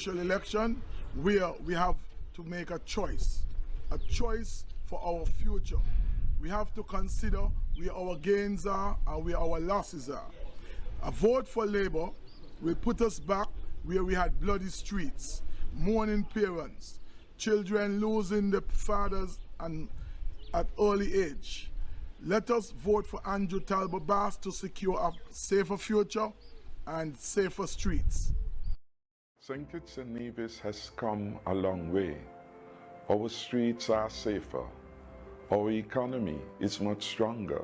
election where we have to make a choice for our future. We have to consider where our gains are and where our losses are. A vote for Labour will put us back where we had bloody streets, mourning parents, children losing their fathers and at early age. Let us vote for Andrew Talbot Bass to secure a safer future and safer streets. St. Kitts and Nevis has come a long way. Our streets are safer, our economy is much stronger,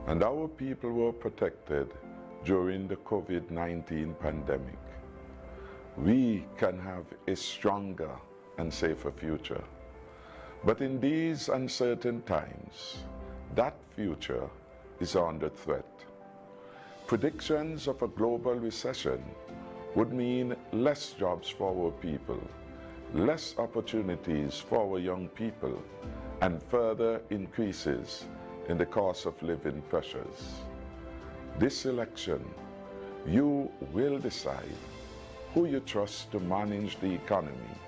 and our people were protected during the COVID-19 pandemic. We can have a stronger and safer future. But in these uncertain times, that future is under threat. Predictions of a global recession would mean less jobs for our people, less opportunities for our young people, and further increases in the cost of living pressures. This election, you will decide who you trust to manage the economy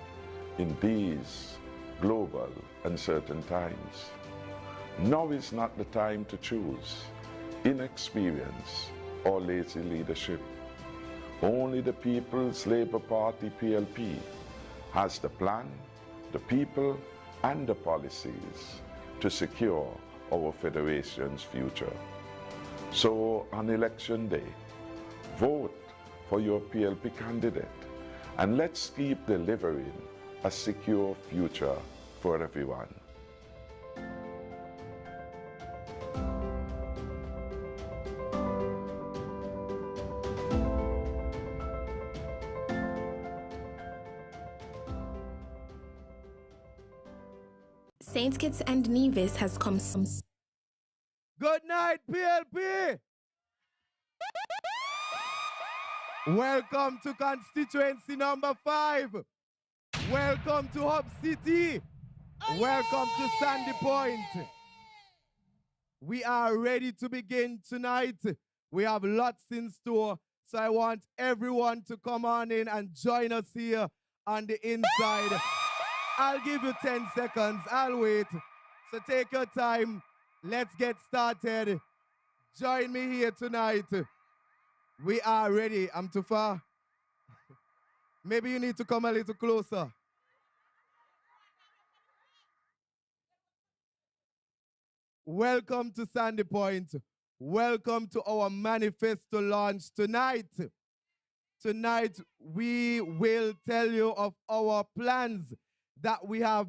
in these global uncertain times. Now is not the time to choose inexperience or lazy leadership. Only the People's Labour Party PLP has the plan, the people, and the policies to secure our federation's future. So on election day, vote for your PLP candidate, and let's keep delivering a secure future for everyone. St. Kitts and Nevis has come some. Good night, PLP! Welcome to constituency number 5. Welcome to Hub City. Welcome to Sandy Point. We are ready to begin tonight. We have lots in store, so I want everyone to come on in and join us here on the inside. I'll give you 10 seconds. I'll wait. So take your time. Let's get started. Join me here tonight. We are ready. I'm too far. Maybe you need to come a little closer. Welcome to Sandy Point. Welcome to our manifesto launch tonight. Tonight, we will tell you of our plans that we have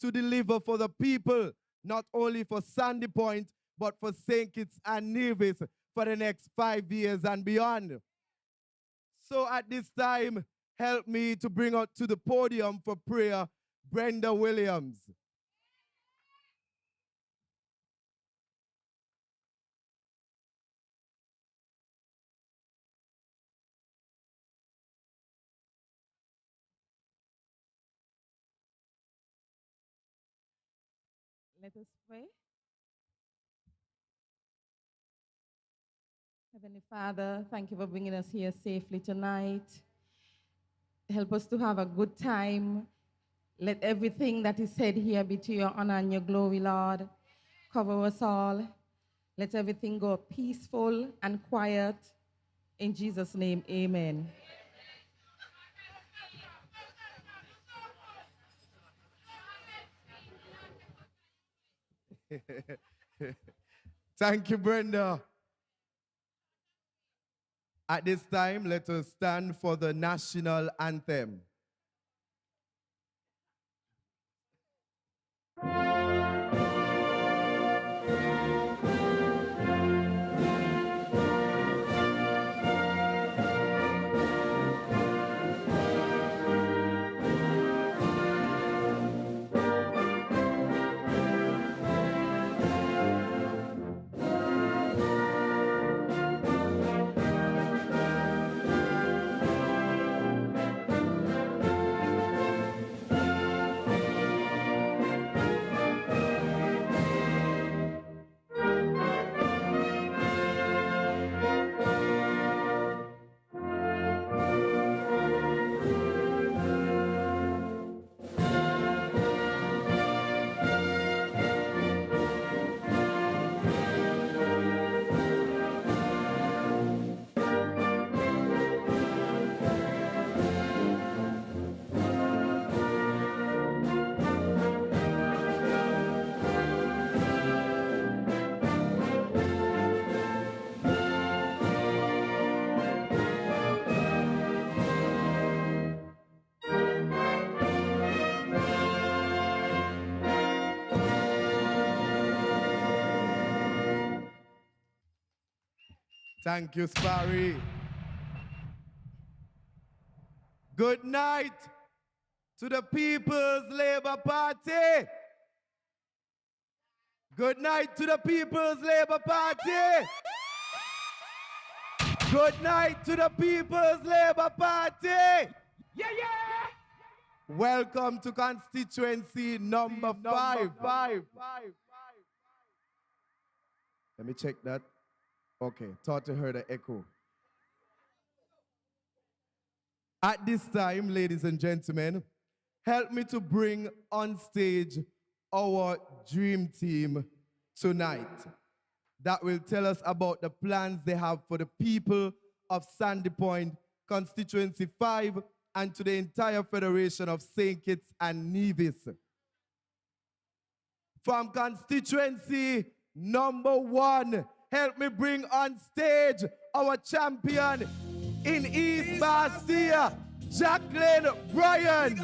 to deliver for the people, not only for Sandy Point, but for St. Kitts and Nevis for the next 5 years and beyond. So at this time, help me to bring out to the podium for prayer, Brenda Williams. Let us pray. Heavenly Father, thank you for bringing us here safely tonight. Help us to have a good time. Let everything that is said here be to your honor and your glory, Lord. Cover us all. Let everything go peaceful and quiet. In Jesus' name, amen. Thank you, Brenda. At this time, let us stand for the national anthem. Thank you, Sparry. Good night to the People's Labour Party. Good night to the People's Labour Party. Good night to the People's Labour Party. Yeah, yeah. Welcome to constituency number 5. Let me check that. Okay, thought to hear the echo. At this time, ladies and gentlemen, help me to bring on stage our dream team tonight that will tell us about the plans they have for the people of Sandy Point, Constituency 5, and to the entire Federation of St. Kitts and Nevis. From constituency number 1, help me bring on stage our champion in East Bastia, Jacqueline Bryant.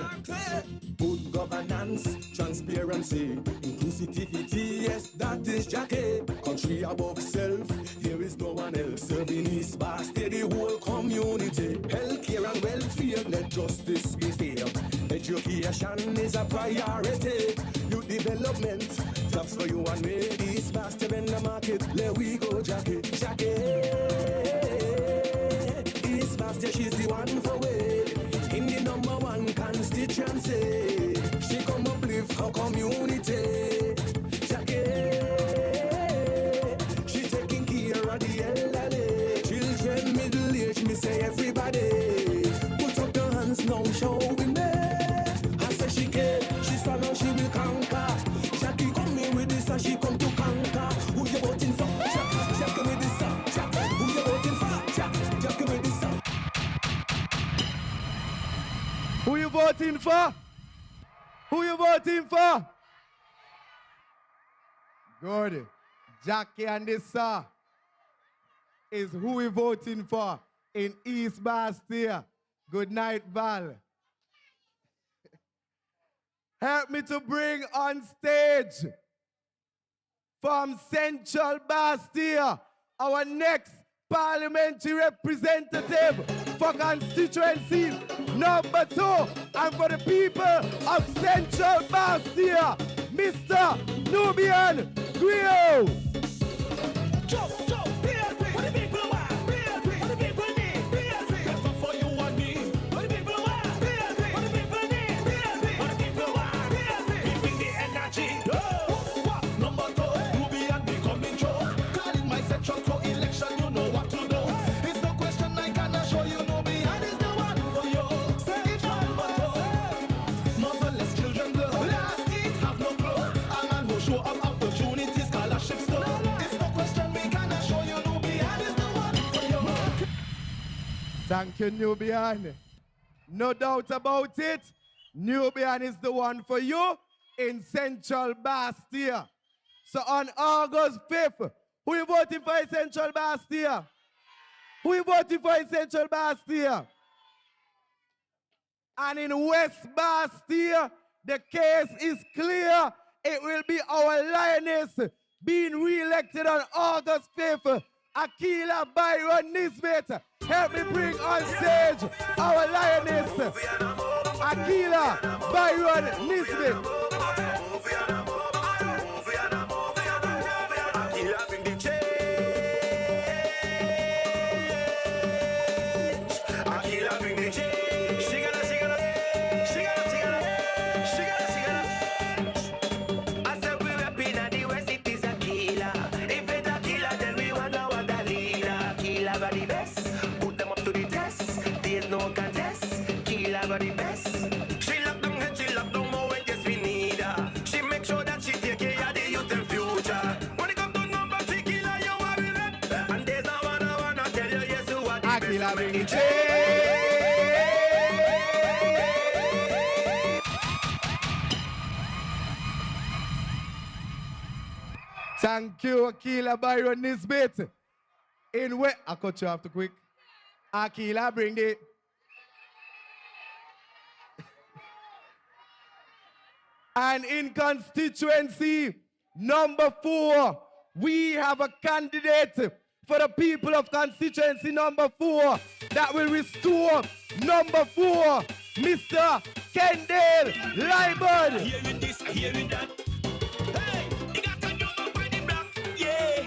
Good governance, transparency, inclusivity, yes, that is Jackie. Country above self, there is no one else. Serving East Bastia, the whole community. Healthcare and welfare, let justice be fair. Education is a priority. Youth development, jobs for you and me. East Bastia in the market, there we go, Jackie. Jackie, East Bastia, she's the one for way. In the number 1 constituency, she come uplift her community. Jackie, she taking care of the elderly, children, middle age. Me say everybody, put up your hands now, show me. I say she can, she stand now, she will conquer. Jackie come in with this and she come to conquer. Who you voting for? Jackie with this song. Who you voting for? Jackie with this song. Who you voting for? Who you voting for? Good. Jackie and this is who we voting for in East Bastia. Good night, Val. Help me to bring on stage from Central Bastia our next parliamentary representative for constituency number 2 and for the people of Central Bastia, Mr. Nubian Greaux. PLP, what the people want? PLP, what the people need? PLP, better for you and me. What the people want? PLP, what the people need? PLP, what the people want? PLP, we bring the energy. Number 2, Nubian becoming Joe. Calling my central co-election, you know what to do. It's no question, I can assure you, Nubian is the one for you. It's number 2. Motherless children blow. Last eat, have no clothes. A man who show up opportunities, scholarships to. It's no question, we can assure you, Nubian is the one for you. Thank you, Nubian. No doubt about it, Nubian is the one for you in Central Bastia. So on August 5th, who you voting for in Central Bastia? Who you voting for in Central Bastia? And in West Bastia, the case is clear. It will be our lioness being re-elected on August 5th. Akilah Byron-Nisbet. Help me bring on stage our lioness, Akilah Byron-Nisbet. The best. She lock down head, she lock down more when yes we need her. She make sure that she take care of the youth and future. When it comes to number 3 killer, you are with it. And there's no one I wanna tell you, yes, you are the Akilah best. bring the Thank you, Akilah Byron-Nisbet. In where I cut you off too quick. Akilah bring the And in constituency number 4, we have a candidate for the people of constituency number 4 that will restore number 4, Mr. Kendall Liburd. Hearing this, hearing that. Hey, you got a number by the block. Yeah.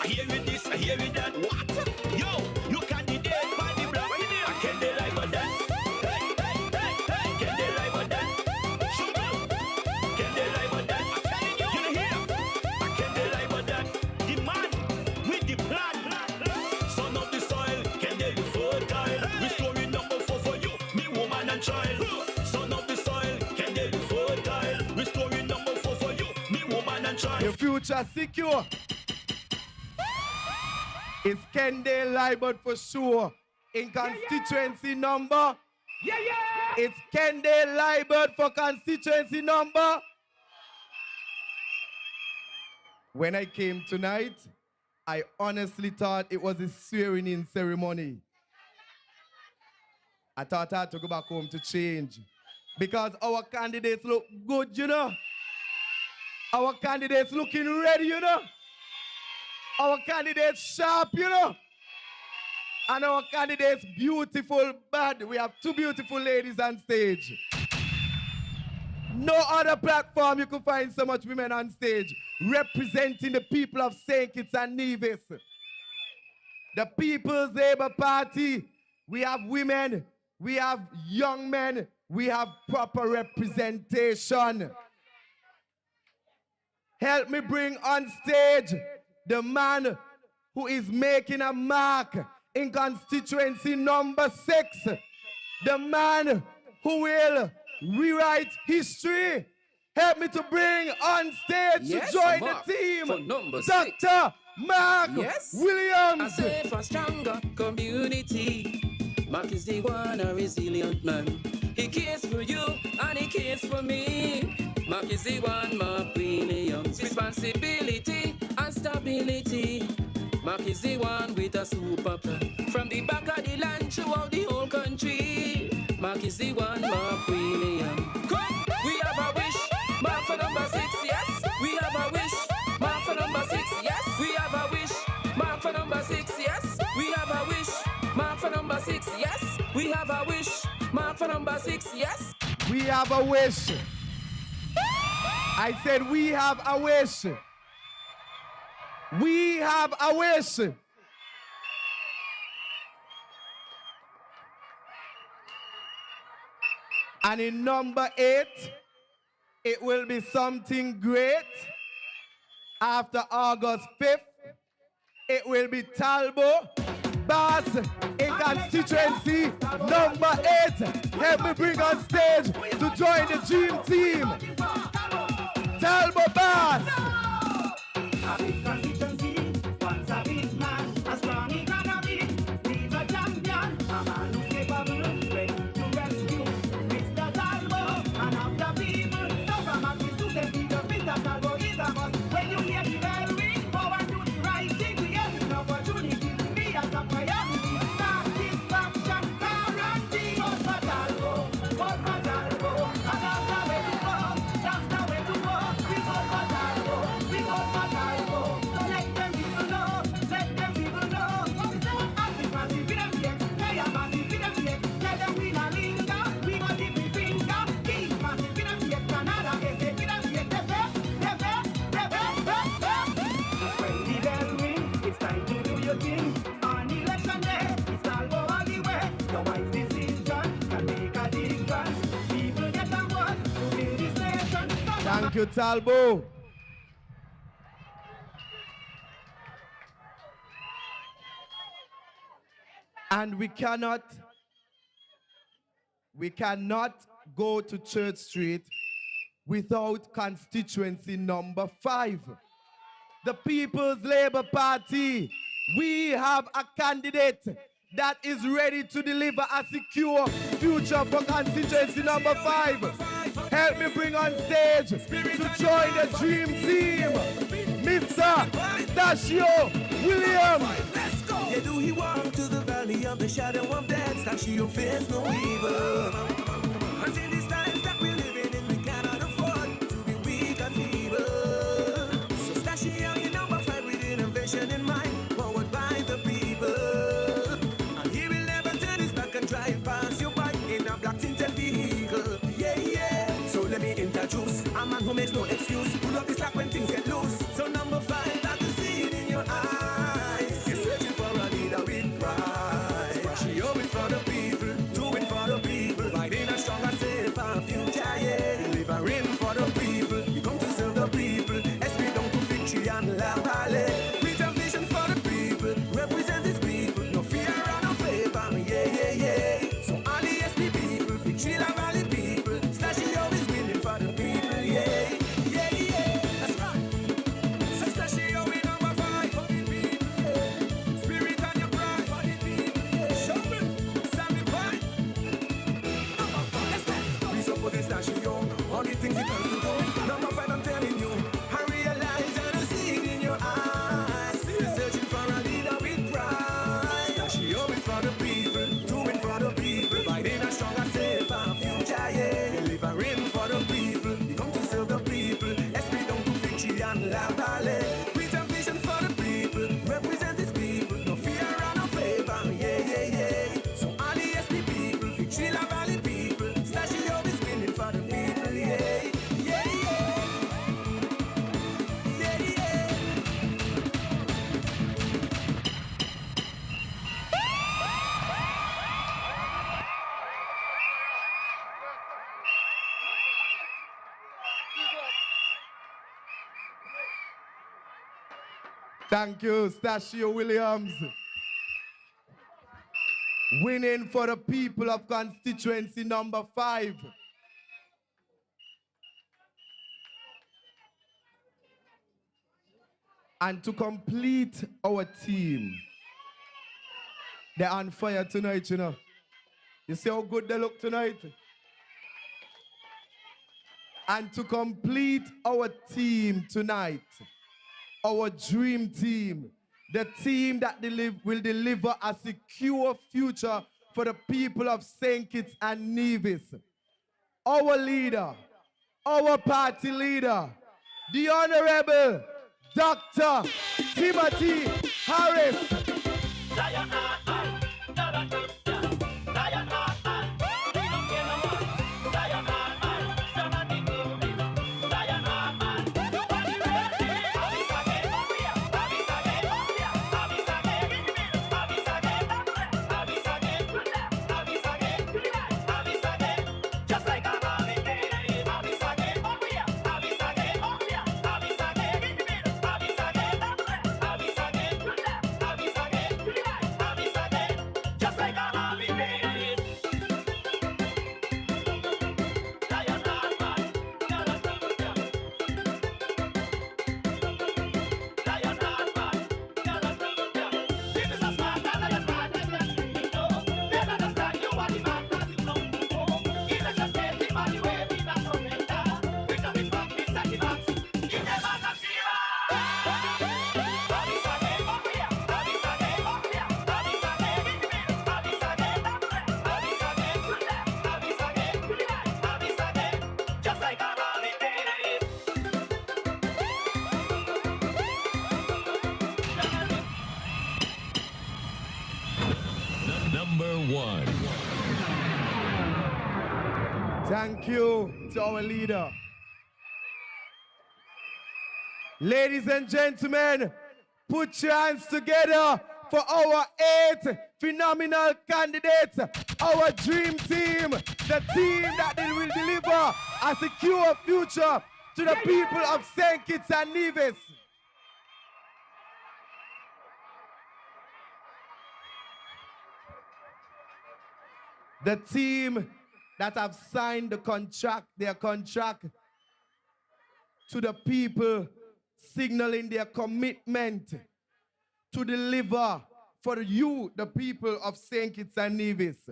Hearing this, hearing that. What? Yo, you candidate by the block. I can't lie about that. Hey, hey, hey, hey. Can't lie about that. Sugar. Can't lie about that. I'm telling you. You hear? I can't lie about that. The man with the plan. Son of the soil. Can't be fertile. Restoring number 4 for you, me woman and child. Son of the soil. Can't be fertile. Restoring number 4 for you, me woman and child. Your future secure. It's Kendall Liburd for sure. In constituency number. It's Kendall Liburd for constituency number. When I came tonight, I honestly thought it was a swearing-in ceremony. I thought I had to go back home to change. Because our candidates look good, you know. Our candidates looking ready, you know. Our candidates sharp, you know. And our candidates beautiful, bad. We have 2 beautiful ladies on stage. No other platform you can find so much women on stage representing the people of St. Kitts and Nevis. The People's Labour Party. We have women, we have young men, we have proper representation. Help me bring on stage the man who is making a mark in constituency number 6. The man who will rewrite history. Help me to bring on stage to join the team. Dr. Mark Williams. I say for stronger community. Mark is the one, a resilient man. He cares for you and he cares for me. Mark is the one, Mark Williams. Responsibility and stability. Mark is the one with a super plan. From the back of the land throughout the whole country. Mark is the one, Mark Williams. Come, we have a wish. Mark for number 6, yes. We have a wish. Mark for number 6, yes. We have a wish. Mark for number 6, yes. We have a wish. Mark for number 6, yes. We have a wish. Mark for number 6, yes. We have a wish. I said we have a wish. We have a wish. And in number 8, it will be something great. After August 5th, it will be Talbot Bass in constituency number 8. Help me bring on stage to join the dream team. Talbot Bass. Thank you, Talbot. And we cannot go to Church Street without constituency number 5. The People's Labour Party. We have a candidate that is ready to deliver a secure future for constituency number 5. Help me bring on stage to join the dream team, Mr. Stacia Williams. Let's go. Yeah, do he walk to the valley of the shadow of death? Stacia fears no evil. Until these times that we're living in, we cannot afford to be weak and feeble. So Stacia, you number 5 with innovation in mind. Forward by who makes no excuse. Pull up the slack when things get loose. So number 5, I can see it in your eyes. You're searching for a leader with pride. She always for the people, doing for the people, fighting a stronger, safer future, yeah. Delivering for the people, you come to serve the people. SP down to victory and La Valley. With a vision for the people, represent his people. No fear and no favor, yeah, yeah, yeah. So all the SP people, victory La Valley people, Stacia always winning for the people, yeah, yeah, yeah. That's right. So Stacia win number 5 for the people, yeah. Spirit and your pride for the people, yeah. Show me, Sammy Pine. Number 5, let's go. We support the Stacia, all the things he does to do. Number 5, I'm telling you, I realize and I see it in your eyes. You're searching for a leader with pride. Stacia always for the people, doing for the people, fighting a stronger, safer future, yeah. Delivering for the people, you come to serve the people. SP down to victory and La Valley. With a vision for the people, represent his people. No fear and no favor, yeah, yeah, yeah. So all the SP people, victory La Valley people, Stacia always winning for the people, yeah, yeah, yeah, yeah, yeah. Thank you, Stacia Williams. Winning for the people of constituency number 5. And to complete our team, they're on fire tonight, you know. You see how good they look tonight? And to complete our team tonight, our dream team, the team that will deliver a secure future for the people of St. Kitts and Nevis. Our leader, our party leader, the Honorable Dr. Timothy Harris. Thank you to our leader. Ladies and gentlemen, put your hands together for our 8 phenomenal candidates, our dream team, the team that will deliver a secure future to the people of St. Kitts and Nevis. The team that have signed their contract to the people, signaling their commitment to deliver for you, the people of St. Kitts and Nevis.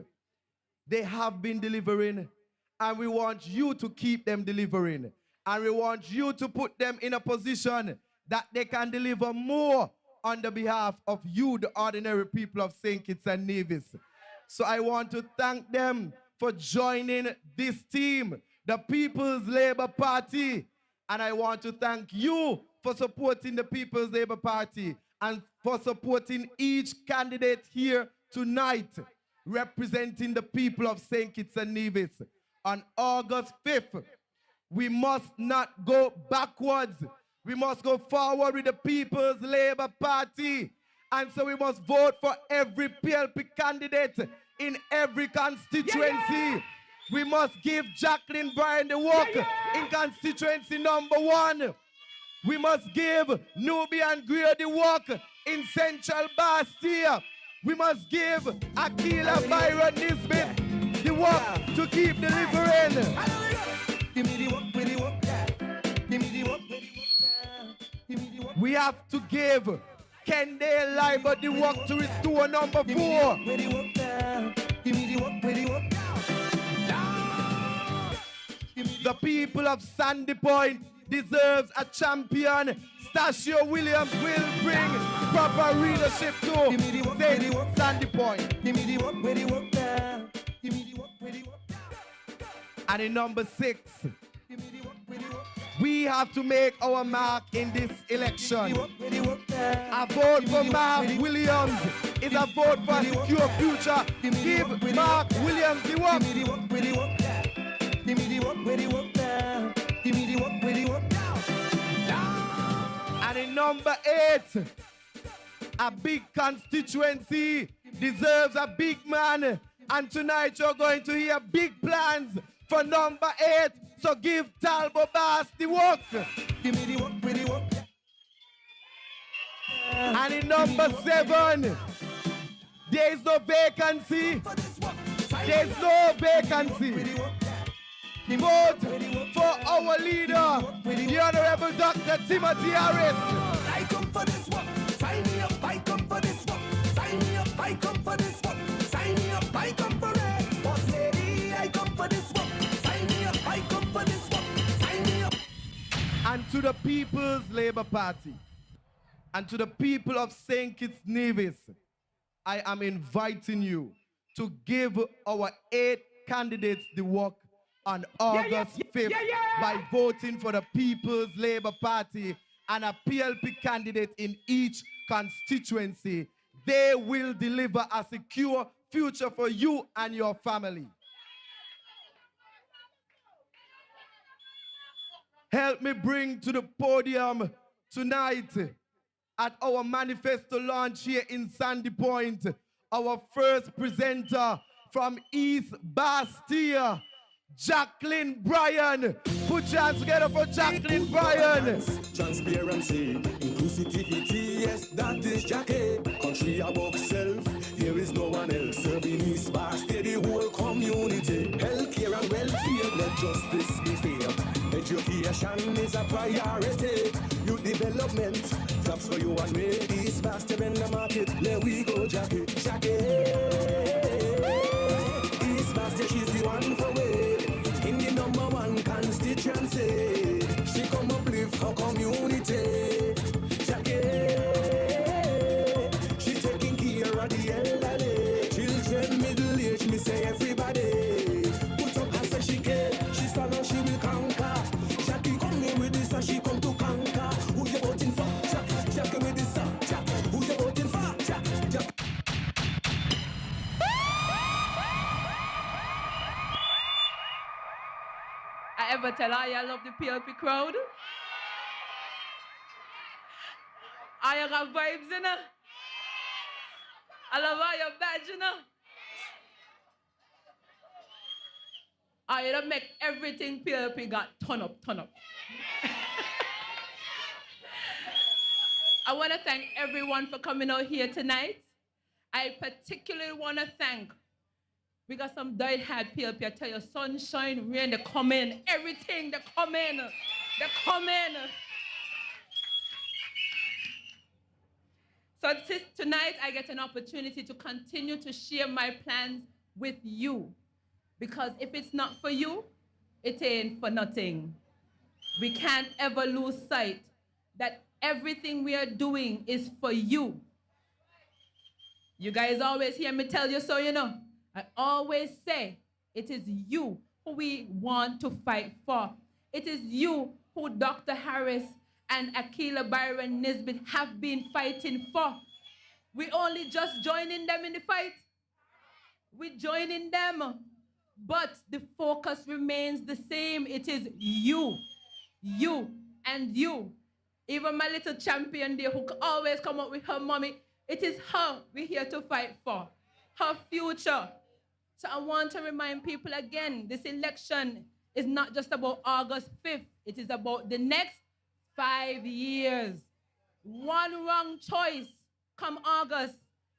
They have been delivering, and we want you to keep them delivering. And we want you to put them in a position that they can deliver more on the behalf of you, the ordinary people of St. Kitts and Nevis. So I want to thank them for joining this team, the People's Labour Party. And I want to thank you for supporting the People's Labour Party and for supporting each candidate here tonight, representing the people of St. Kitts and Nevis. On August 5th, we must not go backwards. We must go forward with the People's Labour Party. And so we must vote for every PLP candidate in every constituency. We must give Jacqueline Bryant the work in constituency number 1. We must give Nubian Greaux the work in Central Bastia. We must give Akilah Byron-Nisbet the work to keep delivering. We have to give Kendall Liburd the work to restore number 4. The people of Sandy Point deserves a champion. Stacia Williams will bring proper leadership to Sandy Point. And in number 6, we have to make our mark in this election. A vote for Mark Williams is a vote for a secure future. Give Mark Williams the work. And in number 8, a big constituency deserves a big man. And tonight you're going to hear big plans for number 8. So give Talbot Bass the work. And in number 7, there is no vacancy. There is no vacancy. Vote for our leader, the Honorable Dr. Timothy Harris. I come for this work. Sign me up. I come for this work. Sign me up. I come for this work. Sign me up. I come for it. Boss lady, I come for this work. Sign me up. I come for this work. Sign me up. And to the People's Labour Party, and to the people of St. Kitts Nevis, I am inviting you to give our 8 candidates the work on August 5th by voting for the People's Labour Party and a PLP candidate in each constituency. They will deliver a secure future for you and your family. Help me bring to the podium tonight at our manifesto launch here in Sandy Point, our first presenter from East Bastia, Jacqueline Bryant. Put your hands together for Jacqueline Bryant. Transparency, inclusivity, yes, that is Jackie. Country above self, there is no one else. Serving East Bastia, the whole community. Healthcare and welfare, let justice be fair. Education is a priority. Youth development, jobs for you and me. East Bastia in the market, there we go, Jackie. Jackie, East Bastia, she's the one for me. In the number 1 constituency, she come uplift her community. Jackie, she taking care of the elderly, children, middle age, me say everybody. Put up and say she can, she stand and she will conquer. Jackie come here with this and she come to conquer. Who you voting for? Jackie, Jackie with this and Jackie. Who you voting for? Jackie, Jackie. I ever tell her I love the PLP crowd? I got vibes, you know? I love all your badge, you know? I don't make everything PLP got turn up. I want to thank everyone for coming out here tonight. I particularly want to thank, we got some die-hard PLP, I tell you, sunshine, rain, they come in, everything, they come in. So tonight, I get an opportunity to continue to share my plans with you. Because if it's not for you, it ain't for nothing. We can't ever lose sight that everything we are doing is for you. You guys always hear me tell you so, you know. I always say it is you who we want to fight for. It is you who Dr. Harris and Akilah Byron-Nisbet have been fighting for. We only just joining them in the fight. We joining them. but the focus remains the same. It is you, and you. Even my little champion there who always come up with her mommy, it is her we're here to fight for, her future. So I want to remind people again, this election is not just about August 5th. It is about the next 5 years. One wrong choice come August,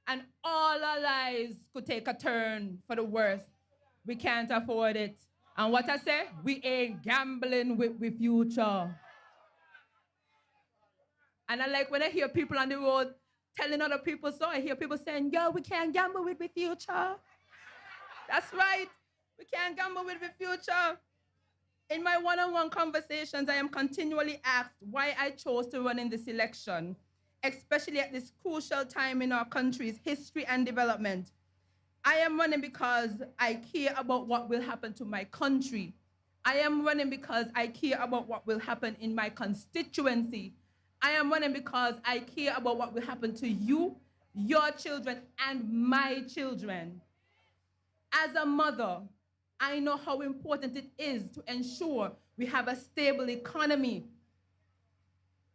and all our lives could take a turn for the worse. We can't afford it. And what I say, we ain't gambling with the future. And I like when I hear people on the road telling other people so, I hear people saying, yo, we can't gamble with the future. That's right. We can't gamble with the future. In my one-on-one conversations, I am continually asked why I chose to run in this election, especially at this crucial time in our country's history and development. I am running because I care about what will happen to my country. I am running because I care about what will happen in my constituency. I am running because I care about what will happen to you, your children, and my children. As a mother, I know how important it is to ensure we have a stable economy,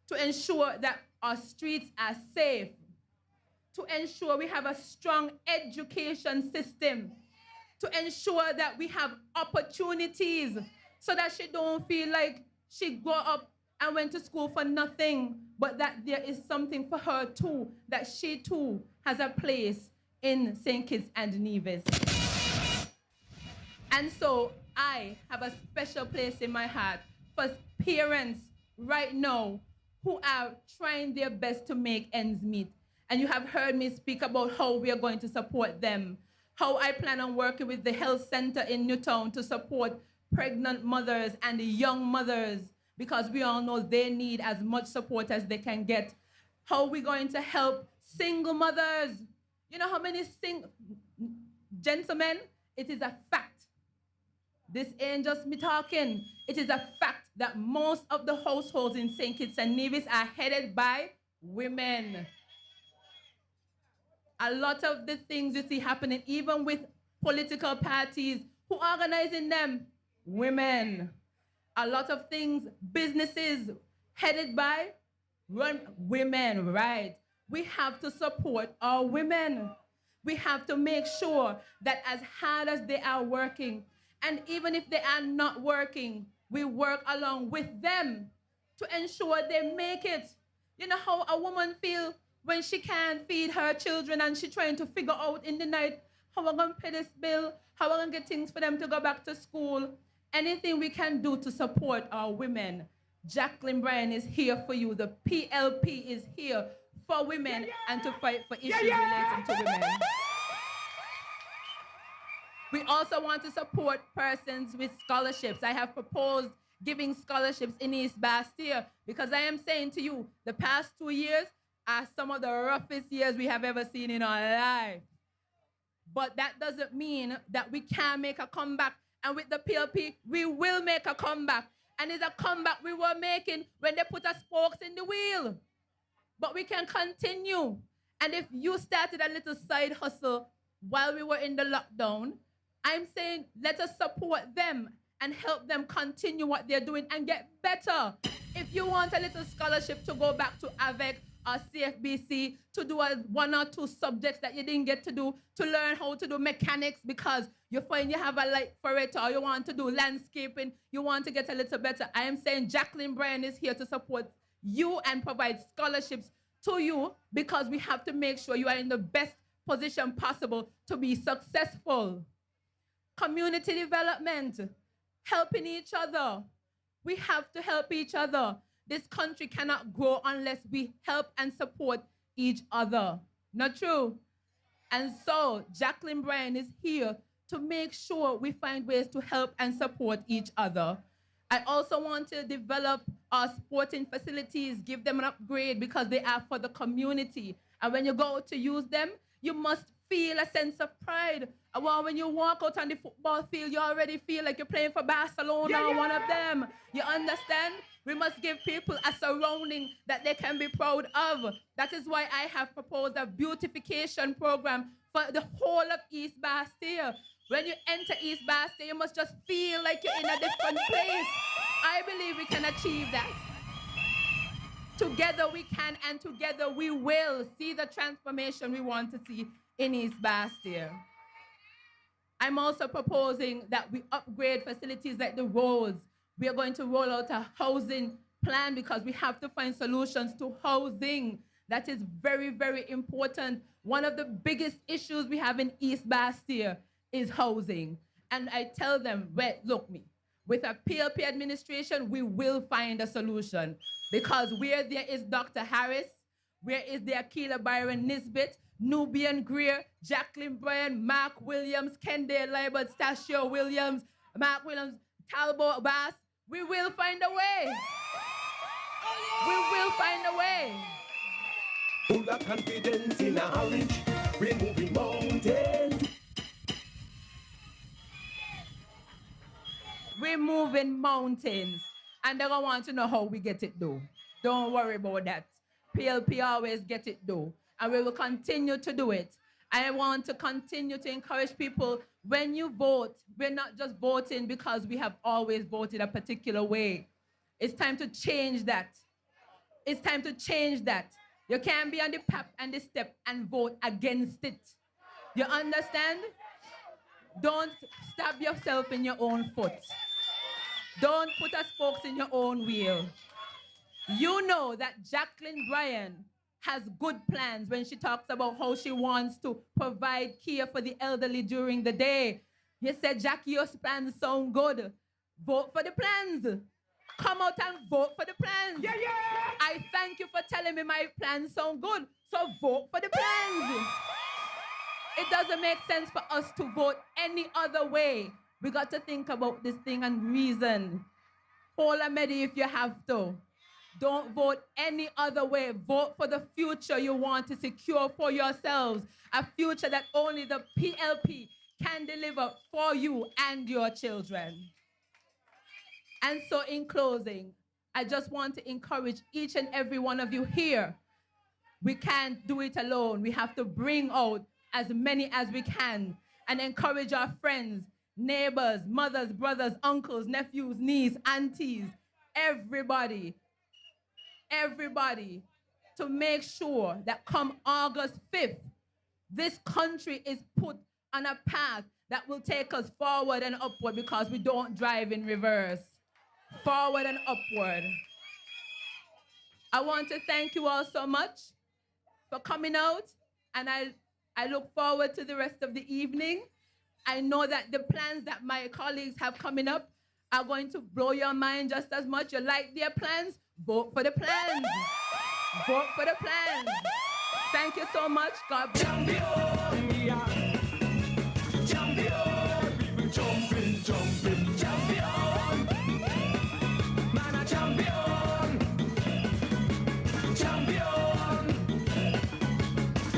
to ensure that our streets are safe, to ensure we have a strong education system, to ensure that we have opportunities so that she don't feel like she grew up and went to school for nothing, but that there is something for her too, that she too has a place in St. Kitts and Nevis. And so I have a special place in my heart for parents right now who are trying their best to make ends meet. And you have heard me speak about how we are going to support them, how I plan on working with the health center in Newtown to support pregnant mothers and young mothers, because we all know they need as much support as they can get. How we're going to help single mothers. You know how many gentlemen? It is a fact. This ain't just me talking. It is a fact that most of the households in St. Kitts and Nevis are headed by women. A lot of the things you see happening, even with political parties, who are organizing them? Women. A lot of things, businesses headed by women, right? We have to support our women. We have to make sure that as hard as they are working, and even if they are not working, we work along with them to ensure they make it. You know how a woman feels when she can't feed her children and she's trying to figure out in the night how we're going to pay this bill, how we're going to get things for them to go back to school. Anything we can do to support our women. Jacqueline Bryant is here for you. The PLP is here for women and to fight for issues relating to women. We also want to support persons with scholarships. I have proposed giving scholarships in East Bastia because I am saying to you, the past 2 years are some of the roughest years we have ever seen in our life. But that doesn't mean that we can't make a comeback. And with the PLP, we will make a comeback. And it's a comeback we were making when they put us spokes in the wheel. But we can continue. And if you started a little side hustle while we were in the lockdown, I'm saying let us support them and help them continue what they're doing and get better. If you want a little scholarship to go back to AVEC or CFBC to do 1 or 2 subjects that you didn't get to do, to learn how to do mechanics because you find you have a light for it, or you want to do landscaping, you want to get a little better, I am saying Jacqueline Bryant is here to support you and provide scholarships to you, because we have to make sure you are in the best position possible to be successful. Community development, helping each other. We have to help each other. This country cannot grow unless we help and support each other. Not true? And so Jacqueline Bryant is here to make sure we find ways to help and support each other. I also want to develop our sporting facilities, give them an upgrade because they are for the community. And when you go to use them, you must feel a sense of pride. Well, when you walk out on the football field, you already feel like you're playing for Barcelona or one of them. You understand? We must give people a surrounding that they can be proud of. That is why I have proposed a beautification program for the whole of East Bastia. When you enter East Bastia, you must just feel like you're in a different place. I believe we can achieve that. Together we can, and together we will see the transformation we want to see in East Bastia. I'm also proposing that we upgrade facilities like the roads. We are going to roll out a housing plan because we have to find solutions to housing. That is very, very important. One of the biggest issues we have in East Bastia is housing. And I tell them, well, look me, with a PLP administration, we will find a solution. Because where there is Dr. Harris, where is the Akilah Byron-Nisbet, Nubian, Greaux, Jacqueline, Bryant, Mark Williams, Kendall, Liburd, Stacia Williams, Mark Williams, Talbot, Bass, we will find a way. We will find a way. Full of confidence in a orange, we're moving mountains. We're moving mountains. And they're gonna want to know how we get it though. Don't worry about that. PLP always get it though. And we will continue to do it. I want to continue to encourage people, when you vote, we're not just voting because we have always voted a particular way. It's time to change that. It's time to change that. You can't be on the pap and the step and vote against it. You understand? Don't stab yourself in your own foot. Don't put a spokes in your own wheel. You know that Jacqueline Bryant has good plans when she talks about how she wants to provide care for the elderly during the day. You said, Jackie, your plans sound good. Vote for the plans. Come out and vote for the plans. Yeah, yeah. I thank you for telling me my plans sound good. So vote for the plans. It doesn't make sense for us to vote any other way. We got to think about this thing and reason. Hold a medi if you have to. Don't vote any other way. Vote for the future you want to secure for yourselves. A future that only the PLP can deliver for you and your children. And so in closing, I just want to encourage each and every one of you here. We can't do it alone. We have to bring out as many as we can and encourage our friends, neighbors, mothers, brothers, uncles, nephews, nieces, aunties, everybody to make sure that come August 5th, this country is put on a path that will take us forward and upward because we don't drive in reverse. Forward and upward. I want to thank you all so much for coming out, and I look forward to the rest of the evening. I know that the plans that my colleagues have coming up are going to blow your mind just as much. You like their plans? Vote for the plans. Vote for the plans. Thank you so much. God bless. Champion, we are champion. People jumping, jumping, champion. Man a champion. Champion.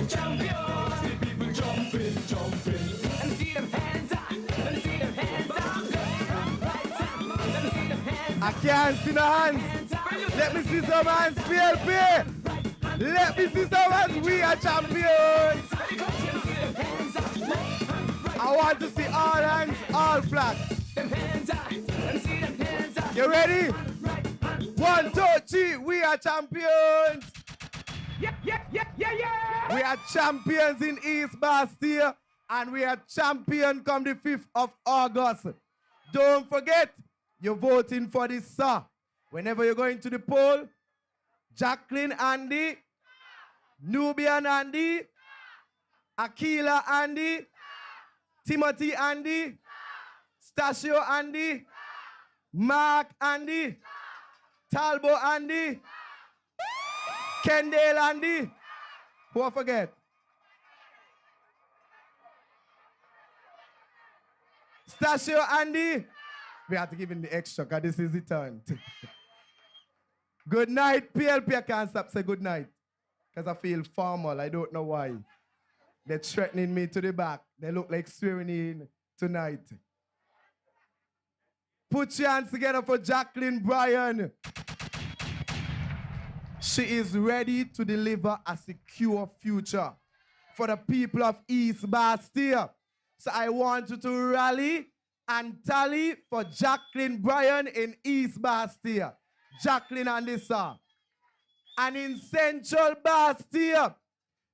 Champion. See people jumping, jumping. Let me see them hands up. Let me see them hands up. Let me see them hands up. I can't see the hands. Let me see some hands, PLP. Let me see some hands. We are champions. I want to see all hands, all flat. You ready? 1, 2, 3. We are champions. We are champions in East Bastia, and we are champions come the 5th of August. Don't forget, you're voting for this, sir. Whenever you're going to the poll, Jacqueline Andy, Nubian Andy, Akilah Andy, Timothy Andy, Stacia Andy, Mark Andy, Talbot Andy, Kendall Andy. Who I forget? Stacia Andy. We have to give him the extra because this is the turn. Good night, PLP. I can't stop say good night because I feel formal. I don't know why. They're threatening me to the back. They look like swearing in tonight. Put your hands together for Jacqueline Bryant. She is ready to deliver a secure future for the people of East Bastia. So I want you to rally and tally for Jacqueline Bryant in East Bastia. Jacqueline on this song. And in Central Bastia,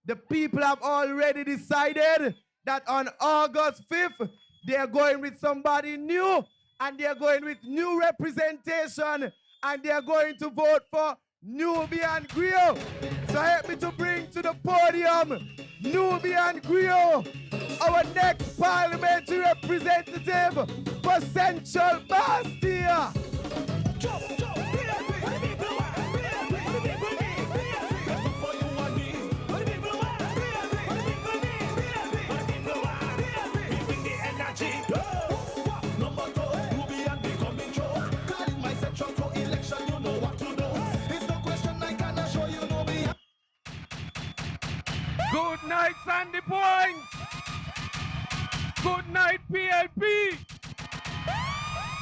the people have already decided that on August 5th, they're going with somebody new, and they're going with new representation, and they're going to vote for Nubian Greaux. So help me to bring to the podium Nubian Greaux, our next parliamentary representative for Central Bastia. Good night, Sandy Point. Good night, PLP.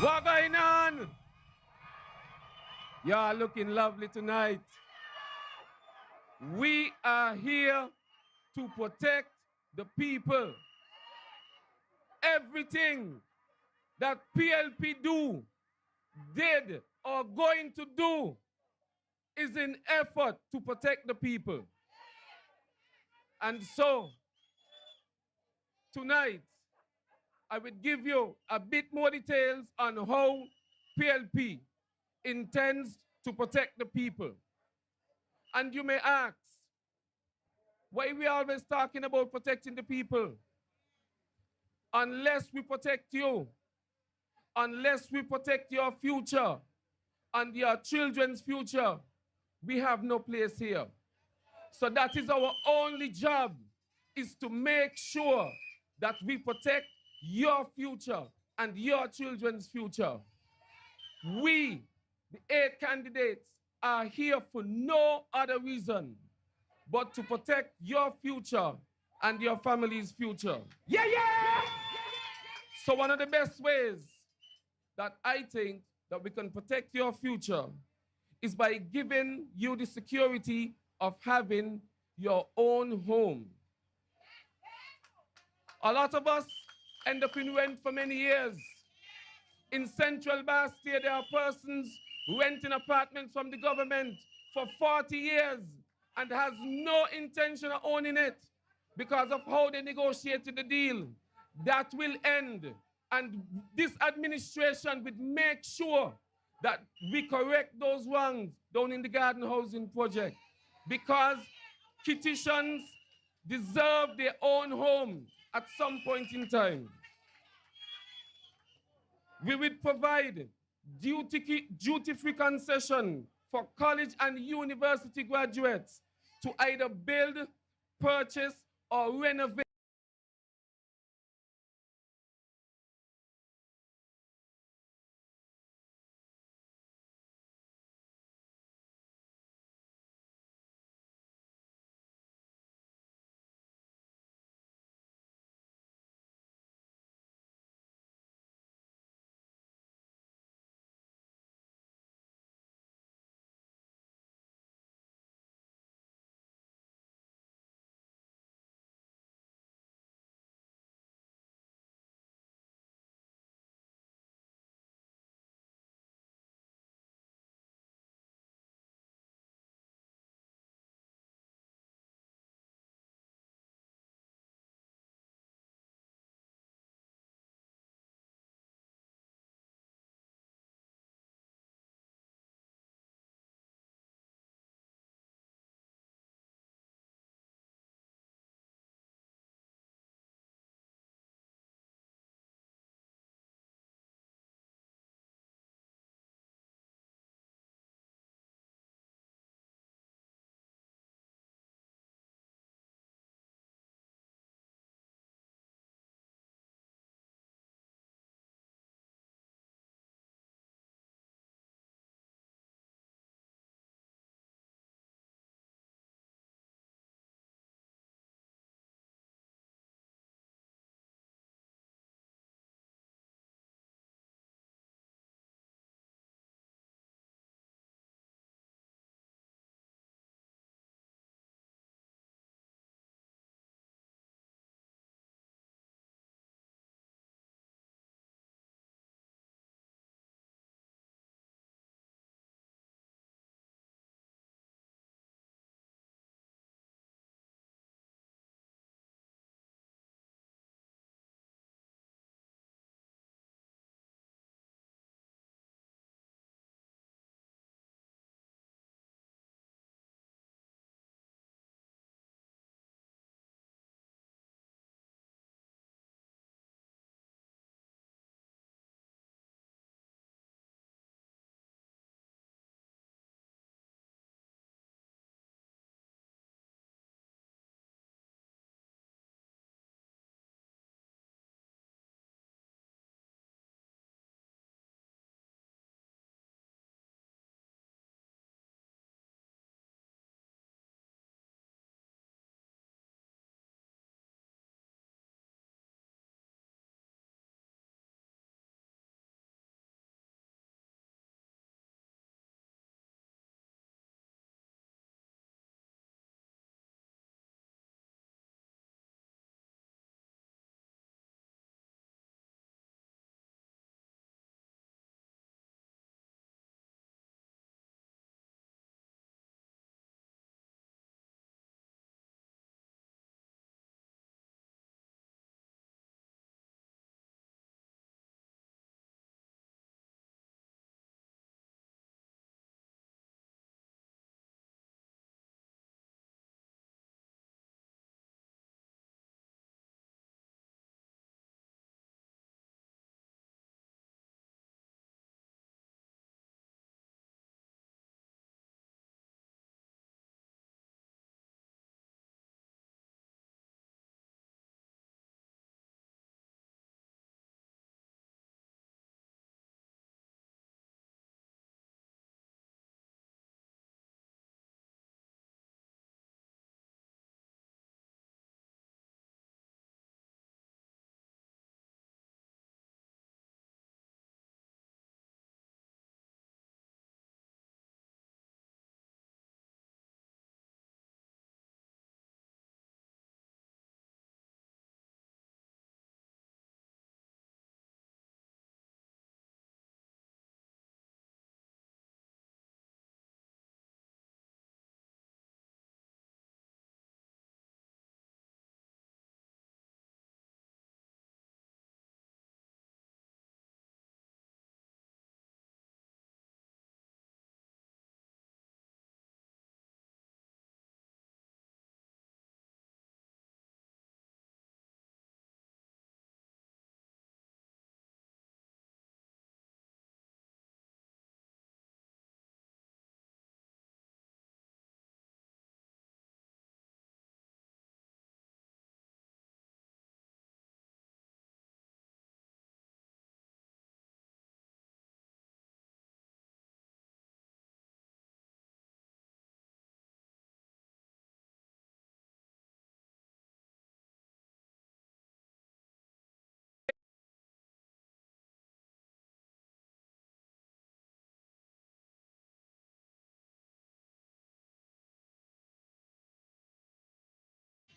What going on? Y'all looking lovely tonight. We are here to protect the people. Everything that PLP did, or going to do is in effort to protect the people. And so, tonight, I will give you a bit more details on how PLP intends to protect the people. And you may ask, why we always talking about protecting the people? Unless we protect you, unless we protect your future and your children's future, we have no place here. So that is our only job, is to make sure that we protect your future and your children's future. We, the 8 candidates, are here for no other reason but to protect your future and your family's future. Yeah, yeah! So one of the best ways that I think that we can protect your future is by giving you the security of having your own home. A lot of us end up in rent for many years. In Central Bastia, there are persons renting apartments from the government for 40 years and has no intention of owning it because of how they negotiated the deal. That will end, and this administration will make sure that we correct those wrongs down in the garden housing project, because Kittians deserve their own home at some point in time. We will provide duty-free concession for college and university graduates to either build, purchase, or renovate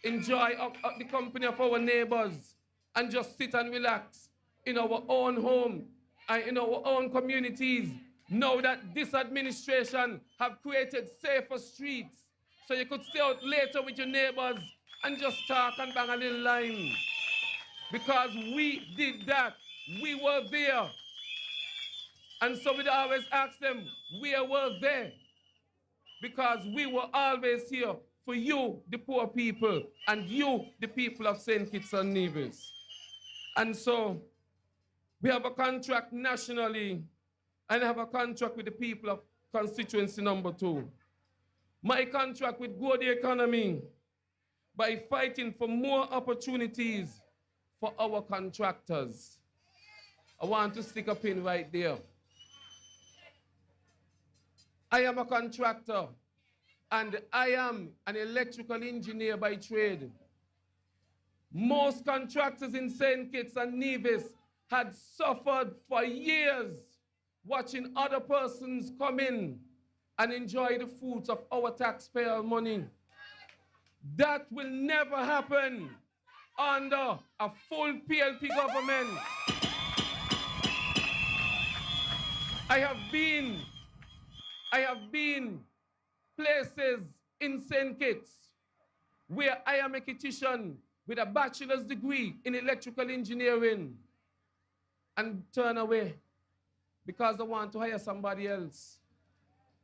enjoy the company of our neighbors, and just sit and relax in our own home and in our own communities. Know that this administration have created safer streets, so you could stay out later with your neighbors and just talk and bang a little line. Because we did that. We were there. And so we always ask them, where were they? Because we were always here for you, the poor people, and you, the people of St. Kitts and Nevis. And so we have a contract nationally, and I have a contract with the people of constituency number 2. My contract would grow the economy by fighting for more opportunities for our contractors. I want to stick a pin right there. I am a contractor, and I am an electrical engineer by trade. Most contractors in St. Kitts and Nevis had suffered for years watching other persons come in and enjoy the fruits of our taxpayer money. That will never happen under a full PLP government. I have been places in St. Kitts where I am a electrician with a bachelor's degree in electrical engineering and turn away because I want to hire somebody else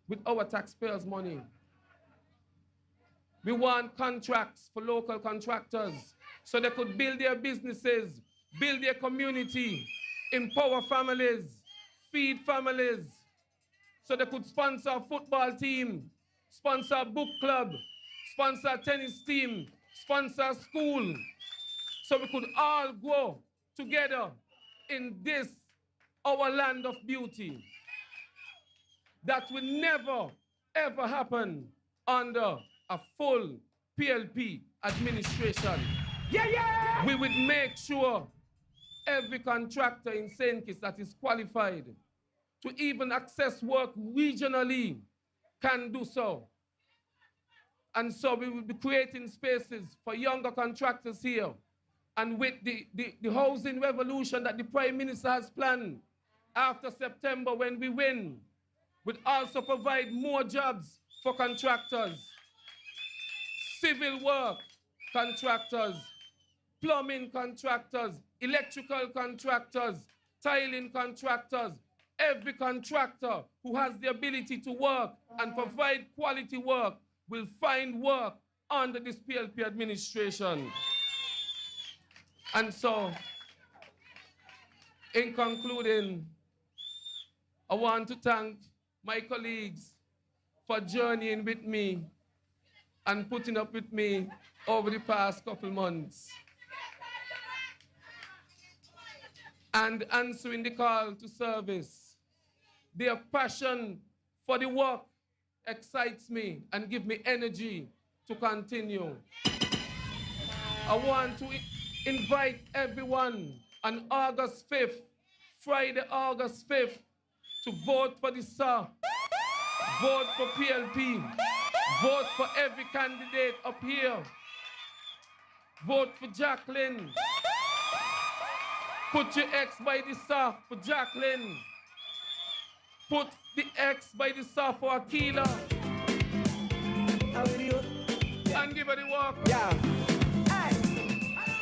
with our taxpayers' money. We want contracts for local contractors so they could build their businesses, build their community, empower families, feed families, so they could sponsor a football team, sponsor a book club, sponsor a tennis team, sponsor a school, so we could all grow together in this, our land of beauty. That will never, ever happen under a full PLP administration. Yeah! We would make sure every contractor in St. Kitts that is qualified to even access work regionally can do so. And so we will be creating spaces for younger contractors here. And with the housing revolution that the Prime Minister has planned after September when we win, would also provide more jobs for contractors, civil work contractors, plumbing contractors, electrical contractors, tiling contractors. Every contractor who has the ability to work and provide quality work will find work under this PLP administration. And so, in concluding, I want to thank my colleagues for journeying with me and putting up with me over the past couple months and answering the call to service. Their passion for the work excites me and gives me energy to continue. I want to invite everyone on August 5th, Friday, August 5th, to vote for the SAR, vote for PLP, vote for every candidate up here, vote for Jacqueline. Put your X by the SAR for Jacqueline. Put the X by the SAR for Akilah. And give her the walk. Yeah.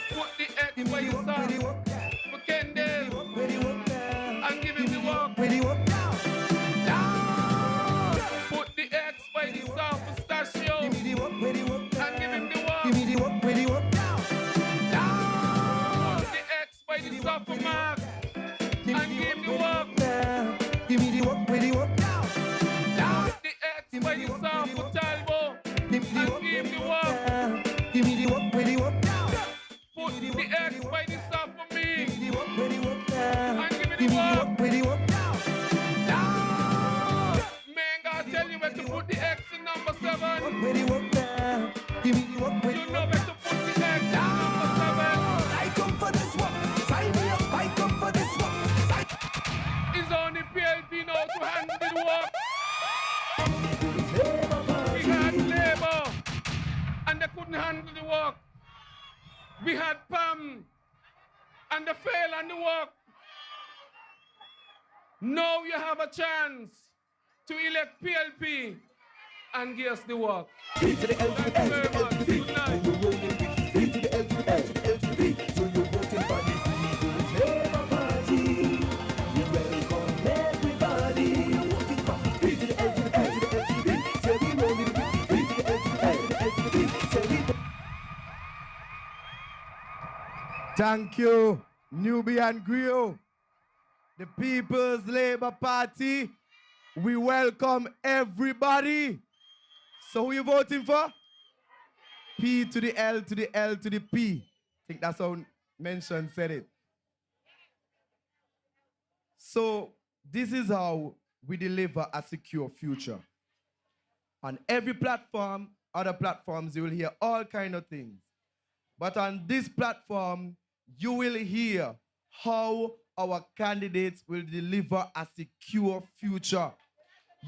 Put the X by the SAR for Kendall. And give him the walk. Put the X by the SAR for Stacia. And give him the walk. Put the X by the SAR for Mark. And give him the walk. Give me the work, where the work down. Put the X by the SAR for Talbot. And give him the walk. Give me the work, where the work down. Put the X by the SAR for me. Give me the work, where the work down. And give me the walk. Where the work down. Man, God tell you where to put the X in number 7. Where the work down. Give me the work, where the work down. You know where to put the X in number 7. I come for this work. Sign me up. I come for this work. It's only PLP now to handle the work. We had labor, and they couldn't handle the work. We had Pam and the fail and the work. Now you have a chance to elect PLP and give us the work. Thank you very much. Good night. Thank you, Nubian Greaux, the People's Labour Party. We welcome everybody. So who you voting for? P to the L to the L to the P. I think that's how Mention said it. So this is how we deliver a secure future. On every platform, other platforms, you will hear all kinds of things. But on this platform, you will hear how our candidates will deliver a secure future.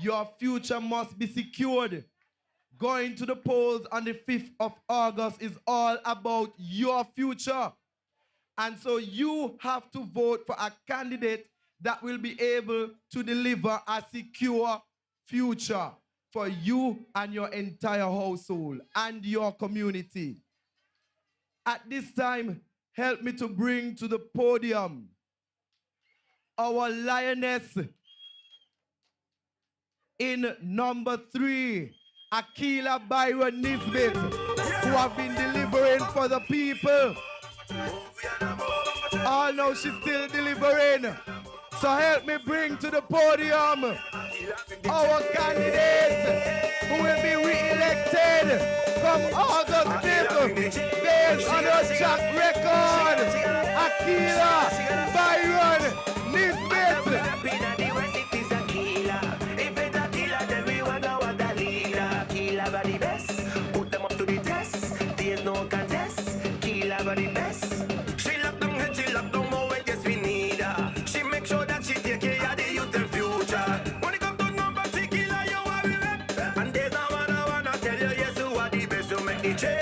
Your future must be secured. Going to the polls on the 5th of August is all about your future. And so you have to vote for a candidate that will be able to deliver a secure future for you and your entire household and your community. At this time, help me to bring to the podium our lioness in number 3, Akilah Byron-Nisbet, who have been delivering for the people. Oh no, she's still delivering. So help me bring to the podium our candidates who will be re-elected from August 5th based on her track record. Akilah Byron-Nisbet. Put them up to the test. There's no contest. Akilah for the best. She lock down head, she lock down more weight, yes we need her. She make sure that she take care of the youth and future. When it comes to number 3, Akilah, you are the rep. And there's no one I wanna tell you, yes, you are the best to make the change.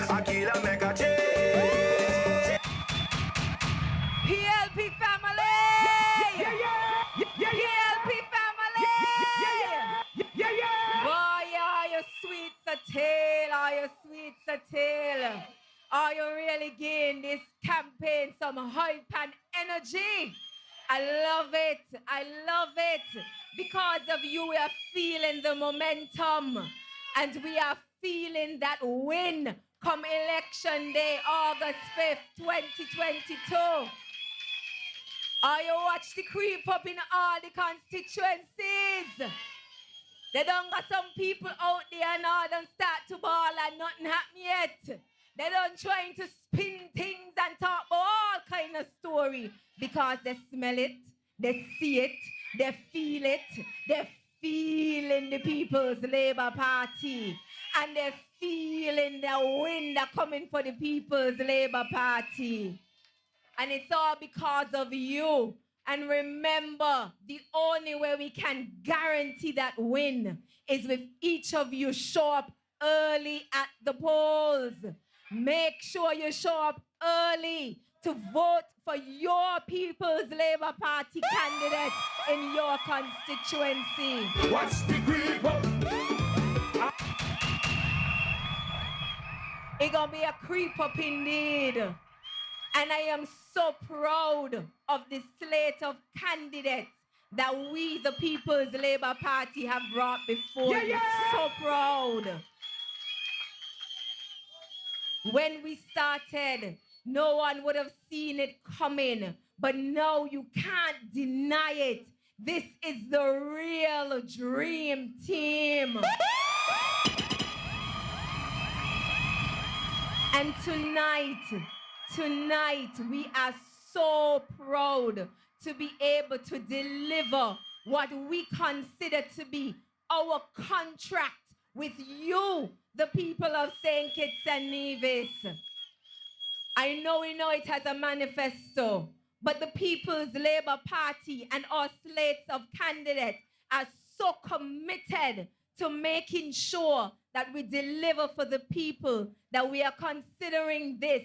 Akilah make a change. PLP family! PLP family! Boy, are you sweet satil? Are you sweet satil? Are you really giving this campaign some hype and energy? I love it. I love it. Because of you, we are feeling the momentum. And we are feeling that win come election day, August 5th, 2022. Are you watch the creep up in all the constituencies? They don't got some people out there now don't start to ball and nothing happen yet. They don't trying to spin things and talk about all kind of story because they smell it, they see it, they feel it, they're feeling the People's Labour Party and they're feeling the wind that coming for the People's Labour Party. And it's all because of you. And remember, the only way we can guarantee that win is with each of you show up early at the polls. Make sure you show up early to vote for your People's Labour Party candidate in your constituency. Watch the creep up. It's gonna be a creep up indeed. And I am so proud of the slate of candidates that we, the People's Labour Party, have brought before you. So proud. When we started, no one would have seen it coming. But now you can't deny it. This is the real dream team. And tonight, we are so proud to be able to deliver what we consider to be our contract with you, the people of St. Kitts and Nevis. I know we know it has a manifesto, but the People's Labour Party and our slates of candidates are so committed to making sure that we deliver for the people, that we are considering this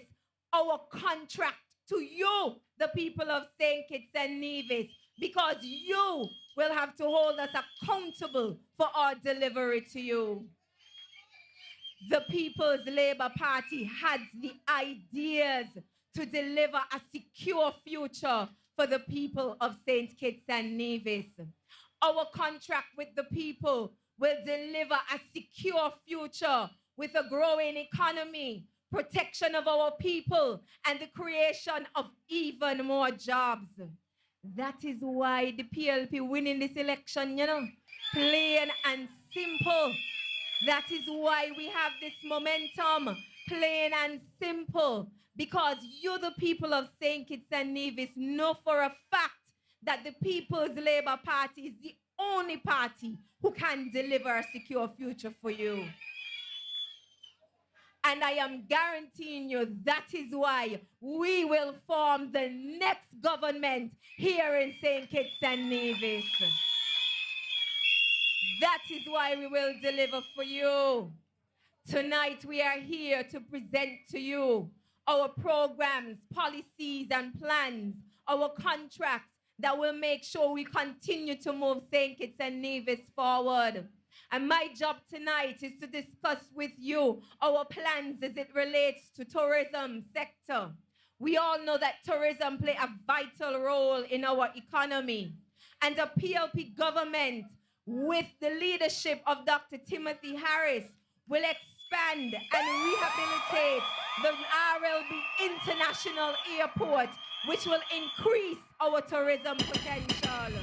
our contract to you, the people of St. Kitts and Nevis, because you will have to hold us accountable for our delivery to you. The People's Labour Party has the ideas to deliver a secure future for the people of St. Kitts and Nevis. Our contract with the people will deliver a secure future with a growing economy, protection of our people, and the creation of even more jobs. That is why the PLP winning this election, you know, plain and simple. That is why we have this momentum, plain and simple, because you, the people of St. Kitts and Nevis, know for a fact that the People's Labour Party is the only party who can deliver a secure future for you. And I am guaranteeing you that is why we will form the next government here in St. Kitts and Nevis. That is why we will deliver for you. Tonight we are here to present to you our programs, policies, and plans, our contracts that will make sure we continue to move St. Kitts and Nevis forward. And my job tonight is to discuss with you our plans as it relates to tourism sector. We all know that tourism plays a vital role in our economy. And the PLP government, with the leadership of Dr. Timothy Harris, will expand and rehabilitate the RLB International Airport, which will increase our tourism potential.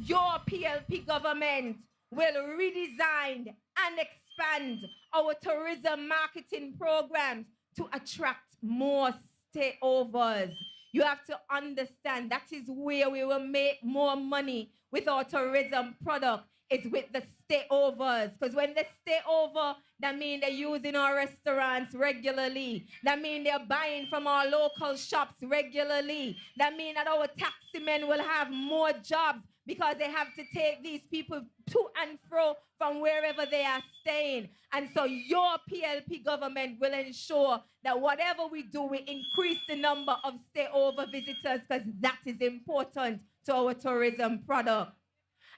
Your PLP government will redesign and expand our tourism marketing programs to attract more stayovers. You have to understand that is where we will make more money with our tourism product. It's with the stayovers. Because when they stay over, that means they're using our restaurants regularly. That means they're buying from our local shops regularly. That means that our taxi men will have more jobs because they have to take these people to and fro from wherever they are staying. And so your PLP government will ensure that whatever we do, we increase the number of stayover visitors, because that is important to our tourism product.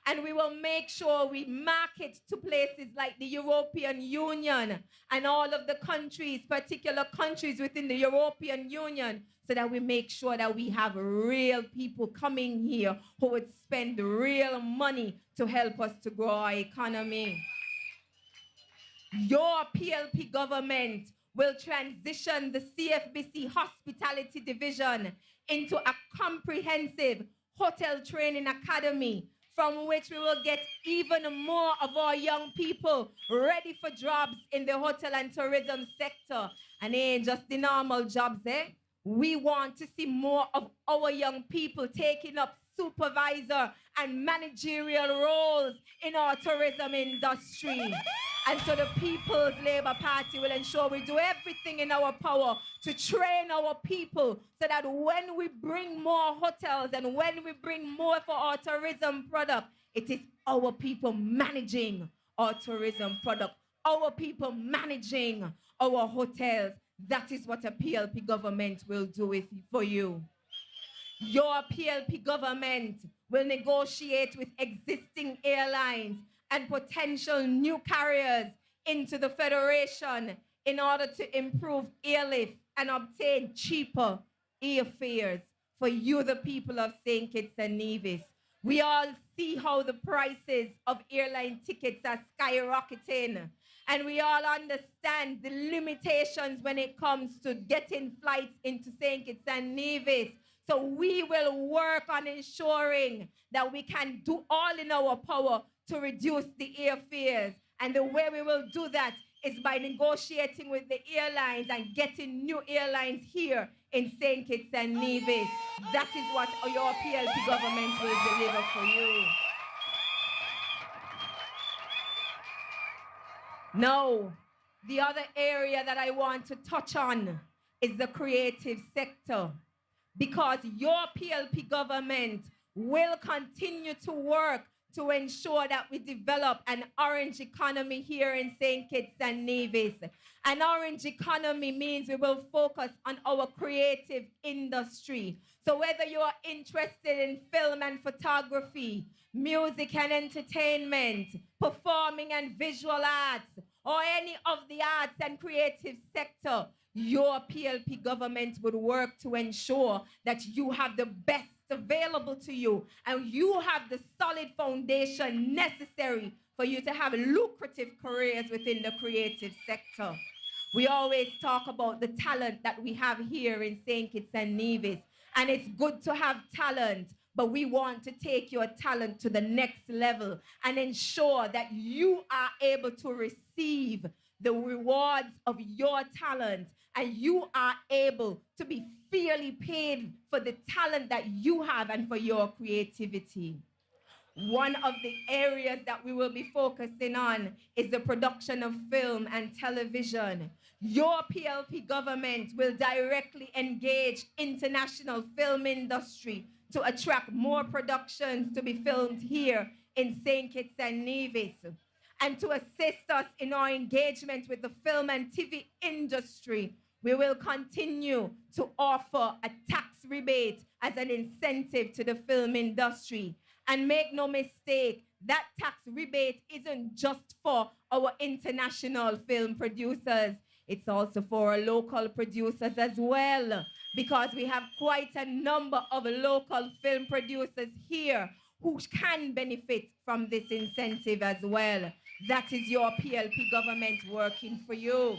And we will make sure we market to places like the European Union and all of the countries, particular countries within the European Union, so that we make sure that we have real people coming here who would spend real money to help us to grow our economy. Your PLP government will transition the CFBC Hospitality Division into a comprehensive hotel training academy, from which we will get even more of our young people ready for jobs in the hotel and tourism sector. And it ain't just the normal jobs, eh? We want to see more of our young people taking up supervisor and managerial roles in our tourism industry. And so the People's Labour Party will ensure we do everything in our power to train our people so that when we bring more hotels and when we bring more for our tourism product, it is our people managing our tourism product, our people managing our hotels. That is what a PLP government will do for you. Your PLP government will negotiate with existing airlines and potential new carriers into the Federation in order to improve airlift and obtain cheaper airfares for you, the people of St. Kitts and Nevis. We all see how the prices of airline tickets are skyrocketing, and we all understand the limitations when it comes to getting flights into St. Kitts and Nevis. So we will work on ensuring that we can do all in our power to reduce the airfares. And the way we will do that is by negotiating with the airlines and getting new airlines here in St. Kitts and Nevis. That is what your PLP government will deliver for you. Now, the other area that I want to touch on is the creative sector, because your PLP government will continue to work to ensure that we develop an orange economy here in St. Kitts and Nevis. An orange economy means we will focus on our creative industry. So whether you are interested in film and photography, music and entertainment, performing and visual arts, or any of the arts and creative sector, your PLP government would work to ensure that you have the best available to you and you have the solid foundation necessary for you to have lucrative careers within the creative sector. We always talk about the talent that we have here in St. Kitts and Nevis, and it's good to have talent, but we want to take your talent to the next level and ensure that you are able to receive the rewards of your talent and you are able to be fairly paid for the talent that you have and for your creativity. One of the areas that we will be focusing on is the production of film and television. Your PLP government will directly engage international film industry to attract more productions to be filmed here in St. Kitts and Nevis. And to assist us in our engagement with the film and TV industry, we will continue to offer a tax rebate as an incentive to the film industry. And make no mistake, that tax rebate isn't just for our international film producers. It's also for our local producers as well, because we have quite a number of local film producers here who can benefit from this incentive as well. That is your PLP government working for you.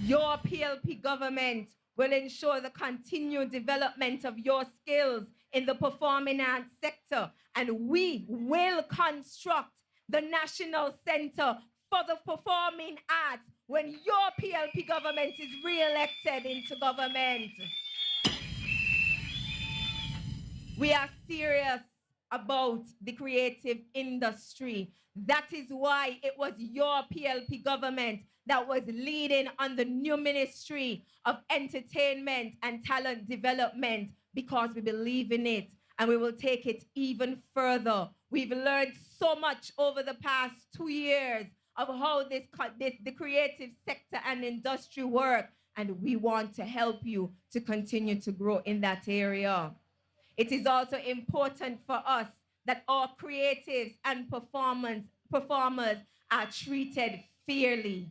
Your PLP government will ensure the continued development of your skills in the performing arts sector, and we will construct the National Center for the Performing Arts when your PLP government is re-elected into government. We are serious about the creative industry. That is why it was your PLP government that was leading on the new Ministry of Entertainment and Talent Development, because we believe in it and we will take it even further. We've learned so much over the past 2 years of how the creative sector and industry work, and we want to help you to continue to grow in that area. It is also important for us that our creatives and performers are treated fairly.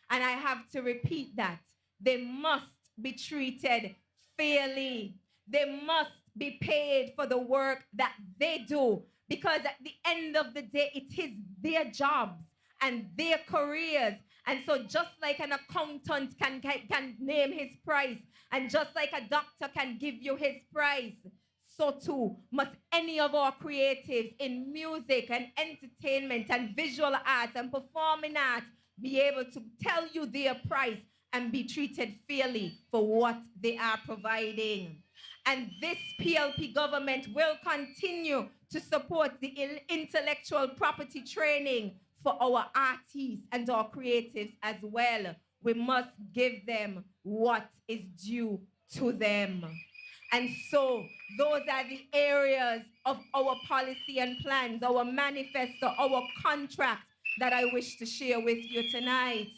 And I have to repeat that. They must be treated fairly. They must be paid for the work that they do, because at the end of the day, it is their jobs and their careers. And so just like an accountant can name his price, and just like a doctor can give you his price, so too must any of our creatives in music and entertainment and visual arts and performing arts be able to tell you their price and be treated fairly for what they are providing. And this PLP government will continue to support the intellectual property training for our artists and our creatives as well. We must give them what is due to them. And so those are the areas of our policy and plans, our manifesto, our contract that I wish to share with you tonight.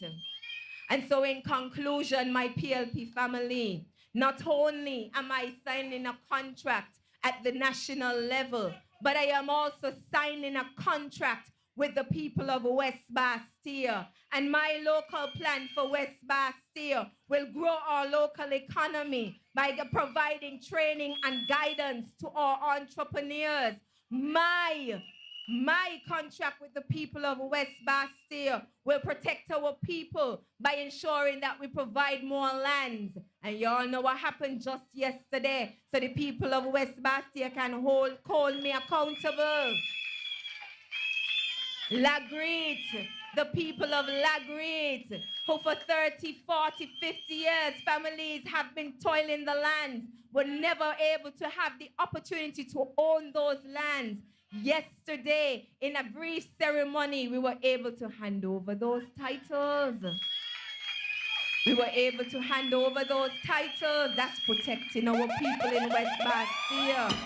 And so in conclusion, my PLP family, not only am I signing a contract at the national level, but I am also signing a contract with the people of West Bastille. And my local plan for West Bastille will grow our local economy by providing training and guidance to our entrepreneurs. My contract with the people of West Bastille will protect our people by ensuring that we provide more lands. And you all know what happened just yesterday, so the people of West Bastille can hold me accountable. Lagreed, the people of Lagreed, who for 30, 40, 50 years, families have been toiling the lands, were never able to have the opportunity to own those lands. Yesterday, in a brief ceremony, we were able to hand over those titles. We were able to hand over those titles. That's protecting our people in West Bastille.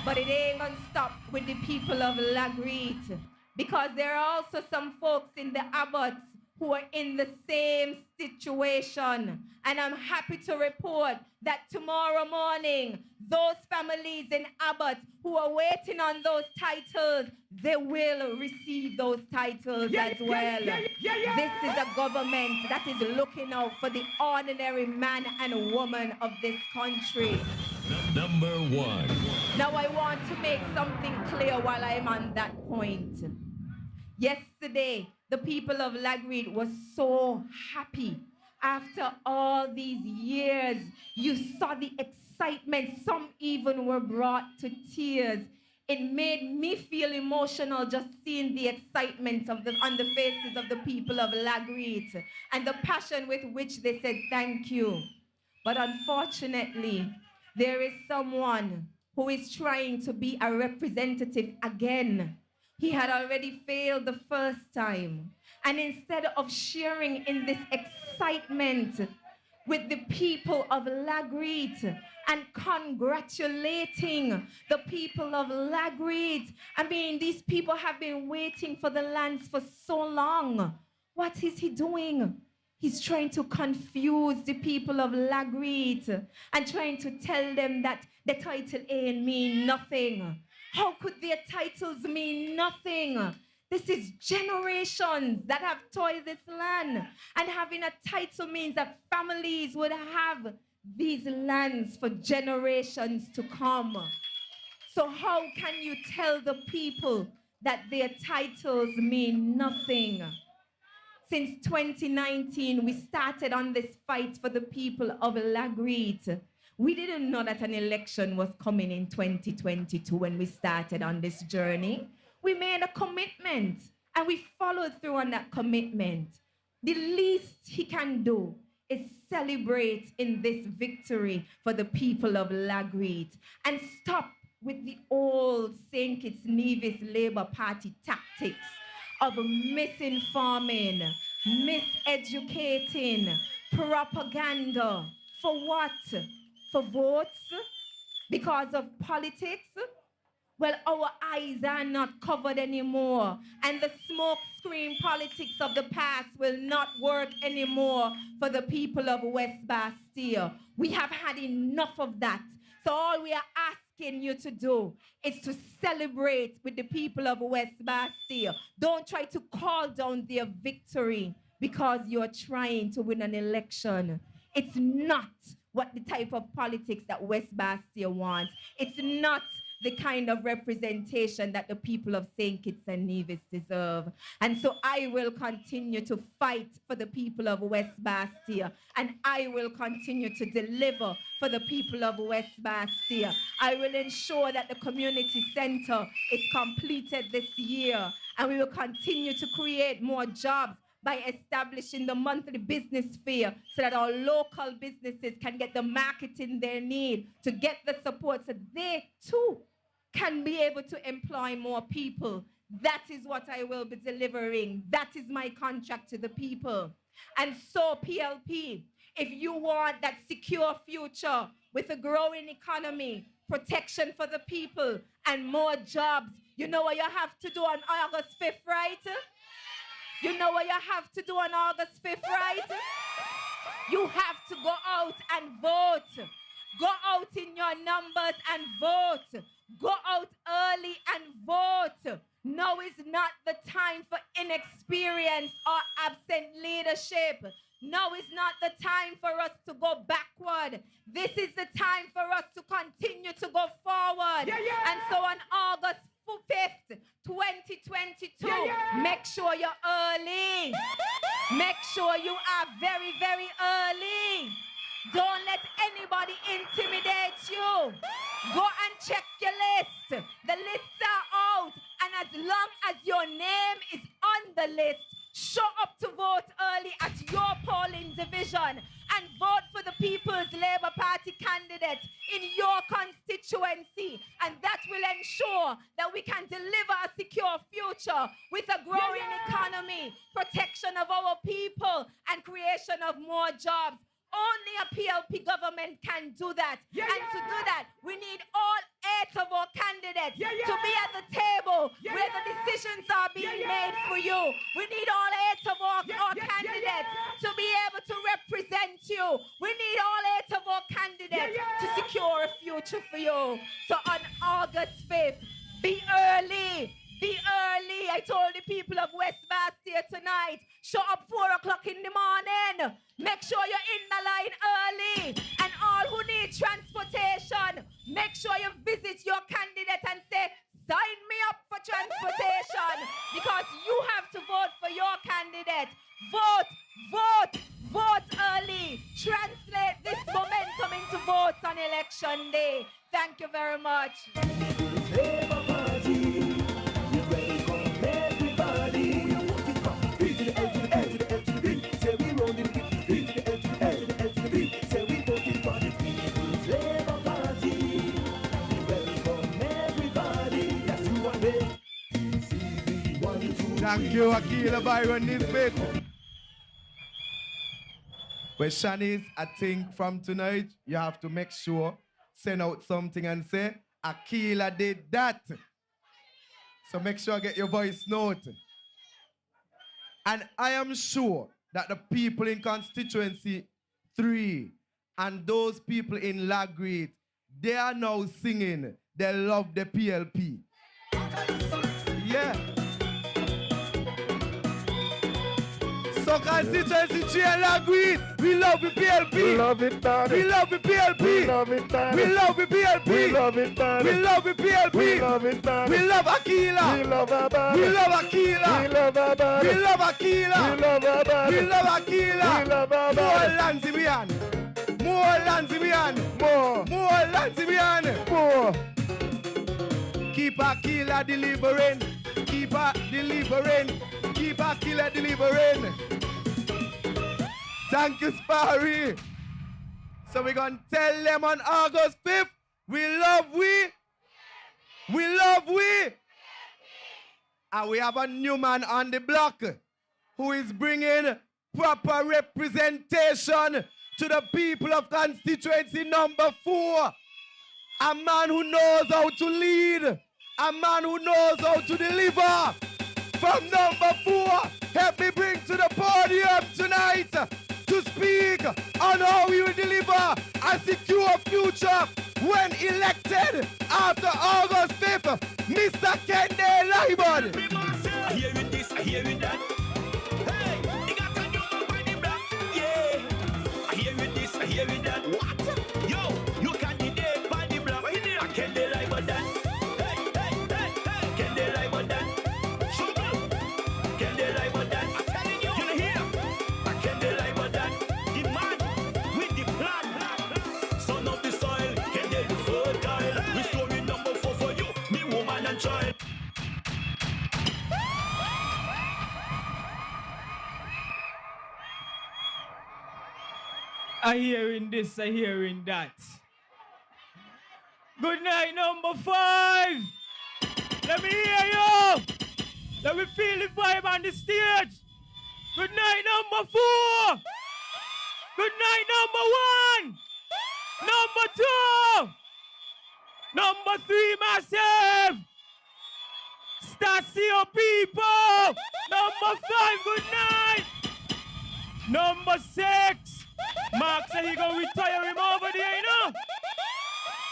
But it ain't gonna stop with the people of Lagreed, because there are also some folks in the Abbots who are in the same situation. And I'm happy to report that tomorrow morning, those families in Abbott who are waiting on those titles, they will receive those titles as well. This is a government that is looking out for the ordinary man and woman of this country. Number 1. Now I want to make something clear while I'm on that point. Yesterday, the people of Lagreed were so happy. After all these years, you saw the excitement. Some even were brought to tears. It made me feel emotional just seeing the excitement on the faces of the people of Lagreed and the passion with which they said thank you. But unfortunately, there is someone who is trying to be a representative again. He had already failed the first time. And instead of sharing in this excitement with the people of Lagreed and congratulating the people of Lagreed, I mean, these people have been waiting for the lands for so long. What is he doing? He's trying to confuse the people of Lagreed and trying to tell them that the title ain't mean nothing. How could their titles mean nothing? This is generations that have toiled this land. And having a title means that families would have these lands for generations to come. So how can you tell the people that their titles mean nothing? Since 2019, we started on this fight for the people of Lagreed. We didn't know that an election was coming in 2022 when we started on this journey. We made a commitment and we followed through on that commitment. The least he can do is celebrate in this victory for the people of Lagreed and stop with the old St. Kitts Nevis Labour Party tactics of misinforming, miseducating, propaganda. For what? For votes? Because of politics? Well, our eyes are not covered anymore, and the smoke screen politics of the past will not work anymore for the people of West Bastille. We have had enough of that. So all we are asking you to do is to celebrate with the people of West Bastille. Don't try to call down their victory because you're trying to win an election. It's not what the type of politics that West Bastille wants. It's not the kind of representation that the people of St. Kitts and Nevis deserve. And so I will continue to fight for the people of West Bastille, and I will continue to deliver for the people of West Bastille. I will ensure that the community center is completed this year, and we will continue to create more jobs by establishing the monthly business fair so that our local businesses can get the marketing they need to get the support so they too can be able to employ more people. That is what I will be delivering. That is my contract to the people. And so PLP, if you want that secure future with a growing economy, protection for the people, and more jobs, you know what you have to do on August 5th, right? You know what you have to do on August 5th, right? You have to go out and vote. Go out in your numbers and vote. Go out early and vote. Now is not the time for inexperienced or absent leadership. Now is not the time for us to go backward. This is the time for us to continue to go forward. And so on August 5th, 2022, make sure you're early. Make sure you are very, very early. Don't let anybody intimidate you. Go and check your list. The lists are out, and as long as your name is on the list, show up to vote early at your polling division and vote for the People's Labour Party candidate in your constituency. And that will ensure that we can deliver a secure future with a growing economy, protection of our people, and creation of more jobs. Only a PLP government can do that. And to do that, we need all 8 of our candidates to be at the table where the decisions are being made for you. We need all 8 of our candidates to be able to represent you. We need all 8 of our candidates to secure a future for you. So on August 5th, be early. Be early. I told the people of West Bastia tonight, show up 4 o'clock in the morning. Make sure you're in the line early. And all who need transportation, make sure you visit your candidate and say, sign me up for transportation, because you have to vote for your candidate. Vote, vote, vote early. Translate this momentum into votes on election day. Thank you very much. Thank you, Akilah, Byron-Nisbet. Question is, I think from tonight, you have to make sure, send out something and say, Akilah did that. So make sure you get your voice note. And I am sure that the people in constituency 3 and those people in Lagreed, they are now singing, they love the PLP. Yeah. So constituency 3 and Lagreed, we love the PLP. We love it, daddy. We love the PLP. We love it, daddy. We love the PLP. We love it, daddy. We love the PLP. We love it, daddy. We love Akilah. We love our body. We love Akilah. We love our body. We love Akilah. We love our body. We love Akilah. We love our More body. Lanzibian. More Lanzibian. More. More Lanzibian. More. Keep Akilah delivering. Keep her delivering. Keep Akilah delivering. Thank you, Sparry. So we're going to tell them on August 5th, we love we. We love we. And we have a new man on the block who is bringing proper representation to the people of constituency number 4. A man who knows how to lead. A man who knows how to deliver. From number 4, help me bring to the podium tonight to speak on how we will deliver a secure future when elected after August 5th, Mr. Kendall Liburd. I hear it this, I hear it that. Hey, you got a new man on the block. Yeah. I hear it this, I hear it that. What? Yo, you candidate on the block. I Kendall Liburd that. Hey, hey, hey, hey. Kendall Liburd that. Trouble. Kendall Liburd that. I'm telling you. You know here. I Kendall Liburd that. The man with the plan. Son of the soil. Kendall the fertile. Restoring number 4 for you. The woman and child. I hearing this, I hearing that. Good night, number 5. Let me hear you. Let me feel the vibe on the stage. Good night, number 4. Good night, number 1. Number 2. Number 3, massive. Stacia people. Number 5, good night. Number 6. Mark said he gonna retire him over there, you know?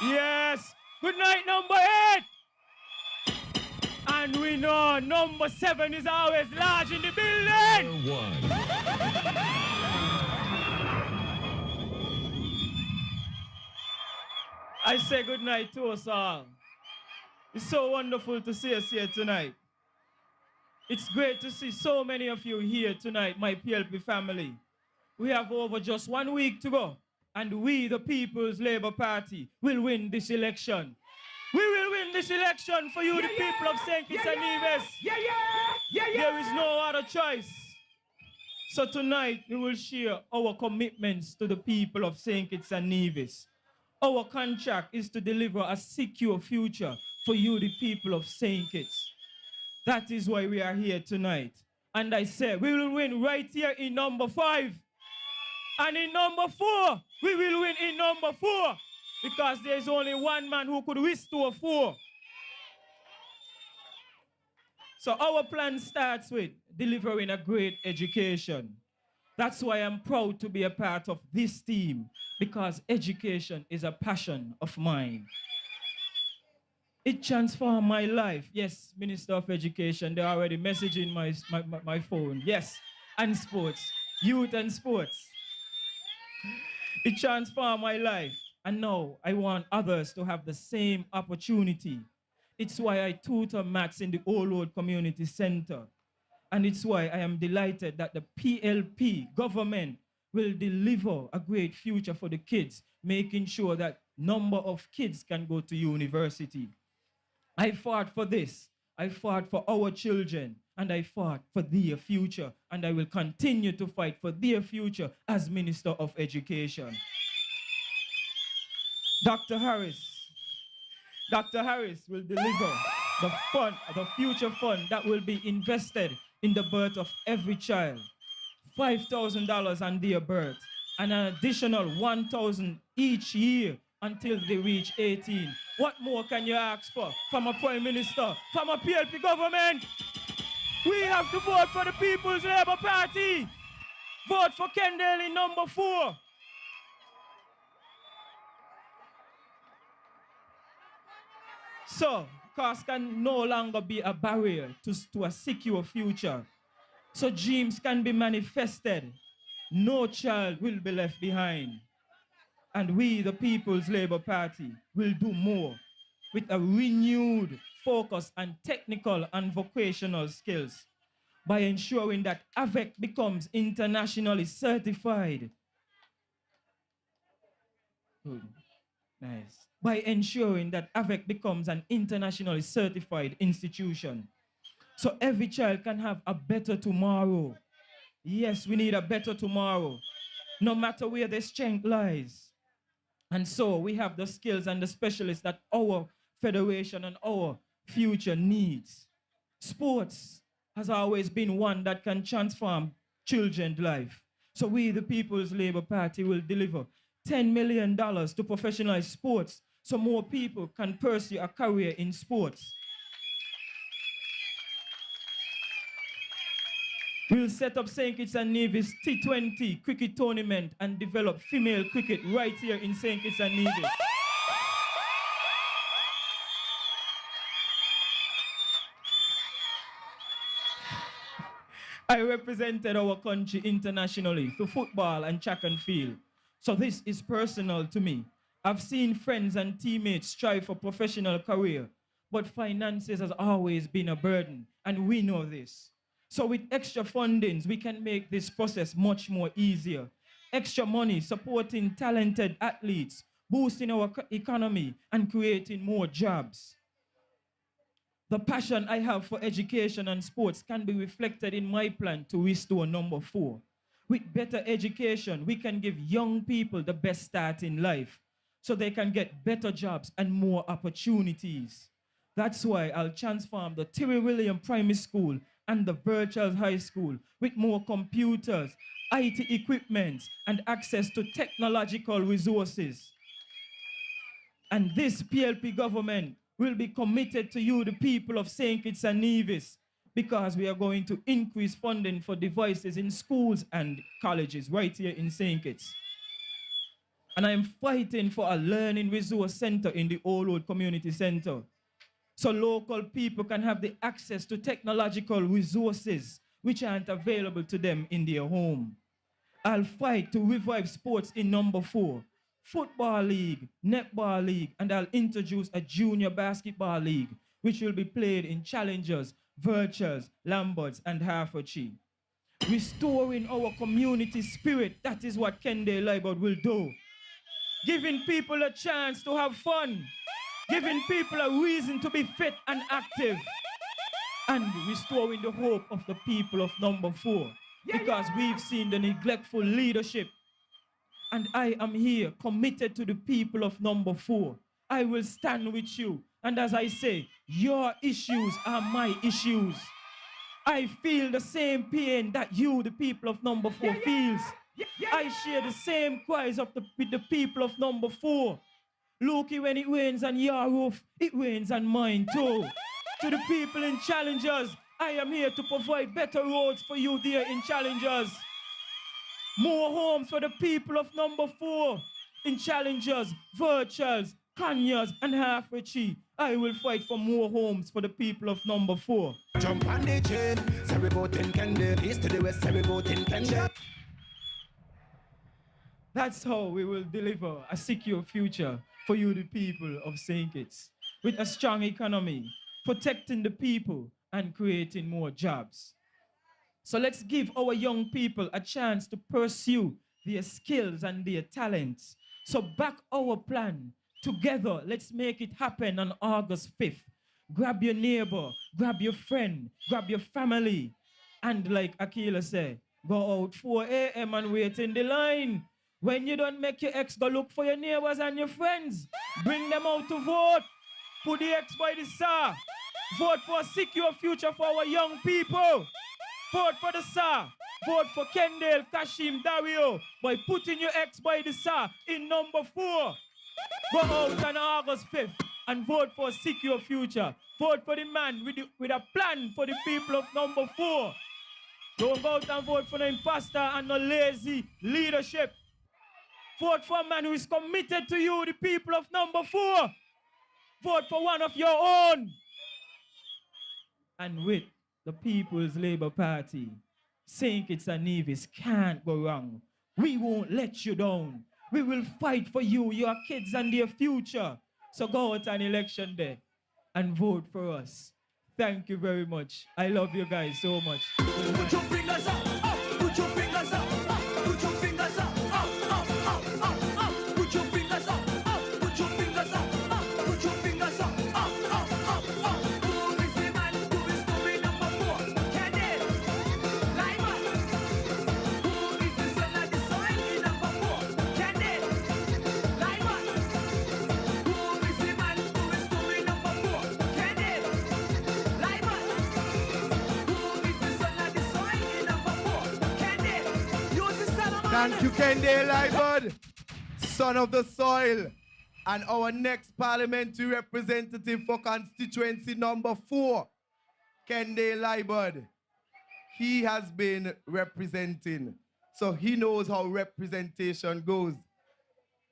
Yes. Good night, number 8. And we know number 7 is always large in the building. Number 1. I say good night to us all. It's so wonderful to see us here tonight. It's great to see so many of you here tonight, my PLP family. We have over just 1 week to go, and we, the People's Labour Party, will win this election. We will win this election for you, the people of St. Kitts and Nevis. There is no other choice. So tonight, we will share our commitments to the people of St. Kitts and Nevis. Our contract is to deliver a secure future for you, the people of St. Kitts. That is why we are here tonight. And I say, we will win right here in number 5. And in number 4, We will win in number 4 because there's only one man who could restore 4. So our plan starts with delivering a great education. That's why I'm proud to be a part of this team, because education is a passion of mine. It transformed my life. Yes, Minister of Education, they're already messaging my phone. Yes, and sports, youth and sports. It transformed my life. And now I want others to have the same opportunity. It's why I tutor maths in the Old Road Community Center. And it's why I am delighted that the PLP government will deliver a great future for the kids, making sure that number of kids can go to university. I fought for this. I fought for our children, and I fought for their future, and I will continue to fight for their future as Minister of Education. Dr. Harris will deliver the future fund that will be invested in the birth of every child. $5,000 on their birth, and an additional $1,000 each year until they reach 18. What more can you ask for from a Prime Minister, from a PLP government? We have to vote for the People's Labour Party. Vote for Kendall in number 4. So, cost can no longer be a barrier to a secure future. So dreams can be manifested. No child will be left behind. And we, the People's Labour Party, will do more with a renewed focus on technical and vocational skills by ensuring that AVEC becomes internationally certified. Nice. By ensuring that AVEC becomes an internationally certified institution. So every child can have a better tomorrow. Yes, we need a better tomorrow, no matter where their strength lies. And so we have the skills and the specialists that our federation and our future needs. Sports has always been one that can transform children's life. So we, the People's Labour Party, will deliver $10 million to professionalize sports so more people can pursue a career in sports. We'll set up St. Kitts and Nevis T20 cricket tournament and develop female cricket right here in St. Kitts and Nevis. I represented our country internationally through football and track and field. So this is personal to me. I've seen friends and teammates strive for professional career, but finances has always been a burden, and we know this. So with extra fundings, we can make this process much more easier. Extra money supporting talented athletes, boosting our economy, and creating more jobs. The passion I have for education and sports can be reflected in my plan to restore number 4. With better education, we can give young people the best start in life so they can get better jobs and more opportunities. That's why I'll transform the Terry William Primary School and the Virtual High School with more computers, IT equipment, and access to technological resources. And this PLP government will be committed to you, the people of St. Kitts and Nevis, because we are going to increase funding for devices in schools and colleges right here in St. Kitts. And I'm fighting for a learning resource center in the Old Road Community Center, so local people can have the access to technological resources which aren't available to them in their home. I'll fight to revive sports in number 4, football league, netball league, and I'll introduce a junior basketball league, which will be played in Challengers, Virtuals, Lamberts, and Hertfordshire. Restoring our community spirit, that is what Kendall Liburd will do. Giving people a chance to have fun, giving people a reason to be fit and active, and restoring the hope of the people of number 4, because we've seen the neglectful leadership. And I am here committed to the people of number 4. I will stand with you. And as I say, your issues are my issues. I feel the same pain that you, the people of number 4, feels. I share the same cries with the people of number 4. Looky, when it rains on your roof, it rains on mine too. To the people in Challengers, I am here to provide better roads for you there in Challengers. More homes for the people of number 4 in Challengers, Virtuals, Conyers, and Halfway. I will fight for more homes for the people of number 4. Jump on the chain, say we vote in Kendall. East to the west, say we vote in Kendall. That's how we will deliver a secure future for you, the people of St. Kitts, with a strong economy, protecting the people, and creating more jobs. So let's give our young people a chance to pursue their skills and their talents. So back our plan. Together, let's make it happen on August 5th. Grab your neighbor, grab your friend, grab your family. And like Akilah said, go out 4 a.m. and wait in the line. When you don't make your ex, go look for your neighbors and your friends. Bring them out to vote. Put the ex by the SAR. Vote for a secure future for our young people. Vote for the SAR. Vote for Kendall, Kashim, Dario by putting your ex by the SAR in number 4. Go out on August 5th and vote for a secure future. Vote for the man with a plan for the people of number 4. Don't go out and vote for the imposter and no lazy leadership. Vote for a man who is committed to you, the people of number 4. Vote for one of your own. And with the People's Labour Party, St. Kitts and Nevis can't go wrong. We won't let you down. We will fight for you, your kids and their future. So go out on election day and vote for us. Thank you very much. I love you guys so much. Put your fingers up, put your fingers up, put your fingers up, put your fingers up, put your fingers up, put your fingers up, Who is the man who is going number 4? Kendall, Liburd. Who is the son of the soil in number 4? Kendall, Liburd. Who is the man who is going number 4? Kendall, Liburd. Who is the son of the soil in number 4? Kendall, use the Solomon. Thank you, Kendall Liburd, son of the soil. And our next parliamentary representative for constituency number 4, Kendall Liburd. He has been representing, so he knows how representation goes.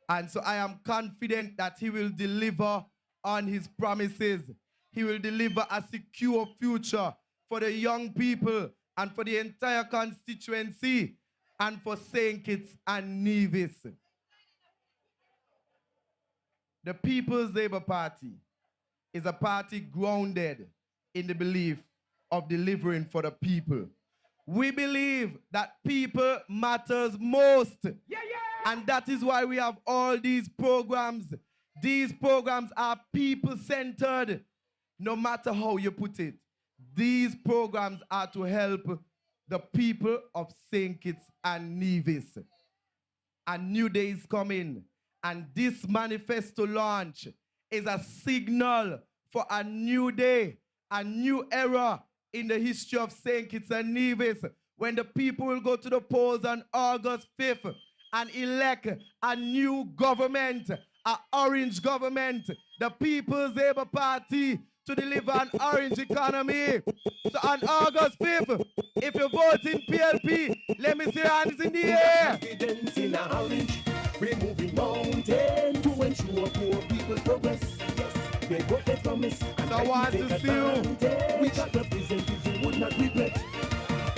And so I am confident that he will deliver on his promises. He will deliver a secure future for the young people and for the entire constituency and for St. Kitts and Nevis. The People's Labour Party is a party grounded in the belief of delivering for the people. We believe that people matters most. And that is why we have all these programs. These programs are people-centered, no matter how you put it. These programs are to help the people of St. Kitts and Nevis. A new day is coming. And this manifesto launch is a signal for a new day, a new era in the history of St. Kitts and Nevis, when the people will go to the polls on August 5th and elect a new government, an orange government, the People's Labour Party, to deliver an orange economy. So on August 5th, if you vote in PLP, let me see your hands in the air. Confidence in a orange, removing mountains to ensure poor people progress. Yes, they got their promise. And I want to see you. We got representatives who would not regret.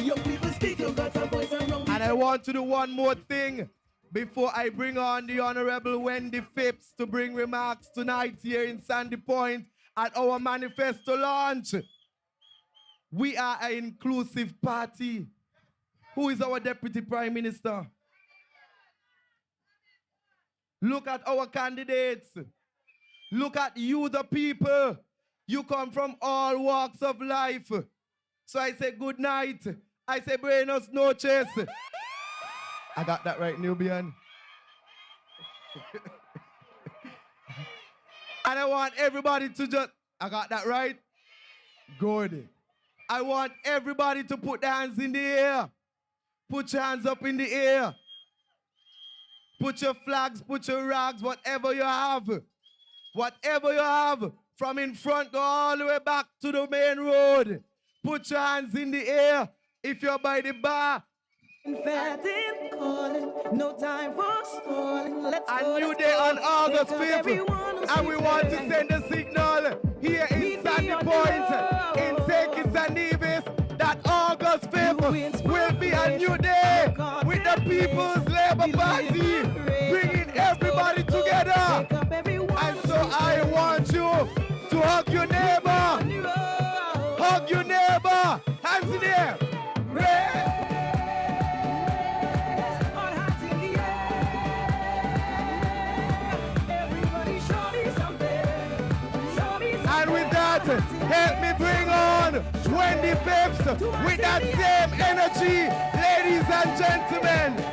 Young people speak, you got a voice around. And I want to do one more thing before I bring on the Honorable Wendy Phipps to bring remarks tonight here in Sandy Point at our manifesto launch. We are an inclusive party. Who is our Deputy Prime Minister? Look at our candidates. Look at you, the people. You come from all walks of life. So I say good night. I say buenos noches. I got that right, Nubian. And I want everybody to just, I got that right? Good. I want everybody to put their hands in the air. Put your hands up in the air. Put your flags, put your rags, whatever you have. Whatever you have, from in front, go all the way back to the main road. Put your hands in the air. If you're by the bar, calling, no time for stalling. A new day on August 5th, and we want to send a signal here in Sandy Point, in St. Kitts and Nevis, that August 5th will be a new day with the People's Labour Party, bringing everybody together. And so I want you to hug your neighbor. Hug your neighbor. Hands in the air. And with that, help me bring on Wendy Phipps with that same energy, ladies and gentlemen.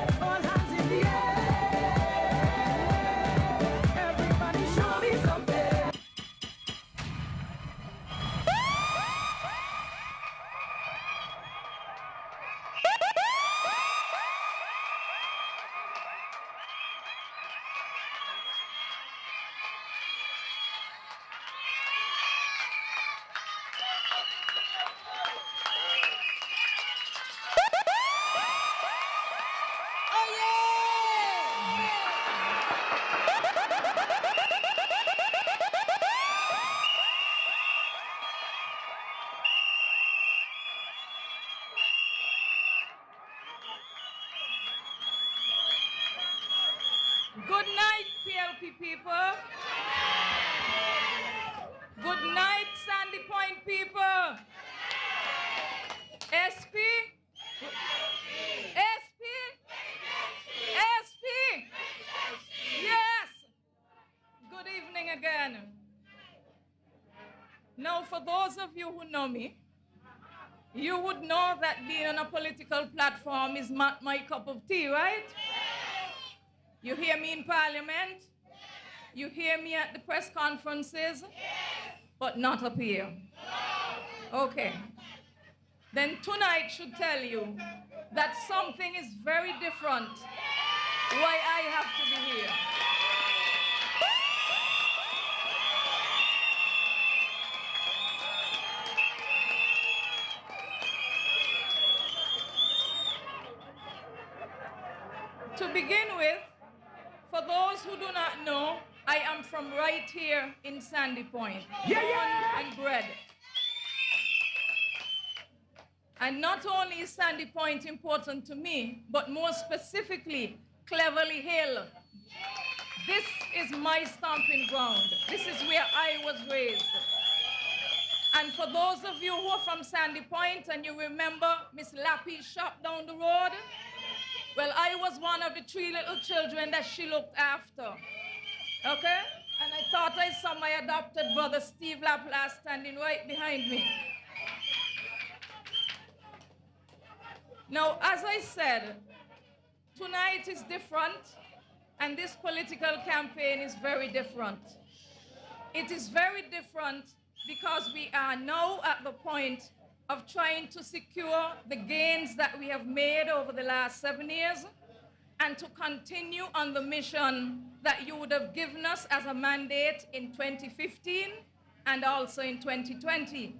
Good night, PLP people. Good night, Sandy Point people. SP? SP? SP? Yes. Good evening again. Now, for those of you who know me, you would know that being on a political platform is not my cup of tea, right? You hear me in Parliament, you hear me at the press conferences, but not up here. Okay. Then tonight should tell you that something is very different why I have to be here. To begin with, for those who do not know, I am from right here in Sandy Point, born and bred. And not only is Sandy Point important to me, but more specifically, Cleverly Hill. This is my stomping ground. This is where I was raised. And for those of you who are from Sandy Point and you remember Miss Lappy's shop down the road, well, I was one of the 3 little children that she looked after, okay? And I thought I saw my adopted brother, Steve Laplace, standing right behind me. Now, as I said, tonight is different, and this political campaign is very different. It is very different because we are now at the point of trying to secure the gains that we have made over the last 7 years and to continue on the mission that you would have given us as a mandate in 2015 and also in 2020.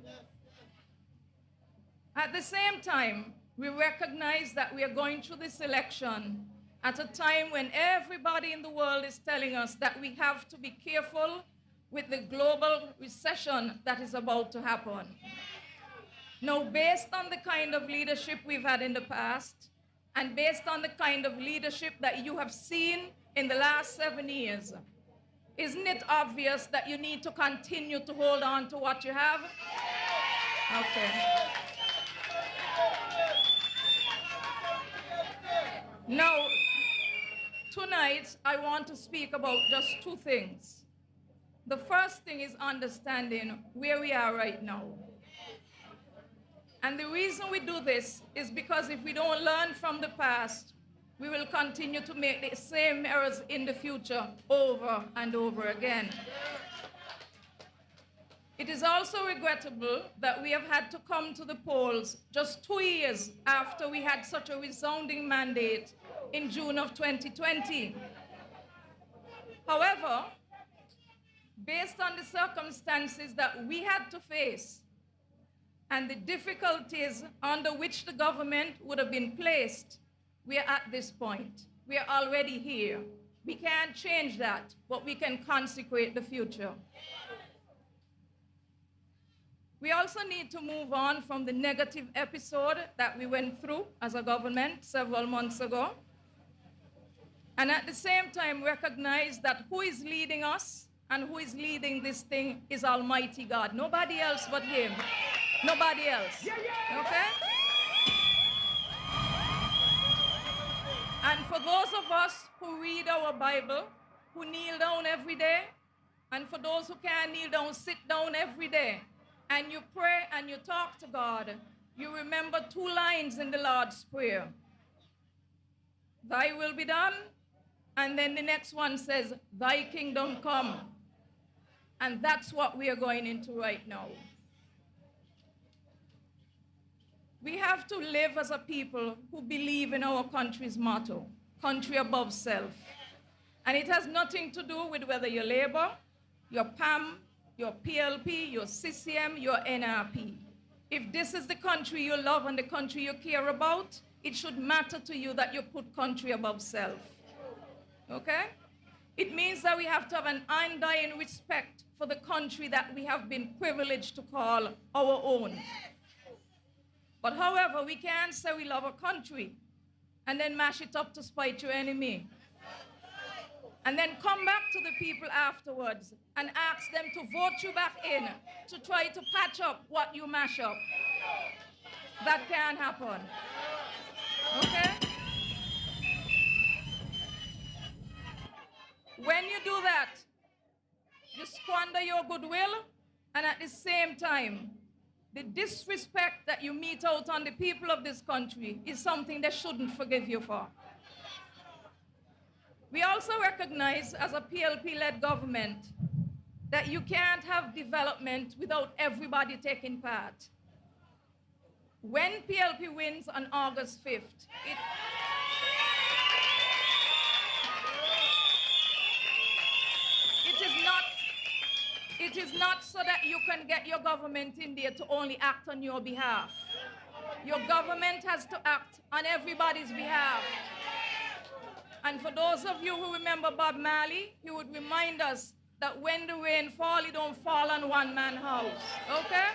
At the same time, we recognize that we are going through this election at a time when everybody in the world is telling us that we have to be careful with the global recession that is about to happen. Now, based on the kind of leadership we've had in the past, and based on the kind of leadership that you have seen in the last 7 years, isn't it obvious that you need to continue to hold on to what you have? Okay. Now, tonight, I want to speak about just 2 things. The first thing is understanding where we are right now. And the reason we do this is because if we don't learn from the past, we will continue to make the same errors in the future over and over again. It is also regrettable that we have had to come to the polls just 2 years after we had such a resounding mandate in June of 2020. However, based on the circumstances that we had to face and the difficulties under which the government would have been placed, we are at this point. We are already here. We can't change that, but we can consecrate the future. We also need to move on from the negative episode that we went through as a government several months ago. And at the same time, recognize that who is leading us and who is leading this thing is Almighty God. Nobody else but Him. Nobody else. Okay? And for those of us who read our Bible, who kneel down every day, and for those who can't kneel down, sit down every day, and you pray and you talk to God, you remember two lines in the Lord's Prayer. Thy will be done, and then the next one says, Thy kingdom come. And that's what we are going into right now. We have to live as a people who believe in our country's motto, country above self. And it has nothing to do with whether you're Labour, you're PAM, your PLP, your CCM, your NRP. If this is the country you love and the country you care about, it should matter to you that you put country above self. Okay? It means that we have to have an undying respect for the country that we have been privileged to call our own. But however, we can't say we love a country and then mash it up to spite your enemy. And then come back to the people afterwards and ask them to vote you back in to try to patch up what you mash up. That can't happen. Okay? When you do that, you squander your goodwill, and at the same time, the disrespect that you mete out on the people of this country is something they shouldn't forgive you for. We also recognize as a PLP-led government that you can't have development without everybody taking part. When PLP wins on August 5th, it is not so that you can get your government in there to only act on your behalf. Your government has to act on everybody's behalf. And for those of you who remember Bob Marley, he would remind us that when the rain falls, it don't fall on one man's house. Okay?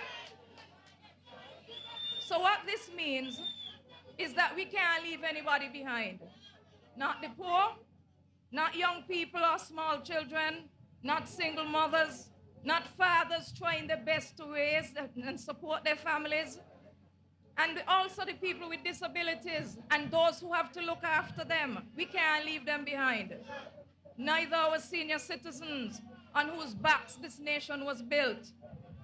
So what this means is that we can't leave anybody behind. Not the poor, not young people or small children, not single mothers, not fathers trying their best to raise and support their families, and also the people with disabilities and those who have to look after them. We can't leave them behind. Neither our senior citizens on whose backs this nation was built,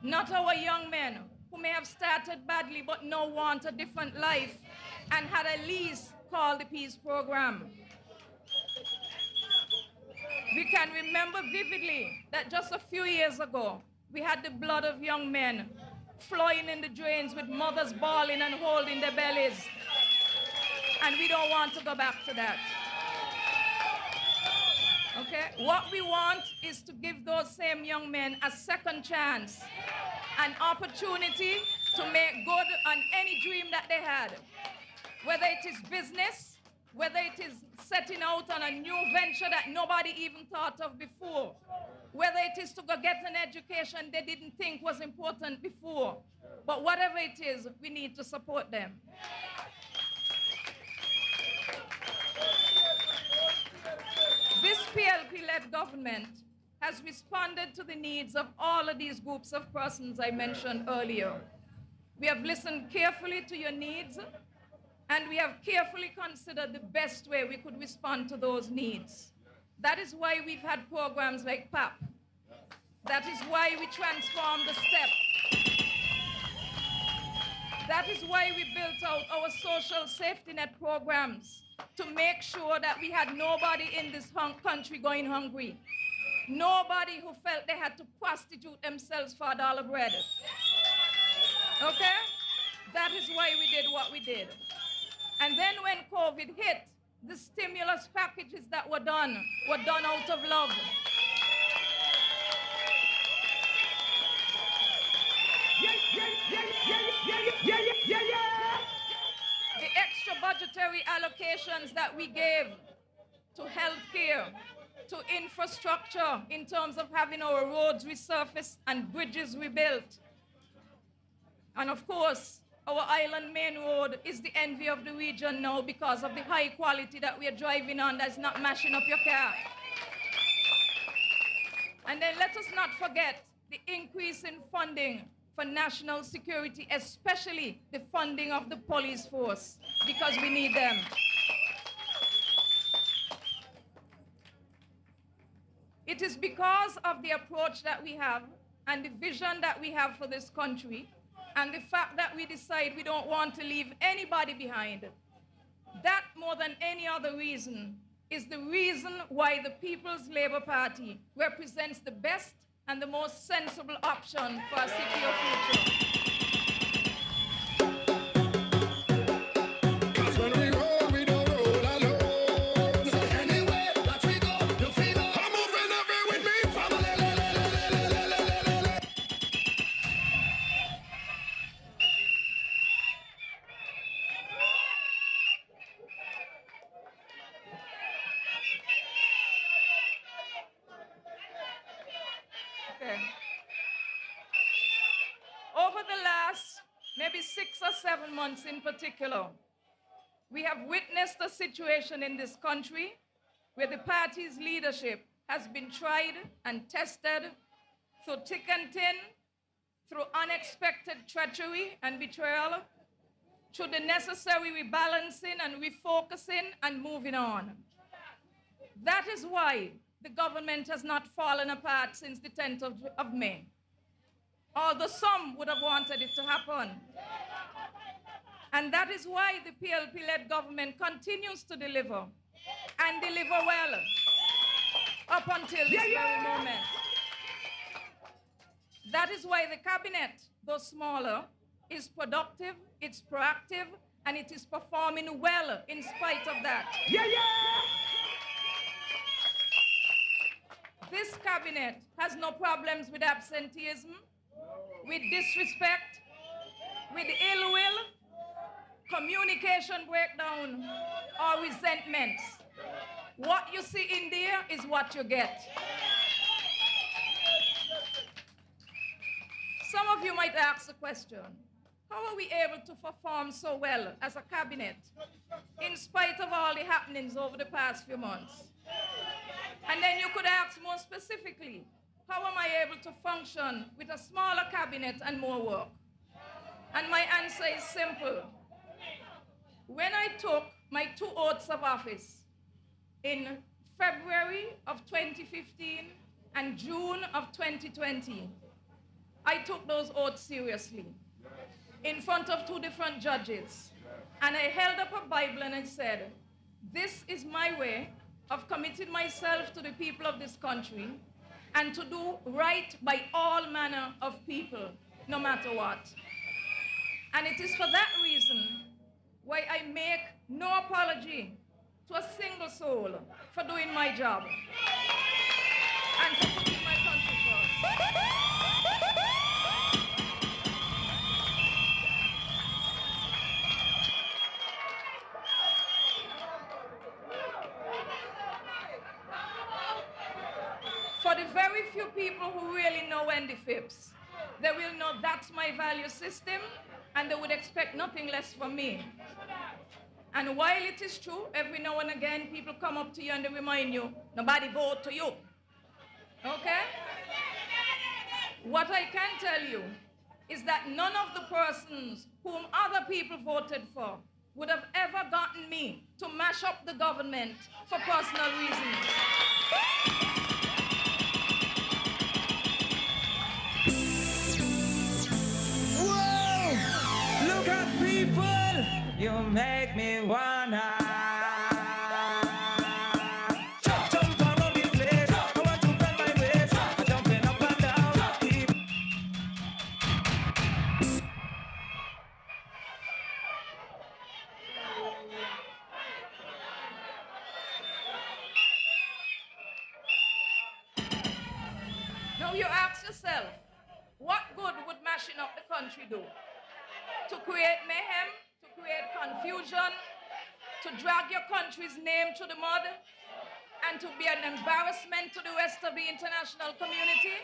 not our young men who may have started badly but now want a different life and had at least called the peace program. We can remember vividly that just a few years ago, we had the blood of young men flowing in the drains with mothers bawling and holding their bellies. And we don't want to go back to that. Okay? What we want is to give those same young men a second chance, an opportunity to make good on any dream that they had. Whether it is business, whether it is setting out on a new venture that nobody even thought of before, whether it is to go get an education they didn't think was important before. But whatever it is, we need to support them. This PLP-led government has responded to the needs of all of these groups of persons I mentioned earlier. We have listened carefully to your needs, and we have carefully considered the best way we could respond to those needs. That is why we've had programs like PAP. That is why we transformed the STEP. That is why we built out our social safety net programs to make sure that we had nobody in this country going hungry. Nobody who felt they had to prostitute themselves for $1 bread. Okay? That is why we did what we did. And then when COVID hit, the stimulus packages that were done out of love. budgetary allocations that we gave to healthcare, to infrastructure in terms of having our roads resurfaced and bridges rebuilt. And of course, our island main road is the envy of the region now because of the high quality that we are driving on that's not mashing up your car. And then let us not forget the increase in funding for national security, especially the funding of the police force, because we need them. It is because of the approach that we have and the vision that we have for this country and the fact that we decide we don't want to leave anybody behind. That, more than any other reason, is the reason why the People's Labour Party represents the best and the most sensible option for our city of future. Over the last maybe 6 or 7 months in particular, we have witnessed a situation in this country where the party's leadership has been tried and tested through thick and thin, through unexpected treachery and betrayal, through the necessary rebalancing and refocusing and moving on. That is why the government has not fallen apart since the 10th of May. Although some would have wanted it to happen. And that is why the PLP-led government continues to deliver, and deliver well, up until this very moment. That is why the cabinet, though smaller, is productive, it's proactive, and it is performing well in spite of that. This cabinet has no problems with absenteeism, with disrespect, with ill will, communication breakdown, or resentments. What you see in there is what you get. Some of you might ask the question, how are we able to perform so well as a cabinet in spite of all the happenings over the past few months? And then you could ask more specifically, how am I able to function with a smaller cabinet and more work? And my answer is simple. When I took my 2 oaths of office in February of 2015 and June of 2020, I took those oaths seriously in front of 2 different judges. And I held up a Bible and I said, this is my way of committing myself to the people of this country and to do right by all manner of people, no matter what. And it is for that reason why I make no apology to a single soul for doing my job and for putting my country first. For the very few people who really know Wendy Phipps, they will know that's my value system, and they would expect nothing less from me. And while it is true, every now and again, people come up to you and they remind you, nobody vote to you. Okay? What I can tell you is that none of the persons whom other people voted for would have ever gotten me to mash up the government for personal reasons. Look at people, you make me wanna jump around the place. I want to bend my waist, jumping up and down. Now you ask yourself, what good would mashing up the country do? To create mayhem, to create confusion, to drag your country's name through the mud, and to be an embarrassment to the rest of the international community,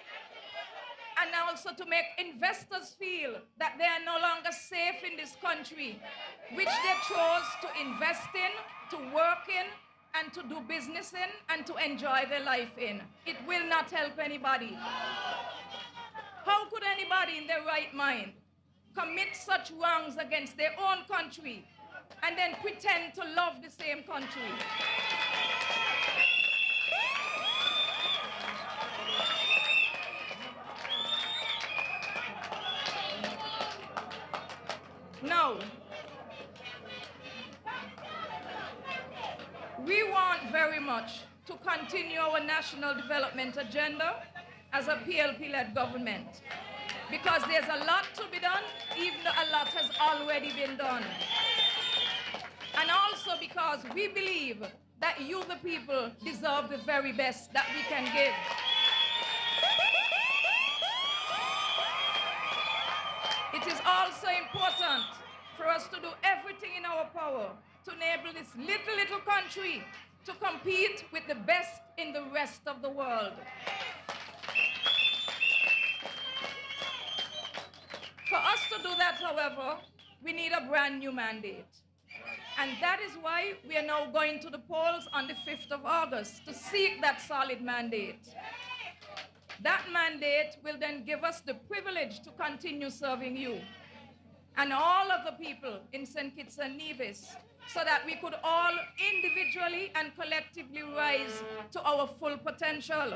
and also to make investors feel that they are no longer safe in this country, which they chose to invest in, to work in, and to do business in, and to enjoy their life in. It will not help anybody. How could anybody in their right mind commit such wrongs against their own country and then pretend to love the same country? Now, we want very much to continue our national development agenda as a PLP-led government, because there's a lot to be done, even though a lot has already been done. And also because we believe that you, the people, deserve the very best that we can give. It is also important for us to do everything in our power to enable this little country to compete with the best in the rest of the world. For us to do that, however, we need a brand new mandate. And that is why we are now going to the polls on the 5th of August to seek that solid mandate. That mandate will then give us the privilege to continue serving you and all of the people in St. Kitts and Nevis, so that we could all individually and collectively rise to our full potential.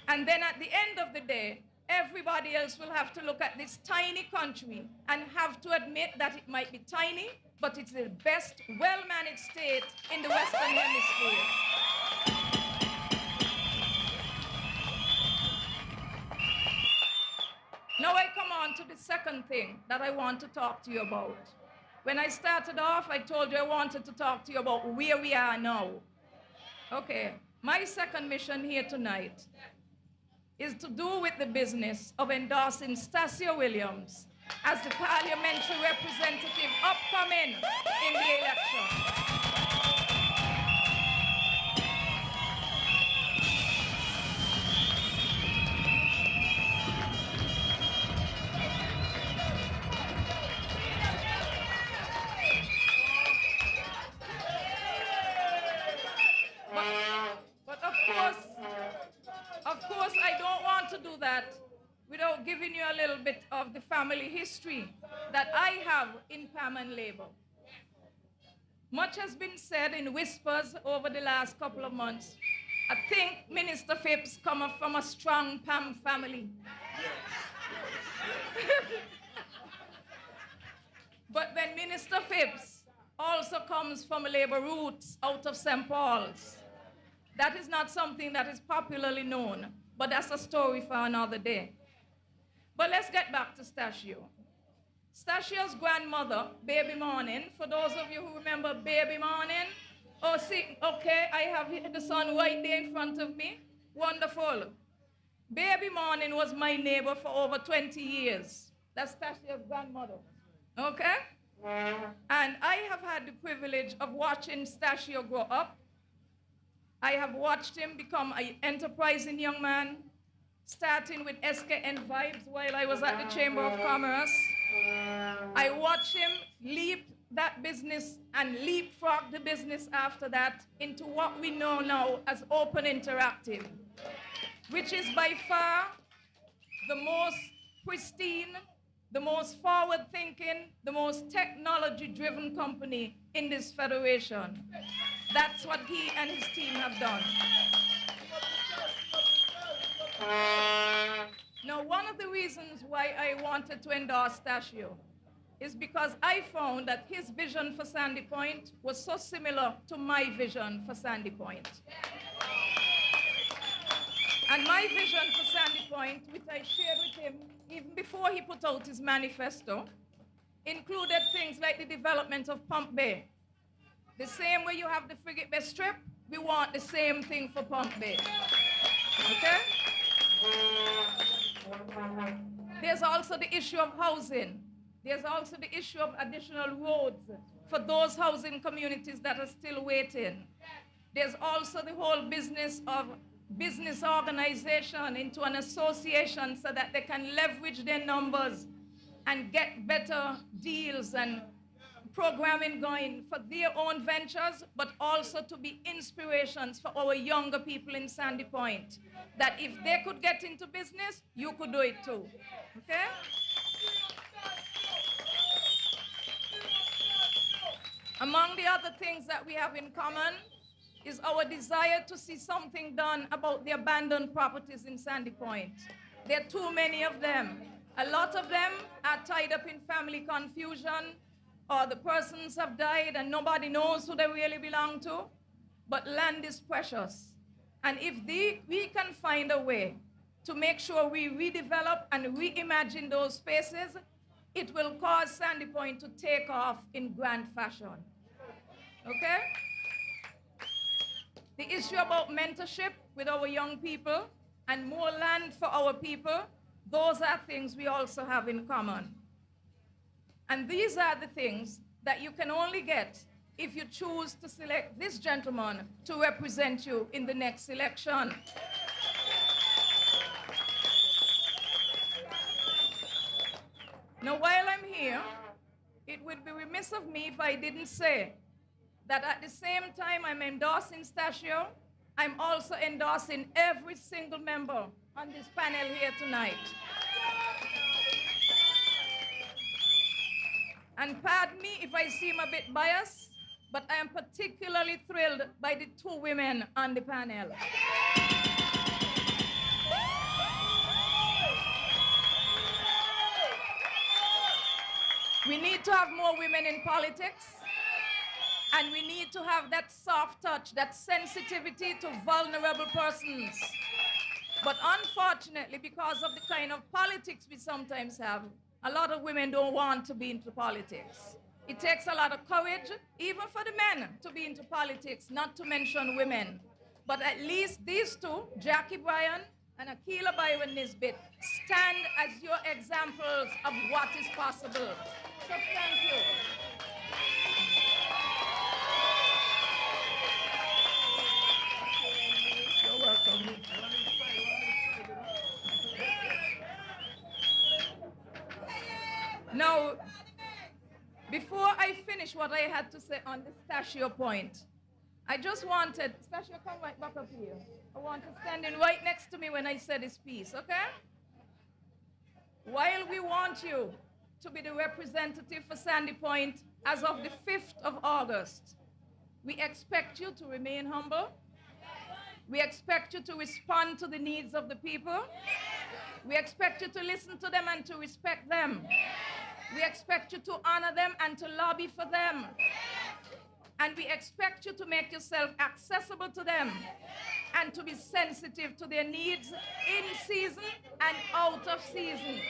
And then at the end of the day, everybody else will have to look at this tiny country and have to admit that it might be tiny, but it's the best well-managed state in the Western Hemisphere. Now I come on to the second thing that I want to talk to you about. When I started off, I told you I wanted to talk to you about where we are now. Okay, my second mission here tonight is to do with the business of endorsing Stacia Williams as the parliamentary representative upcoming in the election. But of course, I don't want to do that without giving you a little bit of the family history that I have in PAM and Labor. Much has been said in whispers over the last couple of months. I think Minister Phipps comes from a strong PAM family. But then Minister Phipps also comes from Labor roots out of St. Paul's. That is not something that is popularly known, but that's a story for another day. But let's get back to Stacia. Stacia's grandmother, Baby Morning, for those of you who remember Baby Morning, oh, see, okay, I have the son right there in front of me. Wonderful. Baby Morning was my neighbor for over 20 years. That's Stacia's grandmother, okay? And I have had the privilege of watching Stacia grow up. I have watched him become an enterprising young man, starting with SKN Vibes while I was at the Chamber of Commerce. I watched him leap that business and leapfrog the business after that into what we know now as Open Interactive, which is by far the most pristine, the most forward-thinking, the most technology-driven company in this federation. That's what he and his team have done. Now, one of the reasons why I wanted to endorse Stacia is because I found that his vision for Sandy Point was so similar to my vision for Sandy Point. And my vision for Sandy Point, which I shared with him even before he put out his manifesto, included things like the development of Pump Bay. The same way you have the Frigate Bay Strip, we want the same thing for Pump Bay. Okay? There's also the issue of housing. There's also the issue of additional roads for those housing communities that are still waiting. There's also the whole business of business organization into an association so that they can leverage their numbers and get better deals and programming going for their own ventures, but also to be inspirations for our younger people in Sandy Point. That if they could get into business, you could do it too. Okay? Among the other things that we have in common is our desire to see something done about the abandoned properties in Sandy Point. There are too many of them. A lot of them are tied up in family confusion, or the persons have died and nobody knows who they really belong to. But land is precious. And if we can find a way to make sure we redevelop and reimagine those spaces, it will cause Sandy Point to take off in grand fashion. Okay? The issue about mentorship with our young people and more land for our people, those are things we also have in common. And these are the things that you can only get if you choose to select this gentleman to represent you in the next election. Now, while I'm here, it would be remiss of me if I didn't say that at the same time I'm endorsing Stacia, I'm also endorsing every single member on this panel here tonight. And pardon me if I seem a bit biased, but I am particularly thrilled by the two women on the panel. We need to have more women in politics, and we need to have that soft touch, that sensitivity to vulnerable persons. But unfortunately, because of the kind of politics we sometimes have, a lot of women don't want to be into politics. It takes a lot of courage, even for the men, to be into politics, not to mention women. But at least these two, Jackie Bryant and Akilah Byron-Nisbet, stand as your examples of what is possible. So thank you. You're welcome. Now, before I finish what I had to say on the Stacia point, I just wanted, Stacia, come right back up here. I want you standing right next to me when I say this piece, okay? While we want you to be the representative for Sandy Point as of the 5th of August, we expect you to remain humble. We expect you to respond to the needs of the people. We expect you to listen to them and to respect them. We expect you to honor them and to lobby for them. And we expect you to make yourself accessible to them and to be sensitive to their needs in season and out of season.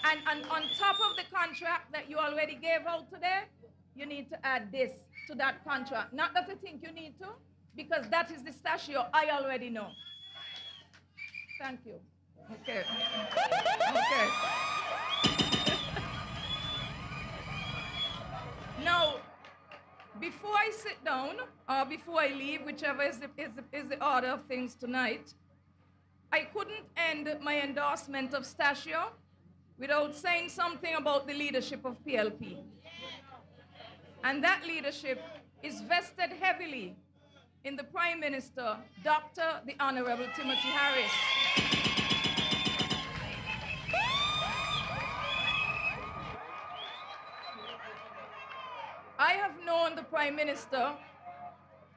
And on top of the contract that you already gave out today, you need to add this to that contract. Not that I think you need to, because that is the Stacia I already know. Thank you. Okay. Okay. Now, before I sit down, or before I leave, whichever is the order of things tonight, I couldn't end my endorsement of Stacia without saying something about the leadership of PLP. And that leadership is vested heavily in the Prime Minister, Dr. the Honorable Timothy Harris. I have known the Prime Minister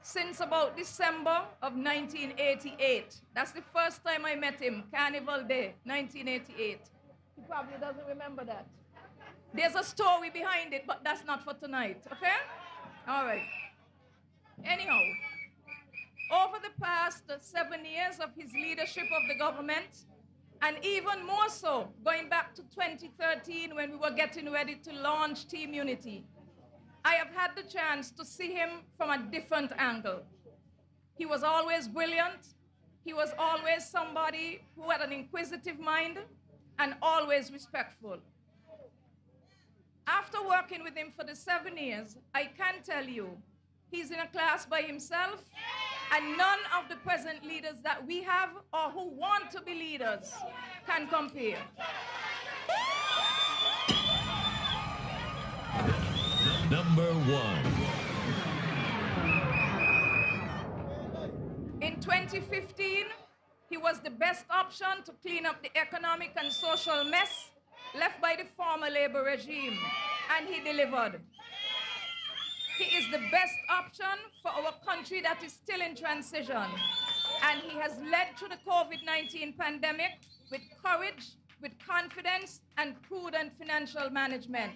since about December of 1988. That's the first time I met him, Carnival Day, 1988. He probably doesn't remember that. There's a story behind it, but that's not for tonight, okay? All right. Anyhow, over the past 7 years of his leadership of the government, and even more so, going back to 2013 when we were getting ready to launch Team Unity, I have had the chance to see him from a different angle. He was always brilliant. He was always somebody who had an inquisitive mind and always respectful. After working with him for the 7 years, I can tell you, he's in a class by himself, and none of the present leaders that we have or who want to be leaders can compare. Number 1. In 2015, he was the best option to clean up the economic and social mess left by the former labor regime, and he delivered. He is the best option for our country that is still in transition, and he has led through the COVID-19 pandemic with courage, with confidence, and prudent financial management.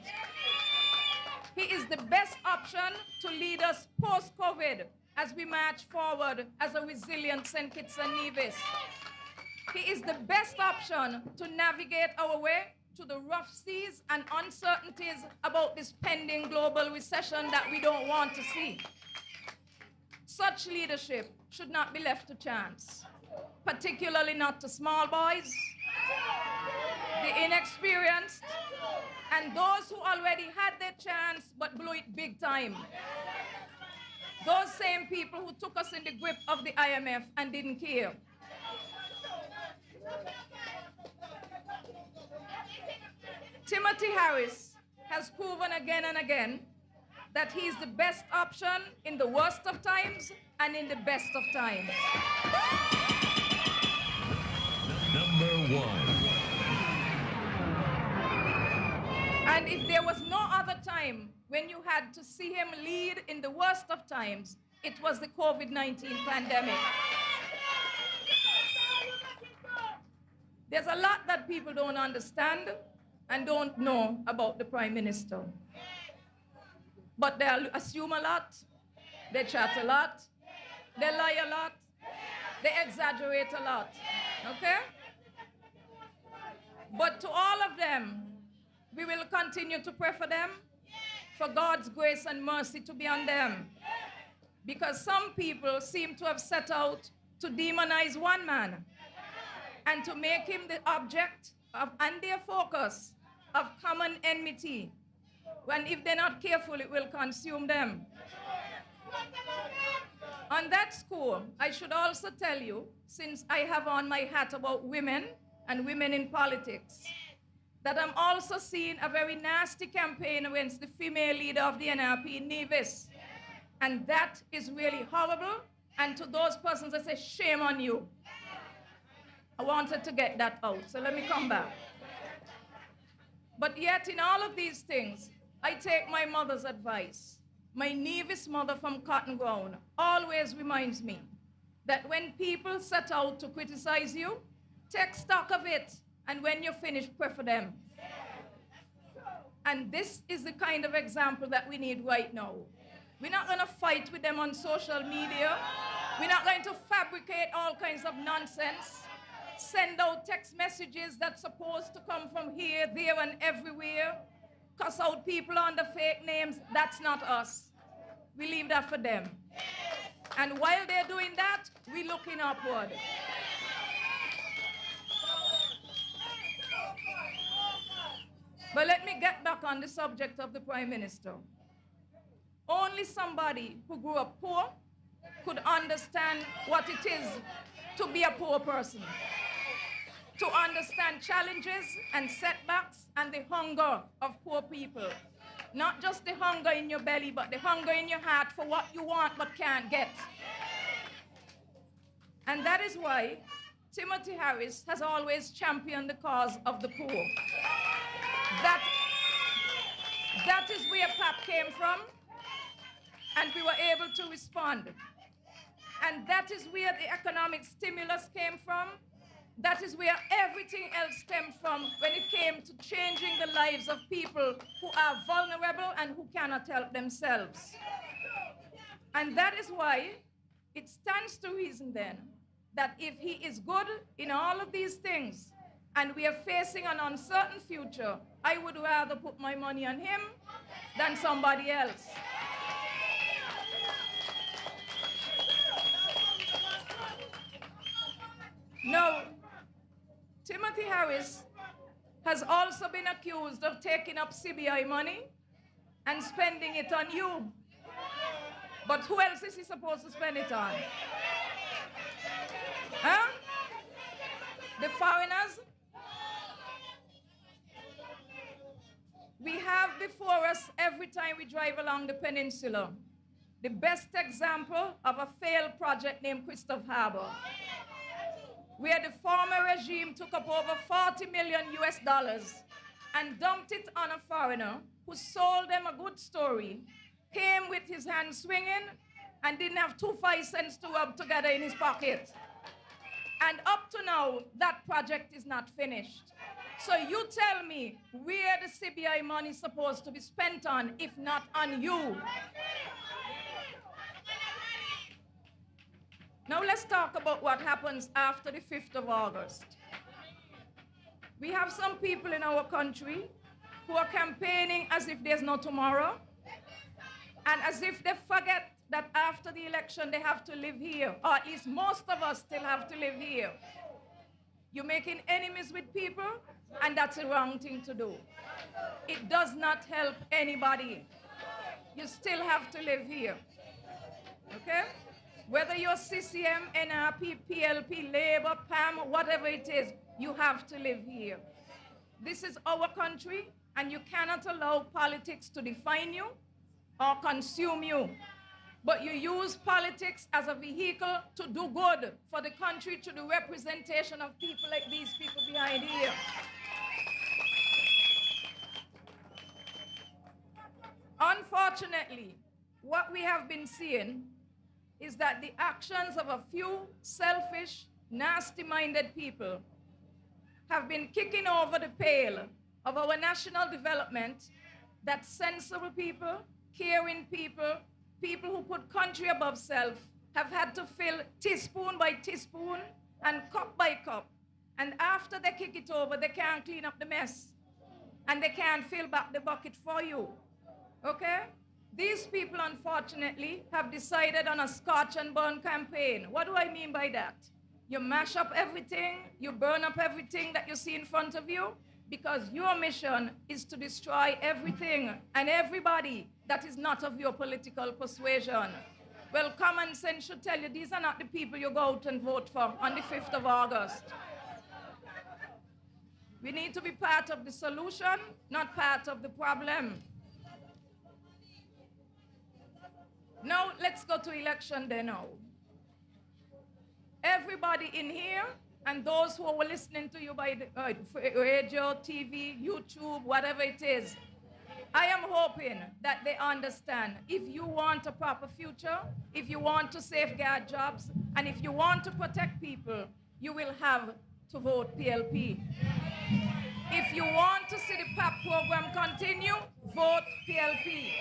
He is the best option to lead us post-COVID as we march forward as a resilient St. Kitts and Nevis. He is the best option to navigate our way through the rough seas and uncertainties about this pending global recession that we don't want to see. Such leadership should not be left to chance, particularly not to small boys, the inexperienced, and those who already had their chance but blew it big time. Those same people who took us in the grip of the IMF and didn't care. Timothy Harris has proven again and again that he is the best option in the worst of times and in the best of times. Number 1. And if there was no other time when you had to see him lead in the worst of times, it was the COVID-19 pandemic. There's a lot that people don't understand and don't know about the Prime Minister. But they assume a lot, they chat a lot, they lie a lot, they exaggerate a lot, okay? But to all of them, we will continue to pray for them, for God's grace and mercy to be on them. Because some people seem to have set out to demonize one man and to make him the object of, and their focus of common enmity. When if they're not careful, it will consume them. On that score, I should also tell you, since I have on my hat about women and women in politics, that I'm also seeing a very nasty campaign against the female leader of the NRP, Nevis. And that is really horrible. And to those persons that say, shame on you. I wanted to get that out, so let me come back. But yet in all of these things, I take my mother's advice. My Nevis mother from Cotton Ground always reminds me that when people set out to criticize you, take stock of it, and when you're finished, pray for them. And this is the kind of example that we need right now. We're not going to fight with them on social media. We're not going to fabricate all kinds of nonsense, send out text messages that's supposed to come from here, there, and everywhere, cuss out people under fake names. That's not us. We leave that for them. And while they're doing that, we're looking upward. But let me get back on the subject of the Prime Minister. Only somebody who grew up poor could understand what it is to be a poor person, to understand challenges and setbacks and the hunger of poor people. Not just the hunger in your belly, but the hunger in your heart for what you want but can't get. And that is why Timothy Harris has always championed the cause of the poor. That is where PAP came from, and we were able to respond. And that is where the economic stimulus came from. That is where everything else stemmed from when it came to changing the lives of people who are vulnerable and who cannot help themselves. And that is why it stands to reason then that if he is good in all of these things and we are facing an uncertain future, I would rather put my money on him than somebody else. No, Timothy Harris has also been accused of taking up CBI money and spending it on you. But who else is he supposed to spend it on? Huh? The foreigners? We have before us, every time we drive along the peninsula, the best example of a failed project named Christoph Harbour, where the former regime took up over 40 million US dollars and dumped it on a foreigner who sold them a good story, came with his hand swinging, and didn't have 5 cents to rub together in his pocket. And up to now, that project is not finished. So you tell me where the CBI money is supposed to be spent on, if not on you. Now let's talk about what happens after the 5th of August. We have some people in our country who are campaigning as if there's no tomorrow, and as if they forget that after the election they have to live here, or at least most of us still have to live here. You're making enemies with people, and that's the wrong thing to do. It does not help anybody. You still have to live here, okay? Whether you're CCM, NRP, PLP, Labour, PAM, whatever it is, you have to live here. This is our country, and you cannot allow politics to define you or consume you. But you use politics as a vehicle to do good for the country, to the representation of people like these people behind here. Unfortunately, what we have been seeing is that the actions of a few selfish, nasty-minded people have been kicking over the pail of our national development that sensible people, caring people, people who put country above self, have had to fill teaspoon by teaspoon and cup by cup. And after they kick it over, they can't clean up the mess. And they can't fill back the bucket for you. Okay? These people, unfortunately, have decided on a Scotch and burn campaign. What do I mean by that? You mash up everything, you burn up everything that you see in front of you, because your mission is to destroy everything and everybody that is not of your political persuasion. Well, common sense should tell you these are not the people you go out and vote for on the 5th of August. We need to be part of the solution, not part of the problem. Now, let's go to election day now. Everybody in here, and those who are listening to you by the radio, TV, YouTube, whatever it is, I am hoping that they understand if you want a proper future, if you want to safeguard jobs, and if you want to protect people, you will have to vote PLP. If you want to see the PAP program continue, vote PLP.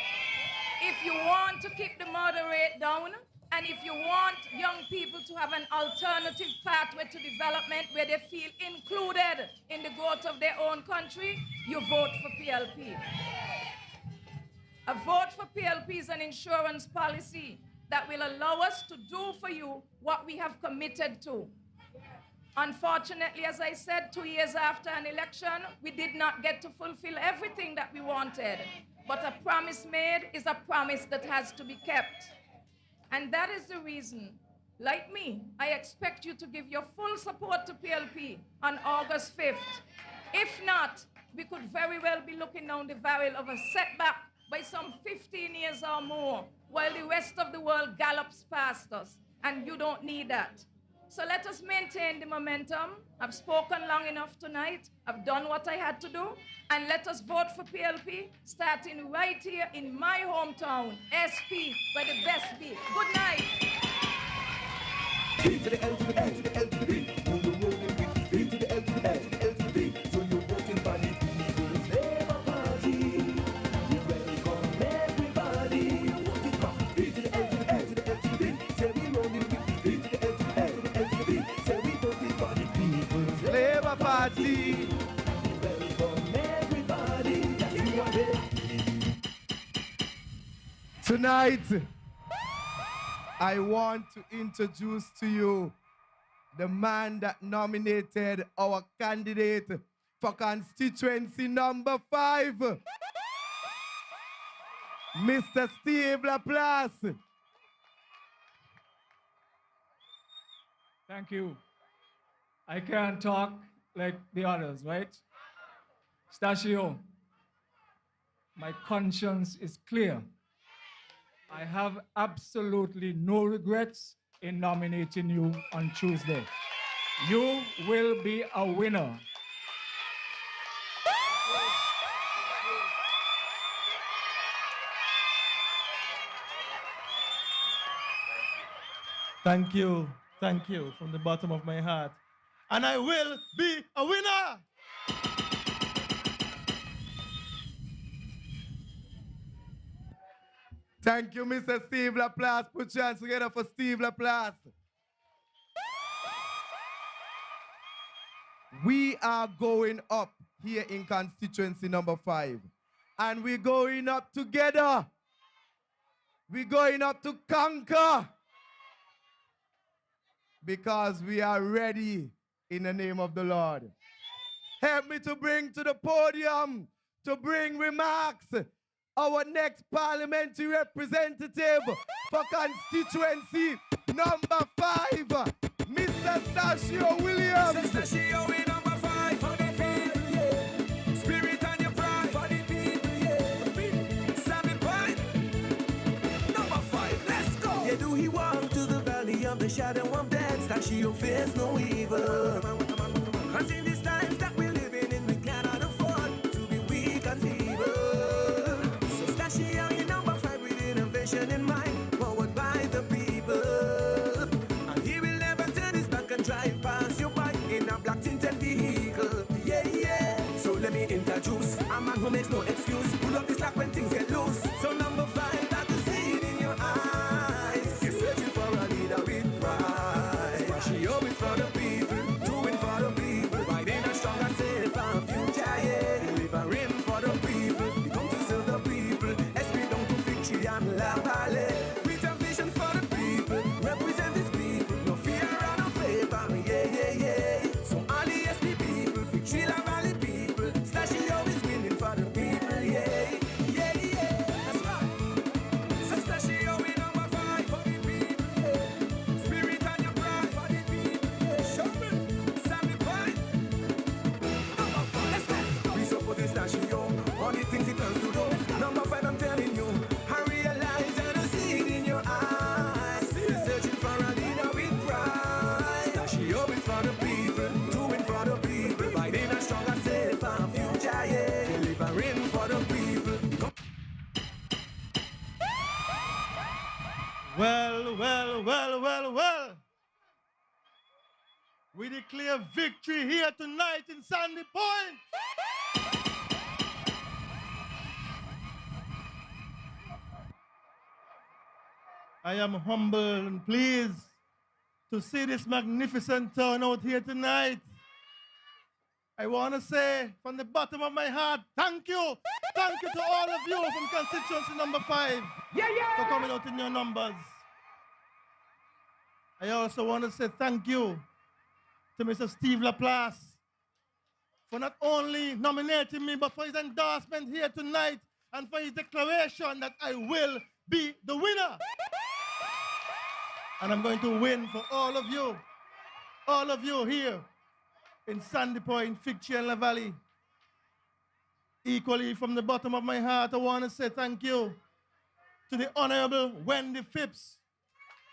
If you want to keep the murder rate down, and if you want young people to have an alternative pathway to development where they feel included in the growth of their own country, you vote for PLP. A vote for PLP is an insurance policy that will allow us to do for you what we have committed to. Unfortunately, as I said, 2 years after an election, we did not get to fulfill everything that we wanted. But a promise made is a promise that has to be kept. And that is the reason, like me, I expect you to give your full support to PLP on August 5th. If not, we could very well be looking down the barrel of a setback by some 15 years or more, while the rest of the world gallops past us, and you don't need that. So let us maintain the momentum. I've spoken long enough tonight. I've done what I had to do. And let us vote for PLP, starting right here in my hometown, SP, where the best be. Good night. B to the L to the L to the L to the B. Who you rolling with? B to the L to the L to the L to the B. So you're voting for the People's Labour Party. We welcome everybody. Voting for B to the L to the L to the L to the B. Say we rolling with B to the L to the L to the L to the B. Say we voting for the People's Labour Party. Tonight, I want to introduce to you the man that nominated our candidate for constituency number 5, Mr. Steve Laplace. Thank you. I can't talk like the others, right? Stacia, my conscience is clear. I have absolutely no regrets in nominating you on Tuesday. You will be a winner. Thank you from the bottom of my heart. And I will be a winner. Thank you, Mr. Steve Laplace. Put your hands together for Steve Laplace. We are going up here in constituency number 5. And we're going up together. We're going up to conquer. Because we are ready in the name of the Lord. Help me to bring to the podium, to bring remarks, our next parliamentary representative for constituency number 5, Mr. Stacia Williams. Stacia in number 5 for the people, yeah. Spirit and your pride for the people, yeah. Sammy Pine, number 5, let's go. Yeah, do he walk to the valley of the shadow of death? Stacia fears no evil. Cause in these times that we're living in, we cannot afford to be weak and feeble. So Stacia in number 5 with innovation in mind, powered by the people. And he will never turn his back and drive past your bike in a black tinted vehicle. Yeah, yeah. So let me introduce a man who makes no excuse. Pull up this slack when things get loose. So number 5, that you see it in your eyes. You're searching for a leader with pride. Stacia is for the people, doing for the people, riding a stronger, safer future, yeah. Delivering for the people, we come to serve the people. SP down to victory and La Valley. With a vision for the people, represent his people, no fear and no favor, yeah, yeah, yeah. So all the SP people, victory La Valley people, Stacia is winning for the people, yeah, yeah, yeah. That's right. So Stacia in number 5 for the people, yeah. Spirit and your pride for the people, yeah. Show me, Sammy Pine, number 5, let's go. We support the Stacia, all the things he plans to do. Number 5, I'm telling you, I realize and I see it in your eyes. Still searching for a leader with pride. Stacia is for the people, doing for the people, fighting a stronger, safer future, yeah. Delivering for the people. Well. We declare victory here tonight in Sandy Point. I am humble and pleased to see this magnificent turnout here tonight. I want to say from the bottom of my heart, thank you. Thank you to all of you from constituency number 5 for coming out in your numbers. I also want to say thank you to Mr. Steve Laplace for not only nominating me, but for his endorsement here tonight and for his declaration that I will be the winner. And I'm going to win for all of you here in Sandy Point, Fig Tree and La Valley. Equally, from the bottom of my heart, I want to say thank you to the Honorable Wendy Phipps,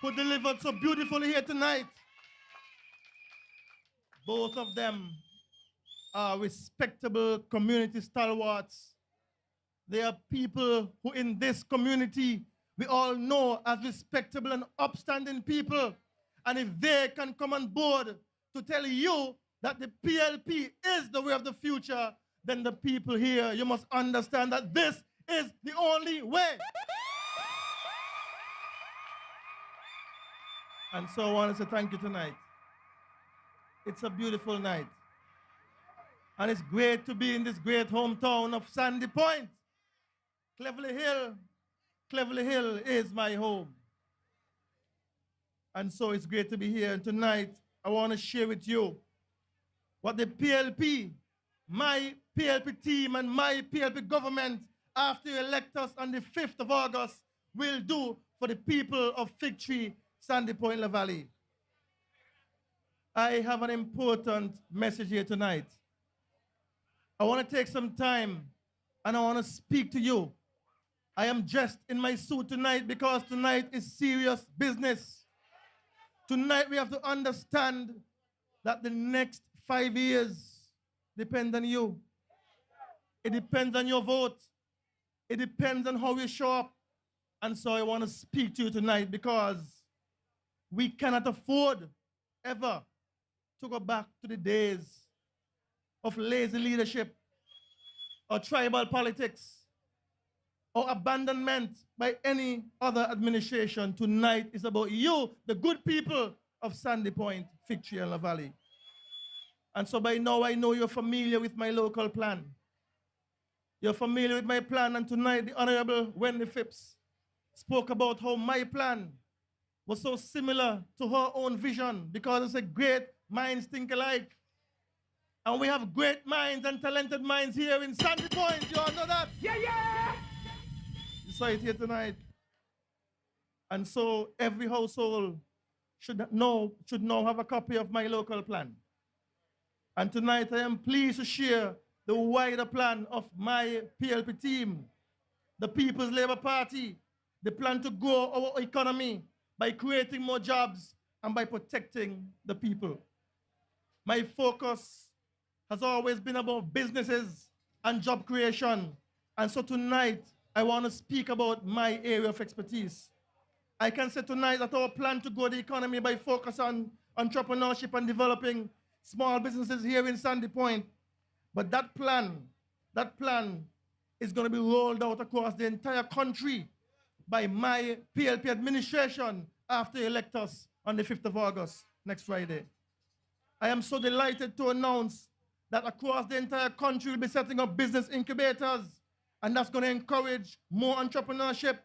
who delivered so beautifully here tonight. Both of them are respectable community stalwarts. They are people who in this community we all know as respectable and upstanding people. And if they can come on board to tell you that the PLP is the way of the future, then the people here, you must understand that this is the only way. And so I want to say thank you tonight. It's a beautiful night. And it's great to be in this great hometown of Sandy Point. Cleverly Hill is my home. And so it's great to be here. And tonight, I want to share with you what the PLP my PLP team and my PLP government, after you elect us on the 5th of August, will do for the people of Fig Tree, Sandy Point, La Valley. I have an important message here tonight. I want to take some time and I want to speak to you. I am dressed in my suit tonight because tonight is serious business. Tonight we have to understand that the next 5 years depend on you. It depends on your vote. It depends on how you show up. And so I want to speak to you tonight because we cannot afford ever to go back to the days of lazy leadership or tribal politics or abandonment by any other administration. Tonight is about you, the good people of Sandy Point, Fig Tree, and La Valley. And so by now I know you're familiar with my local plan. You're familiar with my plan, and tonight the Honorable Wendy Phipps spoke about how my plan was so similar to her own vision because it's a great minds think alike. And we have great minds and talented minds here in Sandy Point. You all know that? Yeah, yeah! You saw it here tonight. And so every household should now have a copy of my local plan. And tonight I am pleased to share the wider plan of my PLP team, the People's Labour Party, the plan to grow our economy by creating more jobs and by protecting the people. My focus has always been about businesses and job creation. And so tonight, I want to speak about my area of expertise. I can say tonight that our plan to grow the economy by focus on entrepreneurship and developing small businesses here in Sandy Point. But that plan is going to be rolled out across the entire country by my PLP administration after you elect us on the 5th of August, next Friday. I am so delighted to announce that across the entire country we'll be setting up business incubators, and that's going to encourage more entrepreneurship,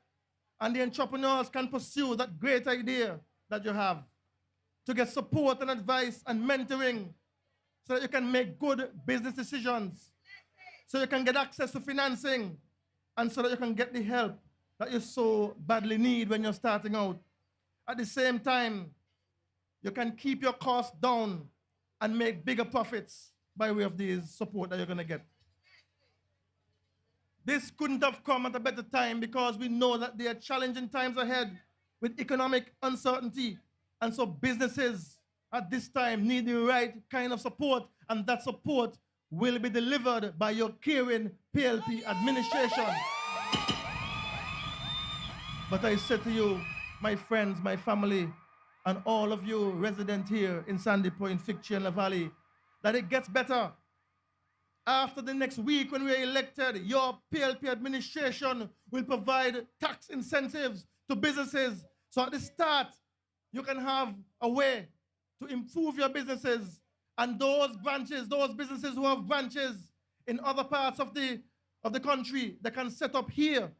and the entrepreneurs can pursue that great idea that you have to get support and advice and mentoring so that you can make good business decisions, so you can get access to financing, and so that you can get the help that you so badly need when you're starting out. At the same time, you can keep your costs down and make bigger profits by way of this support that you're going to get. This couldn't have come at a better time because we know that there are challenging times ahead with economic uncertainty. And so businesses at this time need the right kind of support, and that support will be delivered by your caring PLP administration. But I say to you, my friends, my family, and all of you residents here in Sandy Point, Fig Tree, and La Valley, that it gets better. After the next week when we are elected, your PLP administration will provide tax incentives to businesses. So at the start, you can have a way to improve your businesses, and those businesses who have branches in other parts of the country, they can set up here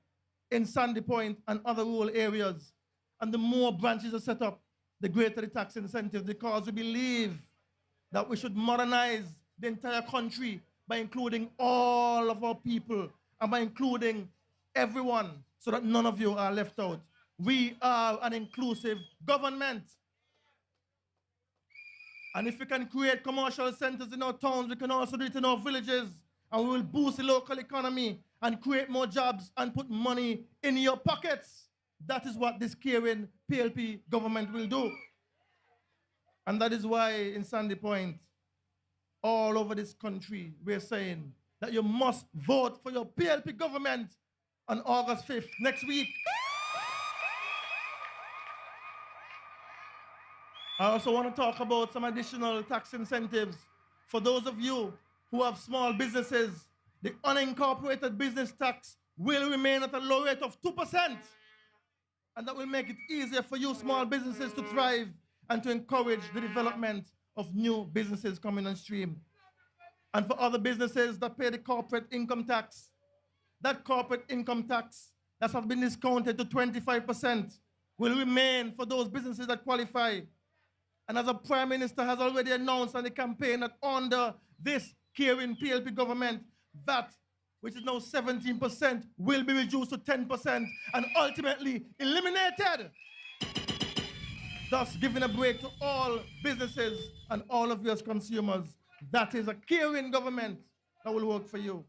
in Sandy Point and other rural areas. And the more branches are set up, the greater the tax incentive, because we believe that we should modernize the entire country by including all of our people and by including everyone so that none of you are left out. We are an inclusive government. And if we can create commercial centers in our towns, we can also do it in our villages, and we will boost the local economy and create more jobs and put money in your pockets. That is what this caring PLP government will do. And that is why in Sandy Point, all over this country, we're saying that you must vote for your PLP government on August 5th, next week. I also want to talk about some additional tax incentives for those of you who have small businesses. The unincorporated business tax will remain at a low rate of 2%. And that will make it easier for you small businesses to thrive and to encourage the development of new businesses coming on stream. And for other businesses that pay the corporate income tax, that corporate income tax that has been discounted to 25% will remain for those businesses that qualify. And as the Prime Minister has already announced on the campaign that under this caring PLP government, VAT, which is now 17%, will be reduced to 10% and ultimately eliminated. Thus giving a break to all businesses and all of you as consumers. That is a caring government that will work for you,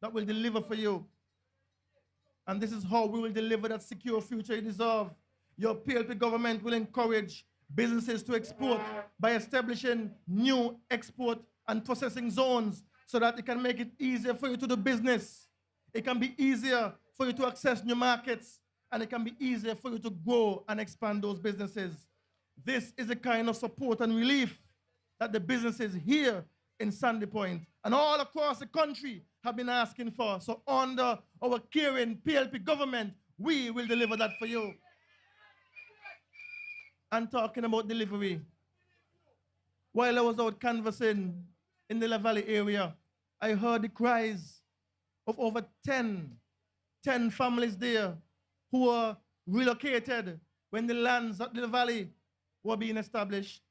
that will deliver for you. And this is how we will deliver that secure future you deserve. Your PLP government will encourage businesses to export by establishing new export and processing zones so that it can make it easier for you to do business. It can be easier for you to access new markets, and it can be easier for you to grow and expand those businesses. This is the kind of support and relief that the businesses here in Sandy Point and all across the country have been asking for. So under our caring PLP government, we will deliver that for you. And talking about delivery, while I was out canvassing in the La Valley area, I heard the cries of over 10 families there who were relocated when the lands at the Valley were being established.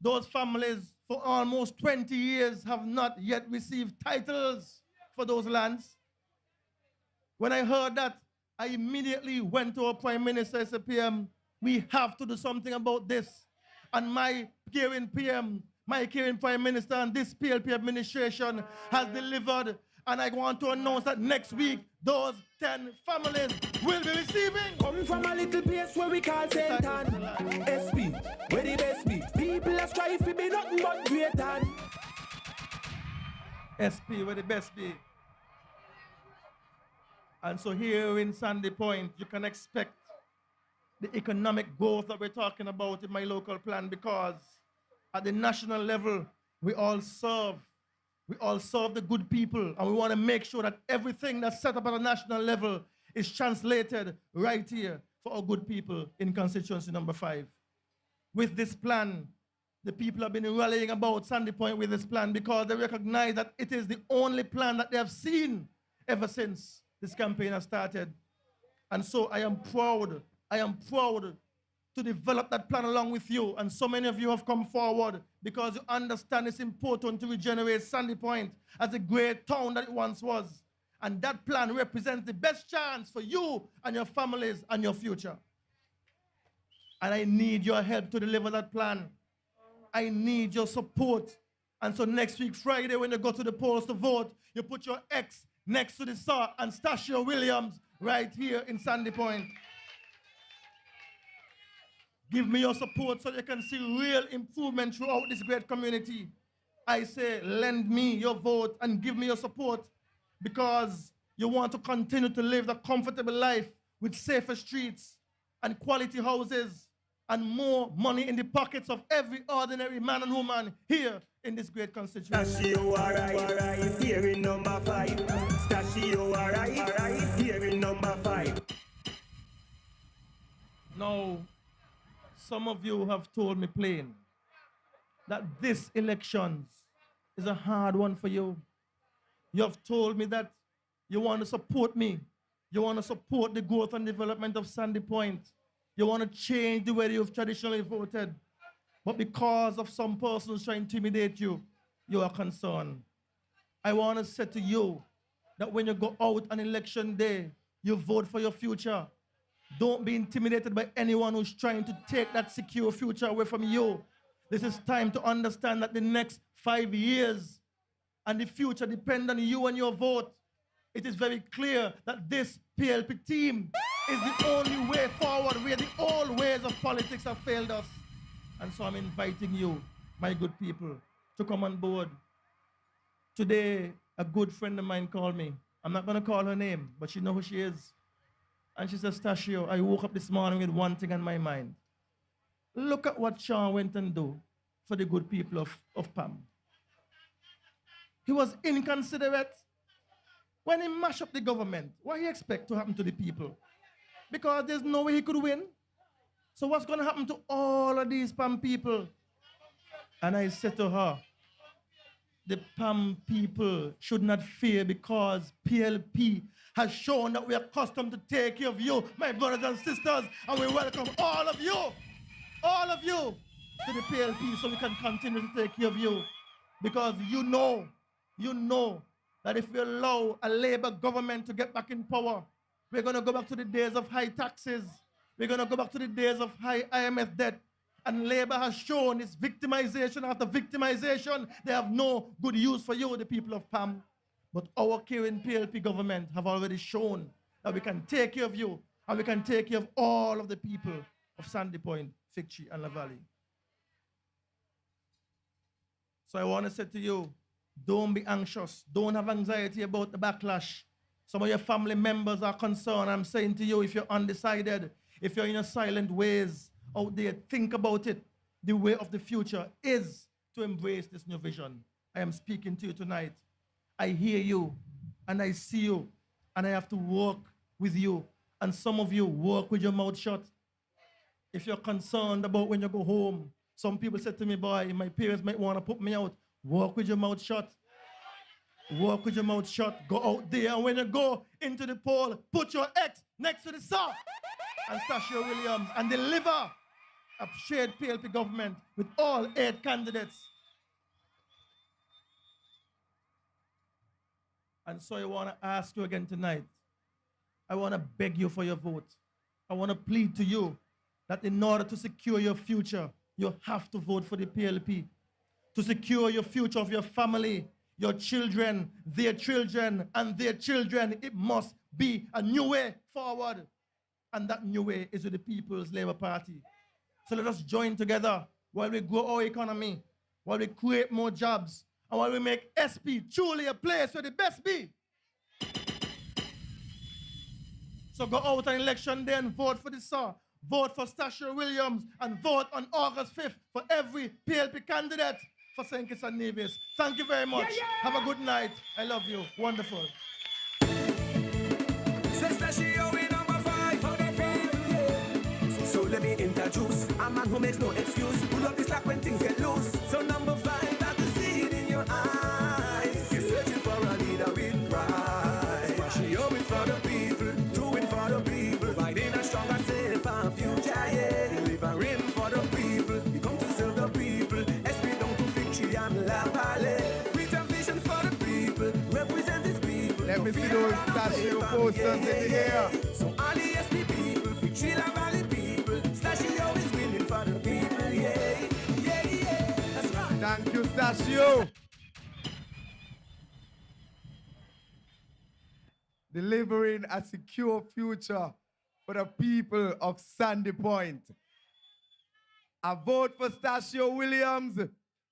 Those families for almost 20 years have not yet received titles for those lands. When I heard that, I immediately went to our Prime Minister and said, PM, we have to do something about this. And my caring PM, my caring Prime Minister and this PLP administration has delivered. And I want to announce that next week, those 10 families will be receiving. Coming from a little place where we call Satan. SP, where the best be. People are strive to be nothing but greater. SP, where the best be. And so here in Sandy Point, you can expect the economic growth that we're talking about in my local plan, because at the national level, we all serve the good people, and we want to make sure that everything that's set up at a national level is translated right here for our good people in constituency number 5. With this plan, the people have been rallying about Sandy Point with this plan because they recognize that it is the only plan that they have seen ever since this campaign has started. And so I am proud to develop that plan along with you. And so many of you have come forward because you understand it's important to regenerate Sandy Point as a great town that it once was. And that plan represents the best chance for you and your families and your future. And I need your help to deliver that plan. I need your support. And so next week, Friday, when you go to the polls to vote, you put your X next to the Sir and Stacia Williams right here in Sandy Point. Give me your support so you can see real improvement throughout this great community. I say, lend me your vote and give me your support, because you want to continue to live the comfortable life with safer streets and quality houses and more money in the pockets of every ordinary man and woman here in this great constituency. Stacia, alright, here in number 5. Stacia, alright, here in number 5. Now, some of you have told me plain that this election is a hard one for you. You have told me that you want to support me. You want to support the growth and development of Sandy Point. You want to change the way you've traditionally voted. But because of some persons trying to intimidate you, you are concerned. I want to say to you that when you go out on election day, you vote for your future. Don't be intimidated by anyone who's trying to take that secure future away from you. This is time to understand that the next 5 years and the future depend on you and your vote. It is very clear that this PLP team is the only way forward, where the old ways of politics have failed us. And so I'm inviting you, my good people, to come on board. Today, a good friend of mine called me. I'm not going to call her name, but she knows who she is. And she says, Stacia, I woke up this morning with one thing on my mind. Look at what Sean went and do for the good people of PAM. He was inconsiderate. When he mashed up the government, what do you expect to happen to the people? Because there's no way he could win. So what's going to happen to all of these PAM people? And I said to her, the PAM people should not fear, because PLP has shown that we are accustomed to take care of you, my brothers and sisters, and we welcome all of you to the PLP so we can continue to take care of you, because you know you know that if we allow a Labour government to get back in power, we're going to go back to the days of high taxes. We're going to go back to the days of high IMF debt. And Labour has shown its victimization after victimization. They have no good use for you, the people of PAM. But our current PLP government have already shown that we can take care of you and we can take care of all of the people of Sandy Point, Fig Tree, and La Valley. So I want to say to you, don't be anxious. Don't have anxiety about the backlash. Some of your family members are concerned. I'm saying to you, if you're undecided, if you're in your silent ways out there, think about it. The way of the future is to embrace this new vision. I am speaking to you tonight. I hear you, and I see you, and I have to work with you. And some of you work with your mouth shut. If you're concerned about when you go home, some people said to me, boy, my parents might want to put me out. Work with your mouth shut. Work with your mouth shut. Go out there, and when you go into the poll, put your X next to the star and Stacia Williams and deliver a shared PLP government with all 8 candidates. And so I want to ask you again tonight. I want to beg you for your vote. I want to plead to you that in order to secure your future, you have to vote for the PLP. To secure your future of your family, your children, and their children, it must be a new way forward. And that new way is with the People's Labour Party. So let us join together while we grow our economy, while we create more jobs, and while we make SP truly a place where the best be. So go out on election day and vote for the SAR. Vote for Stacia Williams and vote on August 5th for every PLP candidate for St. Kitts and Nevis. Thank you very much. Have a good night. I love you. Wonderful. So let me introduce a man who makes no excuse. Pull up the slack when things get loose. So number 5, that's the seed in your eyes. You're searching for a leader with pride. She always for the people, doing for the people, providing a stronger, safer future. Yeah, delivering for the people. You come to serve the people. SP down to victory and La Valley. With a vision for the people, represent these people. Let me see those statue posters in the air. So all the SP people, victory La Valley people, Stacia always winning for the people. Yeah, yeah, yeah. That's right. Thank you, Stacia. Delivering a secure future for the people of Sandy Point. A vote for Stacia Williams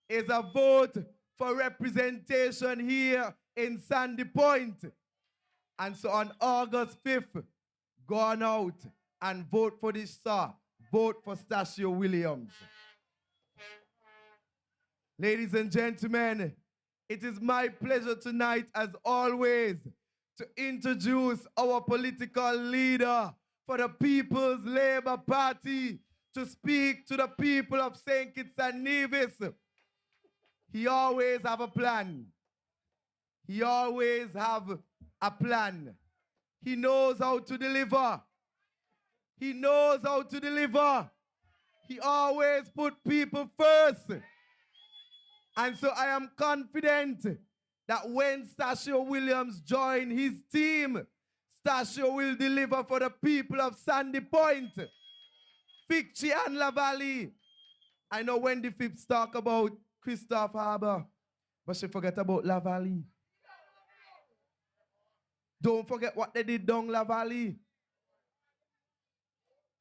is a vote for representation here in Sandy Point. And so on August 5th, go on out and vote for this star. Vote for Stacia Williams. Ladies and gentlemen, it is my pleasure tonight, as always, to introduce our political leader for the People's Labour Party to speak to the people of St. Kitts and Nevis. He always have a plan. He always have a plan. He knows how to deliver. He knows how to deliver. He always put people first. And so I am confident that when Stacia Williams join his team, Stacia will deliver for the people of Sandy Point, Fig Tree and La Valley. I know Wendy Phipps talk about Christophe Harbour, but she forget about La Valley. Don't forget what they did down La Valley.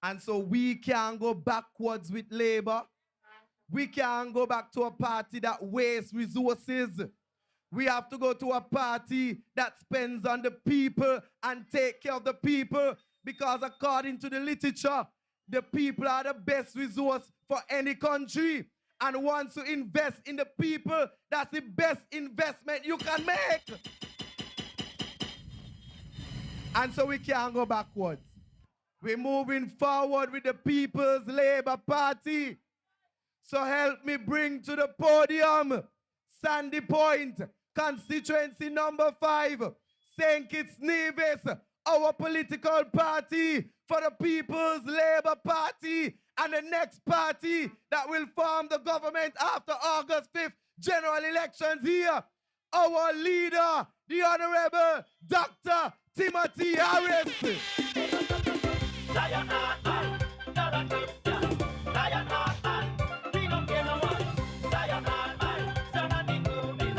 And so we can't go backwards with Labour. We can't go back to a party that wastes resources. We have to go to a party that spends on the people and take care of the people, because according to the literature, the people are the best resource for any country. And once you invest in the people, that's the best investment you can make. And so we can't go backwards. We're moving forward with the People's Labour Party. So help me bring to the podium Sandy Point, constituency number 5, St. Kitts Nevis, our political party for the People's Labour Party, and the next party that will form the government after August 5th general elections here. our leader, the Honorable Dr. Timothy Harris. Lion heart man, not a Lion heart man, we don't care no one. Lion heart man, son of the moving.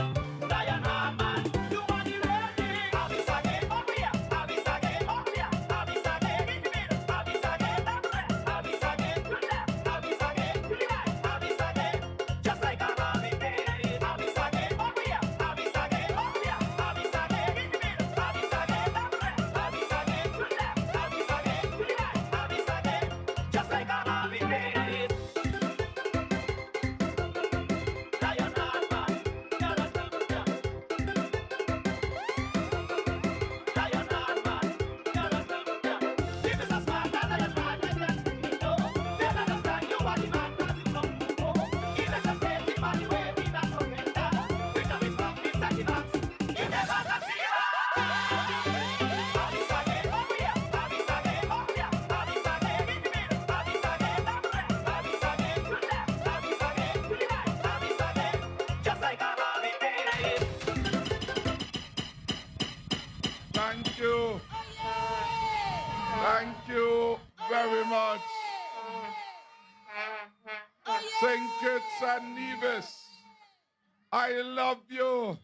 Lion heart man, you want the ready. Abis again, up here. Abis again, up here. Abis again, in the middle. Abis again, down there. Abis again, to the left. Abis again, to the right. Abis again, just like a rabbit baby. Abis again, up here. Abis again, up here. Abis again, in the middle. Abis again, down there. Abis again, to the left. Abis again, to the right. Abis again, just like a rabbit baby. Lion heart man, you're a champion. Lion heart man, you're a champion. If it's a smart man, then it's smart man, then no. They'll understand you are the man, 'cause it's not no. He let us take him on the way, he not surrender. We come in from the second box. You never can see it. Abis again, up here. Abis again, up here. Abis again, in the middle. Abis again, down there. Abis again, to the left. Abis again, to the right. Abis again, just like a rabbit baby. Thank you. Thank you very much. St. Kitts and Nevis, I love you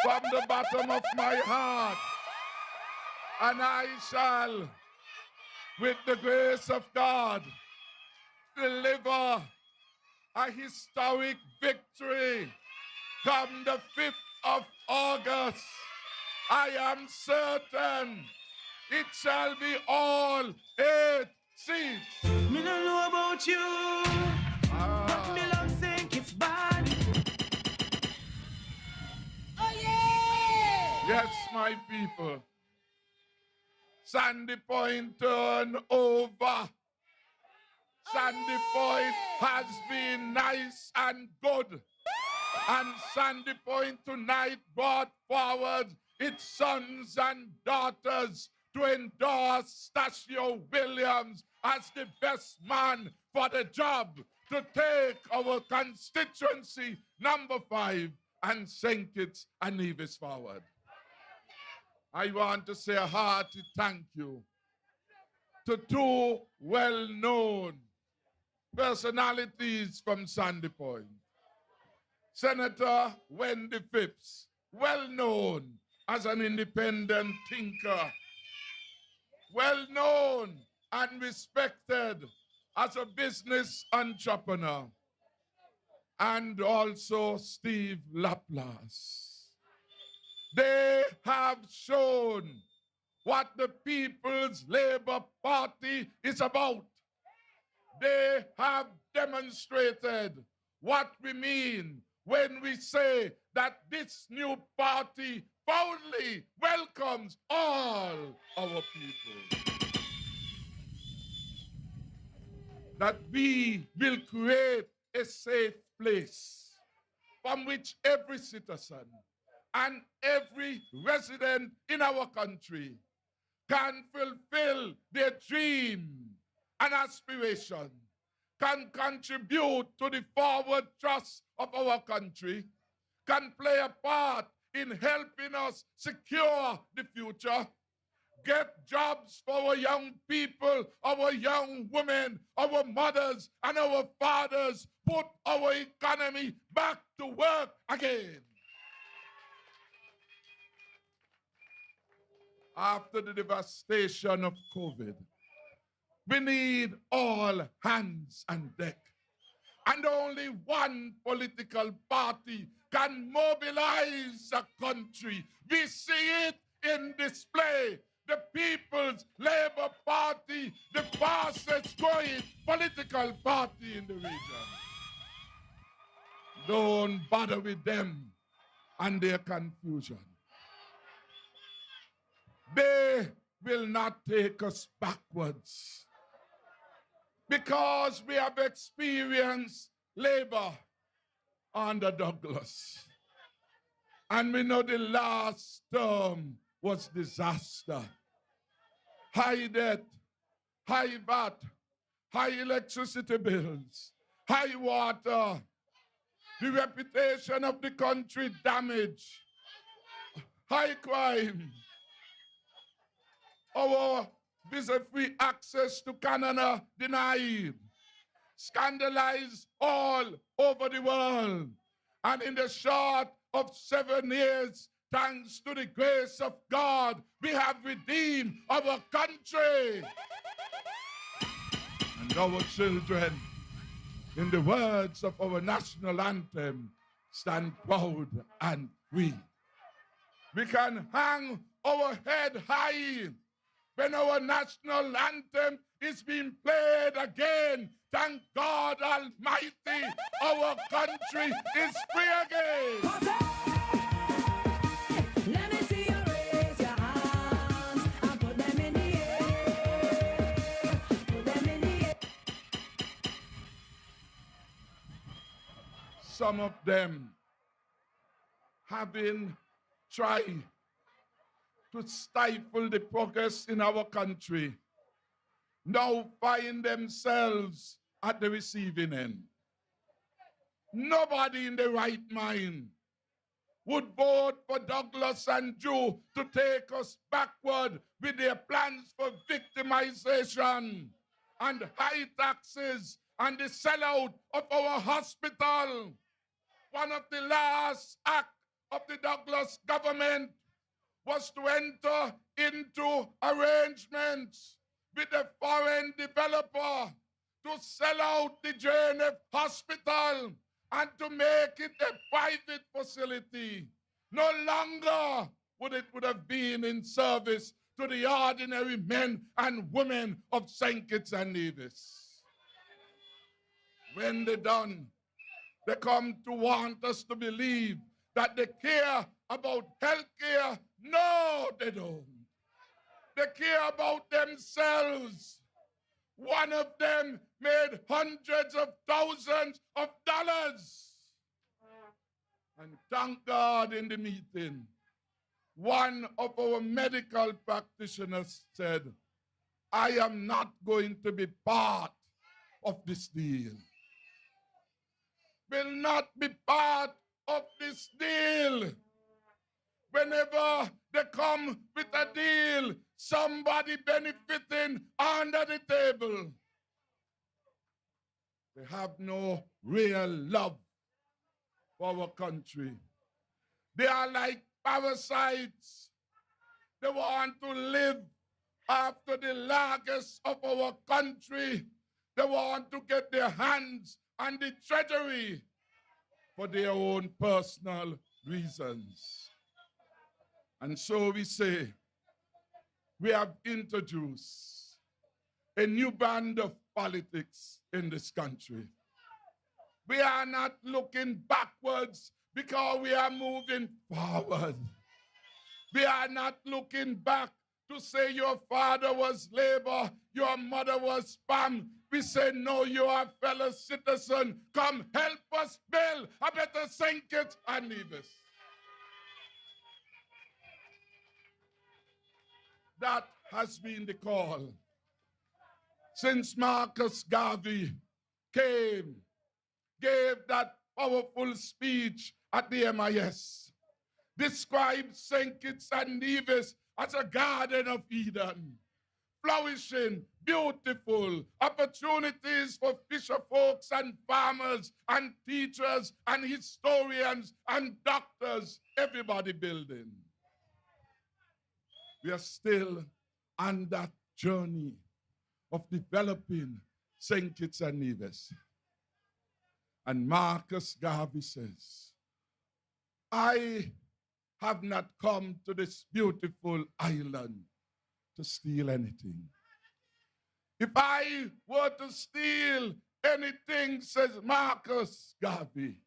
from the bottom of my heart. And I shall, with the grace of God, deliver a historic victory come the 5th of August. I am certain it shall be all 8 seats. Me don't know about you, but me love St. Kitts bad. Oh yeah! Yes, my people. Sandy Point turn over. Sandy Point has been nice and good. And Sandy Point tonight brought forward its sons and daughters to endorse Stacia Williams as the best man for the job to take our constituency number 5 and St. Kitts and Nevis forward. I want to say a hearty thank you to 2 well-known personalities from Sandy Point. Senator Wendy Phipps, well known as an independent thinker, well known and respected as a business entrepreneur, and also Steve Laplace. They have shown what the People's Labour Party is about. They have demonstrated what we mean when we say that this new party proudly welcomes all our people. That we will create a safe place from which every citizen and every resident in our country can fulfill their dream and aspiration, can contribute to the forward thrust of our country, can play a part in helping us secure the future, get jobs for our young people, our young women, our mothers, and our fathers, put our economy back to work again. After the devastation of COVID, we need all hands on deck. And only one political party can mobilize a country. We see it in display. The People's Labour Party, the fastest growing political party in the region. Don't bother with them and their confusion. They will not take us backwards, because we have experienced labor under Douglas. And we know the last term was disaster. High debt, high VAT, high electricity bills, high water, the reputation of the country damaged, high crime, our visa-free access to Canada denied, scandalized all over the world. And in the short of 7 years, thanks to the grace of God, we have redeemed our country. And our children, in the words of our national anthem, stand proud and free. We can hang our head high when our national anthem is being played again. Thank God Almighty, our country is free again. Let me see you raise your hands and put them in the air. Put them in the air. Some of them having tried to stifle the progress in our country now find themselves at the receiving end. Nobody in the right mind would vote for Douglas and Joe to take us backward with their plans for victimization and high taxes and the sellout of our hospital. One of the last acts of the Douglas government was to enter into arrangements with a foreign developer to sell out the JNF hospital and to make it a private facility. No longer would have been in service to the ordinary men and women of St. Kitts and Nevis. When they're done, they come to want us to believe that they care about health care. No, they don't. They care about themselves. One of them made hundreds of thousands of dollars. And thank God in the meeting, one of our medical practitioners said, I am not going to be part of this deal. Will not be part of this deal. Whenever they come with a deal, somebody benefiting under the table. They have no real love for our country. They are like parasites. They want to live after the largest of our country. They want to get their hands on the treasury for their own personal reasons. And so we say, we have introduced a new brand of politics in this country. We are not looking backwards because we are moving forward. We are not looking back to say your father was labor, your mother was spam. We say, no, you are a fellow citizen. Come help us build a better St. Kitts and Nevis. That has been the call. Since Marcus Garvey came, gave that powerful speech at the MIS, described St. Kitts and Nevis as a garden of Eden, flourishing, beautiful, opportunities for fisher folks and farmers and teachers and historians and doctors, everybody building. We are still on that journey of developing St. Kitts and Nevis. And Marcus Garvey says, I have not come to this beautiful island to steal anything. If I were to steal anything, says Marcus Garvey,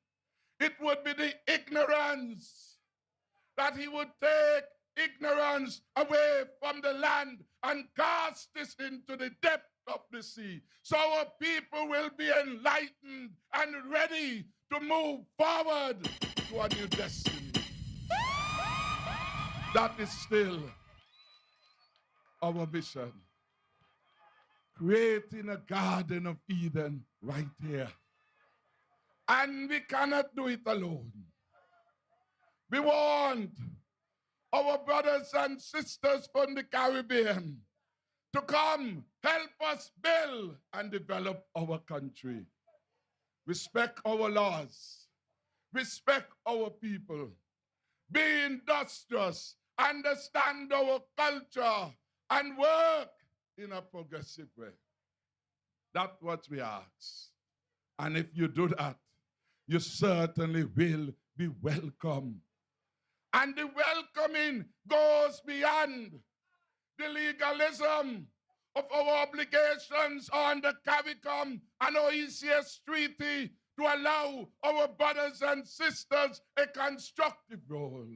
it would be the ignorance, that he would take ignorance away from the land and cast this into the depth of the sea. So our people will be enlightened and ready to move forward to a new destiny. That is still our mission. Creating a garden of Eden right here. And we cannot do it alone. We want our brothers and sisters from the Caribbean to come help us build and develop our country. Respect our laws. Respect our people. Be industrious. Understand our culture and work in a progressive way. That's what we ask. And if you do that, you certainly will be welcome. And the welcoming goes beyond the legalism of our obligations on the CARICOM and OECS treaty to allow our brothers and sisters a constructive role.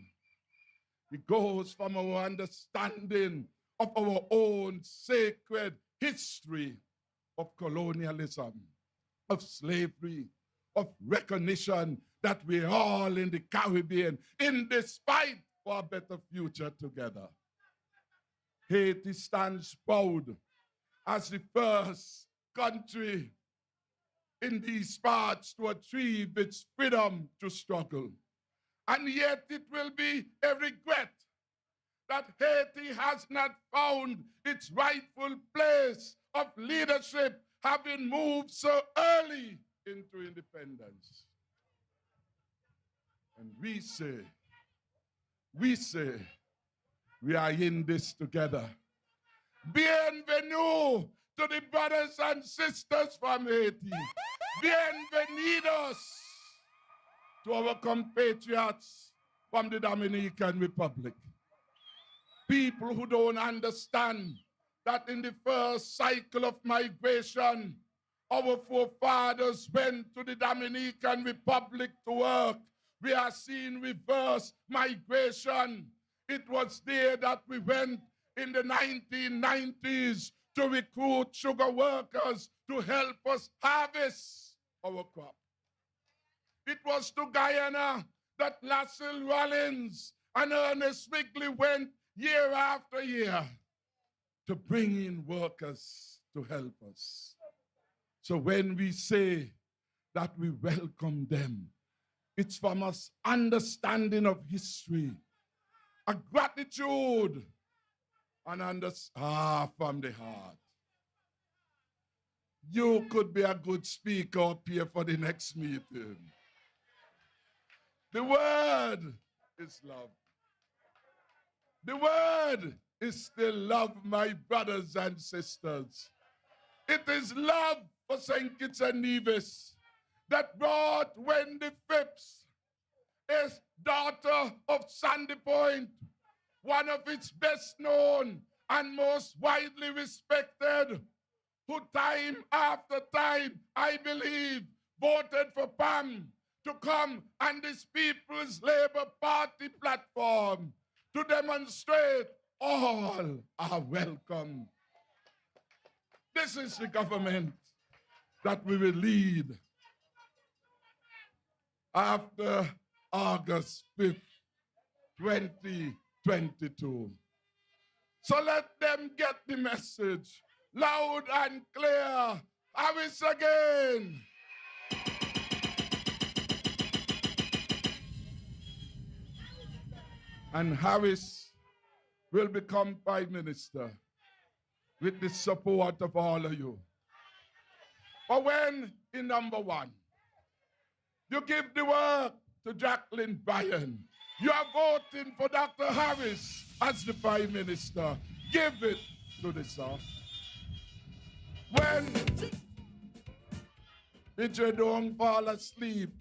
It goes from our understanding of our own sacred history of colonialism, of slavery, of recognition that we're all in the Caribbean in this fight for a better future together. Haiti stands proud as the first country in these parts to achieve its freedom to struggle. And yet it will be a regret that Haiti has not found its rightful place of leadership, having moved so early into independence. And we say, we are in this together. Bienvenue to the brothers and sisters from Haiti. Bienvenidos to our compatriots from the Dominican Republic. People who don't understand that in the first cycle of migration, our forefathers went to the Dominican Republic to work. We are seeing reverse migration. It was there that we went in the 1990s to recruit sugar workers to help us harvest our crop. It was to Guyana that Lassell Rollins and Ernest Wigley went year after year to bring in workers to help us. So when we say that we welcome them, it's from us understanding of history, a gratitude, and from the heart. You could be a good speaker up here for the next meeting. The word is love. The word is still love, my brothers and sisters. It is love for St. Kitts and Nevis that brought Wendy Phipps, a daughter of Sandy Point, one of its best known and most widely respected, who time after time, I believe, voted for PAM to come on this People's Labour Party platform to demonstrate all are welcome. This is the government that we will lead after August 5th, 2022. So let them get the message loud and clear. Harris again. And Harris will become Prime Minister with the support of all of you. But when in number one, you give the work to Jacqueline Bryant, you are voting for Dr. Harris as the Prime Minister. Give it to the South. When did you don't fall asleep?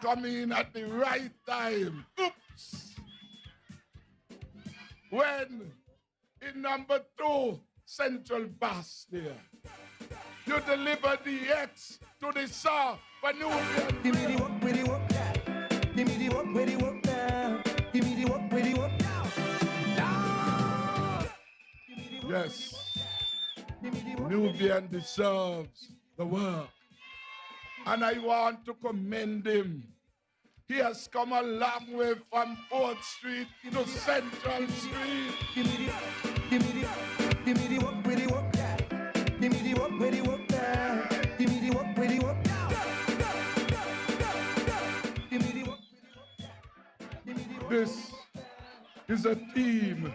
Come in at the right time. Oops. When in number two, Central Bass there, you deliver the X to the South for Nubian. Give me the work, where the work now. Give me the work, where the work now. Give me the work, where the work now. Yes. Nubian deserves the work. And I want to commend him. He has come a long way from 4th Street to Central Street. Give me the work, where the work now. Give me the work, where the work now. Give me the work, where the work now. This is a team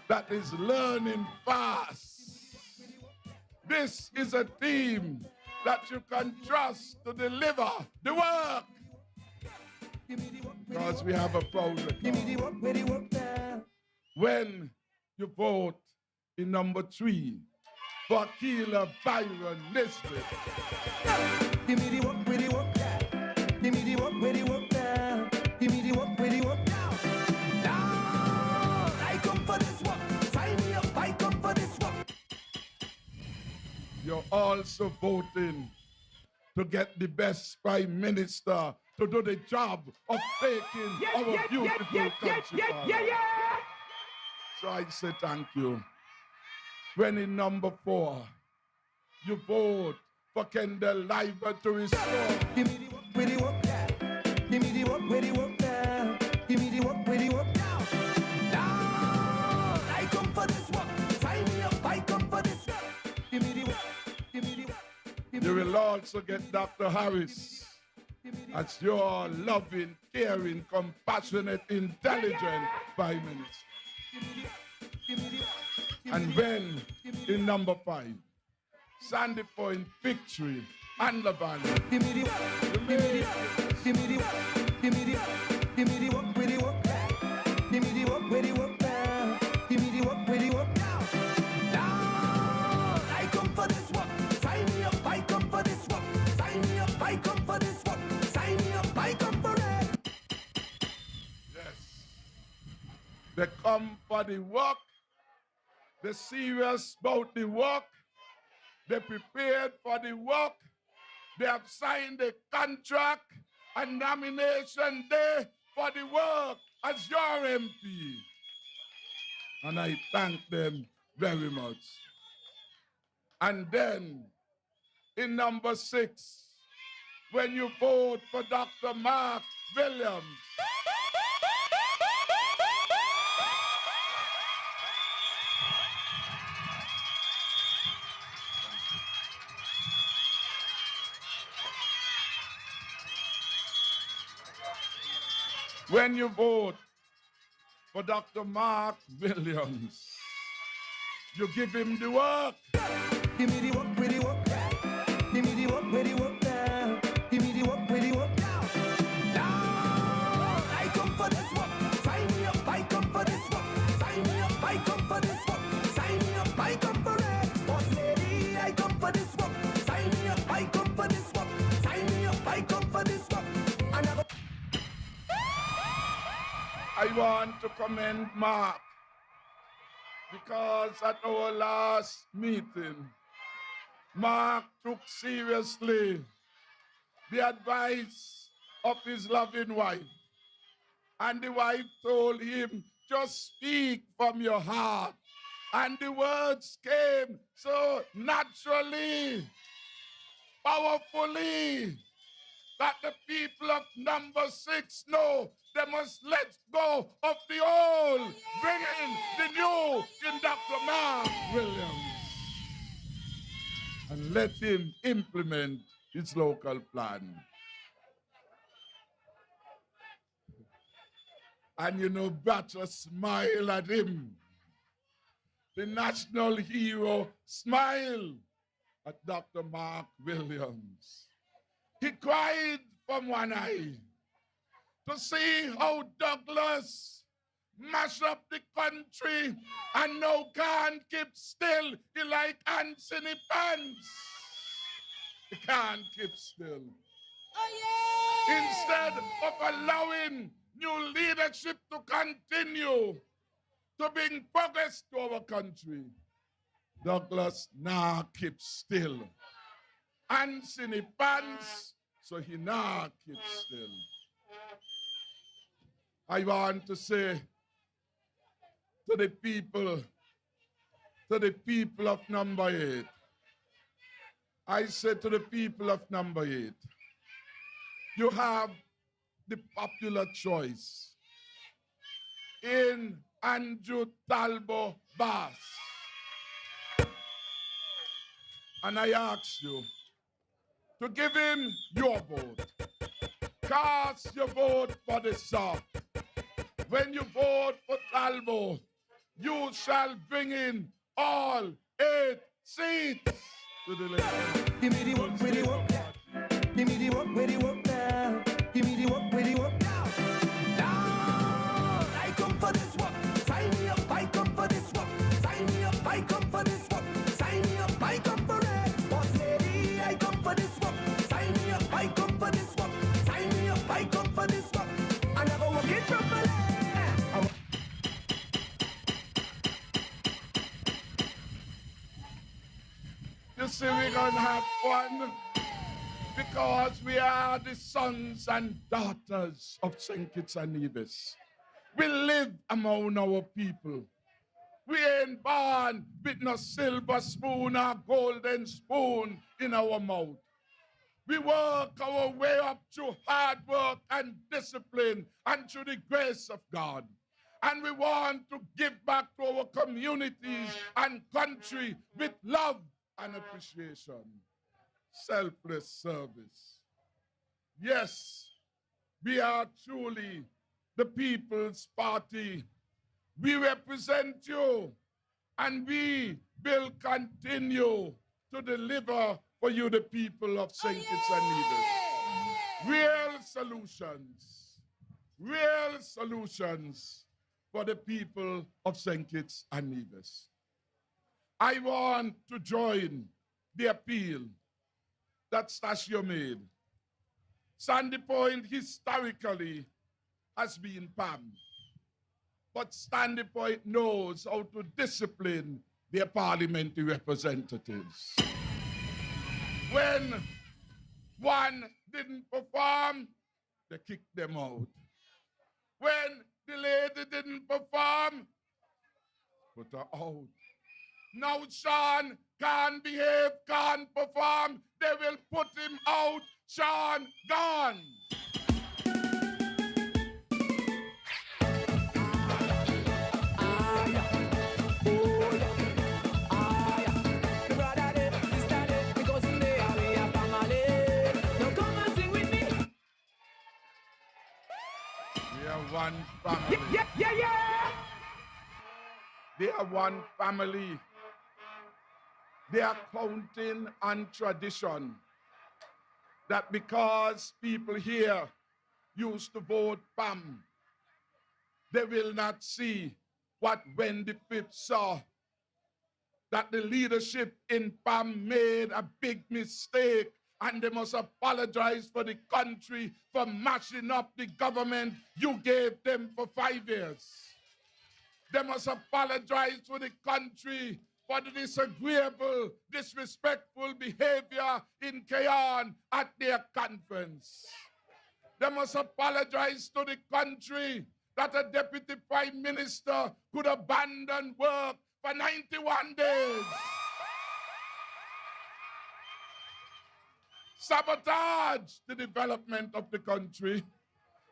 that is learning fast. This is a team that you can trust to deliver the work. Because we have a problem. When you vote in number 3 for Akilah Byron-Nisbet. Give me the work, where the work down. Give me the work, where the work down. Give me the work, where the work down. Down. I come for this work. Sign me up, I come for this work. You're also voting to get the best prime minister to do the job of taking our beautiful country forward. So I say thank you. When in number 4, you vote for Kendall Liburd to restore. Give me the work, where the work down. Give me the work, where the work down. Give me the work, where the work down. Down. I come for this work. Sign me up, I come for this work. Give me the work. Give me the work. You will also get Dr. Harris as your loving, caring, compassionate, intelligent Prime Minister. And then in number 5, Sandy Point, Victory, and the Valley. Give me the work. Give me the work. Give me the work. Give me the work. Give me the work, where the work down. Give me the work, where the work down. Give me the work, where the work down. Down. I come for this work. Sign me up, I come for this work. Sign me up, I come for this work. Sign me up, I come for it. Yes. They come for the work. They're serious about the work. They prepared for the work. They have signed a contract and nomination day for the work as your MP. And I thank them very much. And then in number 6, when you vote for Dr. Mark Williams, when you vote for Dr. Mark Williams, you give him the work. Give me the work, where the work down. Give me the work, where the work down. Give me the work, where the work down. Down. I come for this work. Sign me up, I come for this work. Sign me up, I come for this work. Sign me up, I come for it. Boss lady, I come for this work. Sign me up, I come for this work. Sign me up, I come for this work. I want to commend Mark because at our last meeting, Mark took seriously the advice of his loving wife. And the wife told him, just speak from your heart. And the words came so naturally, powerfully, that the people of number 6 know they must let go of the old, bring in the new in Dr. Mark Williams. And let him implement his local plan. And you know, Butcher smiled at him. The national hero smiled at Dr. Mark Williams. He cried from one eye to see how Douglas mash up the country and now can't keep still. He like ants in the pants. He can't keep still. Oh, yeah. Instead of allowing new leadership to continue to bring progress to our country, Douglas now keeps still. Ants in the pants, so he now keeps still. I want to say to the people of number 8, I say to the people of number 8, you have the popular choice in Andrew Talbot Bass. And I ask you to give him your vote. Cast your vote for the South. When you vote for Talbot, you shall bring in all 8 seats to the legislature. Give me the work, with the work. Give me the work, with the work now. Give me the work, with the work now. Lord, I come for this work. Sign me up, I come for this work. Sign me up, I come for this work. Sign me up, I come for it. Boss lady, I come for this work. Sign me up, I come for this work. Sign me up, I come for this work. I never work it properly. You see, we're gonna have fun because we are the sons and daughters of St. Kitts and Nevis. We live among our people. We ain't born with no silver spoon or golden spoon in our mouth. We work our way up through hard work and discipline and through the grace of God. And we want to give back to our communities and country with love and appreciation. Selfless service. Yes, we are truly the People's Party. We represent you, and we will continue to deliver for you, the people of St. Kitts and Nevis. Real solutions for the people of St. Kitts and Nevis. I want to join the appeal that Stacia made. Sandy Point historically has been PAM, but Sandy Point knows how to discipline their parliamentary representatives. When one didn't perform, they kicked them out. When the lady didn't perform, put her out. Now Sean can't behave, can't perform, they will put him out. Sean gone. One family. Yeah. They are one family. They are counting on tradition that because people here used to vote PAM, they will not see what Wendy Phipps saw, that the leadership in PAM made a big mistake and they must apologize for the country for mashing up the government you gave them for 5 years. They must apologize to the country for the disagreeable, disrespectful behavior in Cairn at their conference. They must apologize to the country that a deputy prime minister could abandon work for 91 days. Sabotage the development of the country,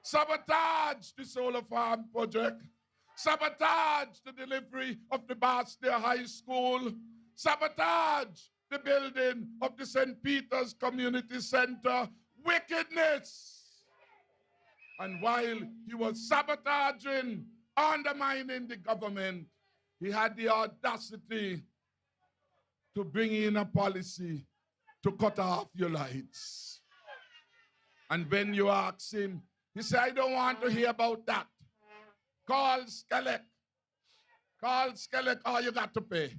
sabotage the solar farm project, sabotage the delivery of the Barstow High School, sabotage the building of the St. Peter's Community Center, wickedness. And while he was sabotaging, undermining the government, he had the audacity to bring in a policy to cut off your lights. And when you ask him, he said, I don't want to hear about that. Call Skelec. Call Skelec, all you got to pay.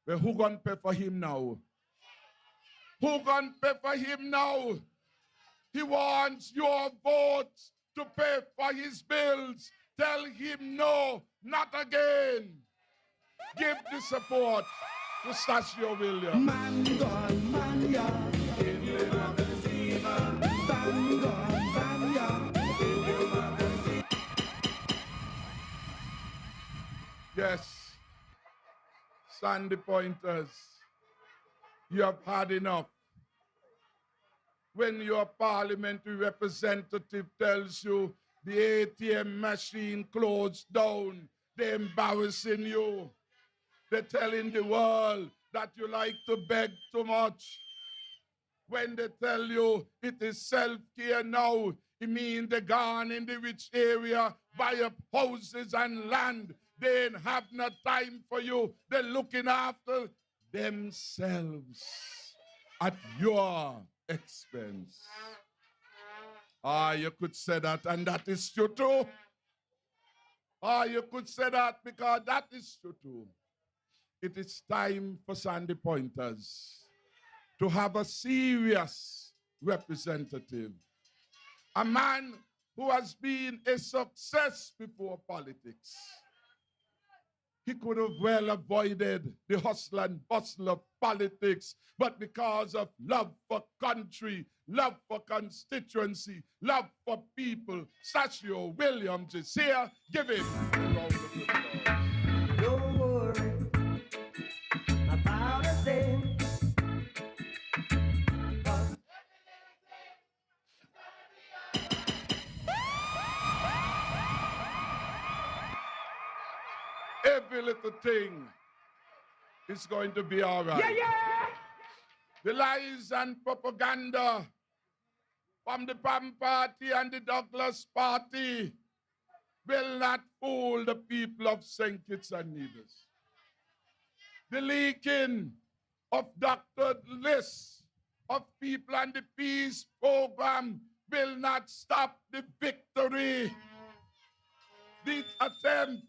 Well, who gonna pay for him now? Who gonna pay for him now? He wants your votes to pay for his bills. Tell him no, not again. Give the support to Stacia Williams. Man gone, man ya. Yes, Sandy Pointers, you have had enough. When your parliamentary representative tells you the ATM machine closed down, they're embarrassing you. They're telling the world that you like to beg too much. When they tell you it is self-care now, It means they gone in the rich area, buy up houses and land. They ain't have no time for you. They're looking after themselves at your expense. You could say that, and that is true too. You could say that because that is true too. It is time for Sandy Pointers to have a serious representative. A man who has been a success before politics. He could have well avoided the hustle and bustle of politics, but because of love for country, love for constituency, love for people, Stacia Williams is here. Give him a round of applause. Don't worry about a thing. Every little thing is going to be all right. Yeah, yeah. The lies and propaganda from the PAM party and the Douglas party will not fool the people of St. Kitts and Nevis. The leaking of doctored lists of people and the peace program will not stop the victory. The attempt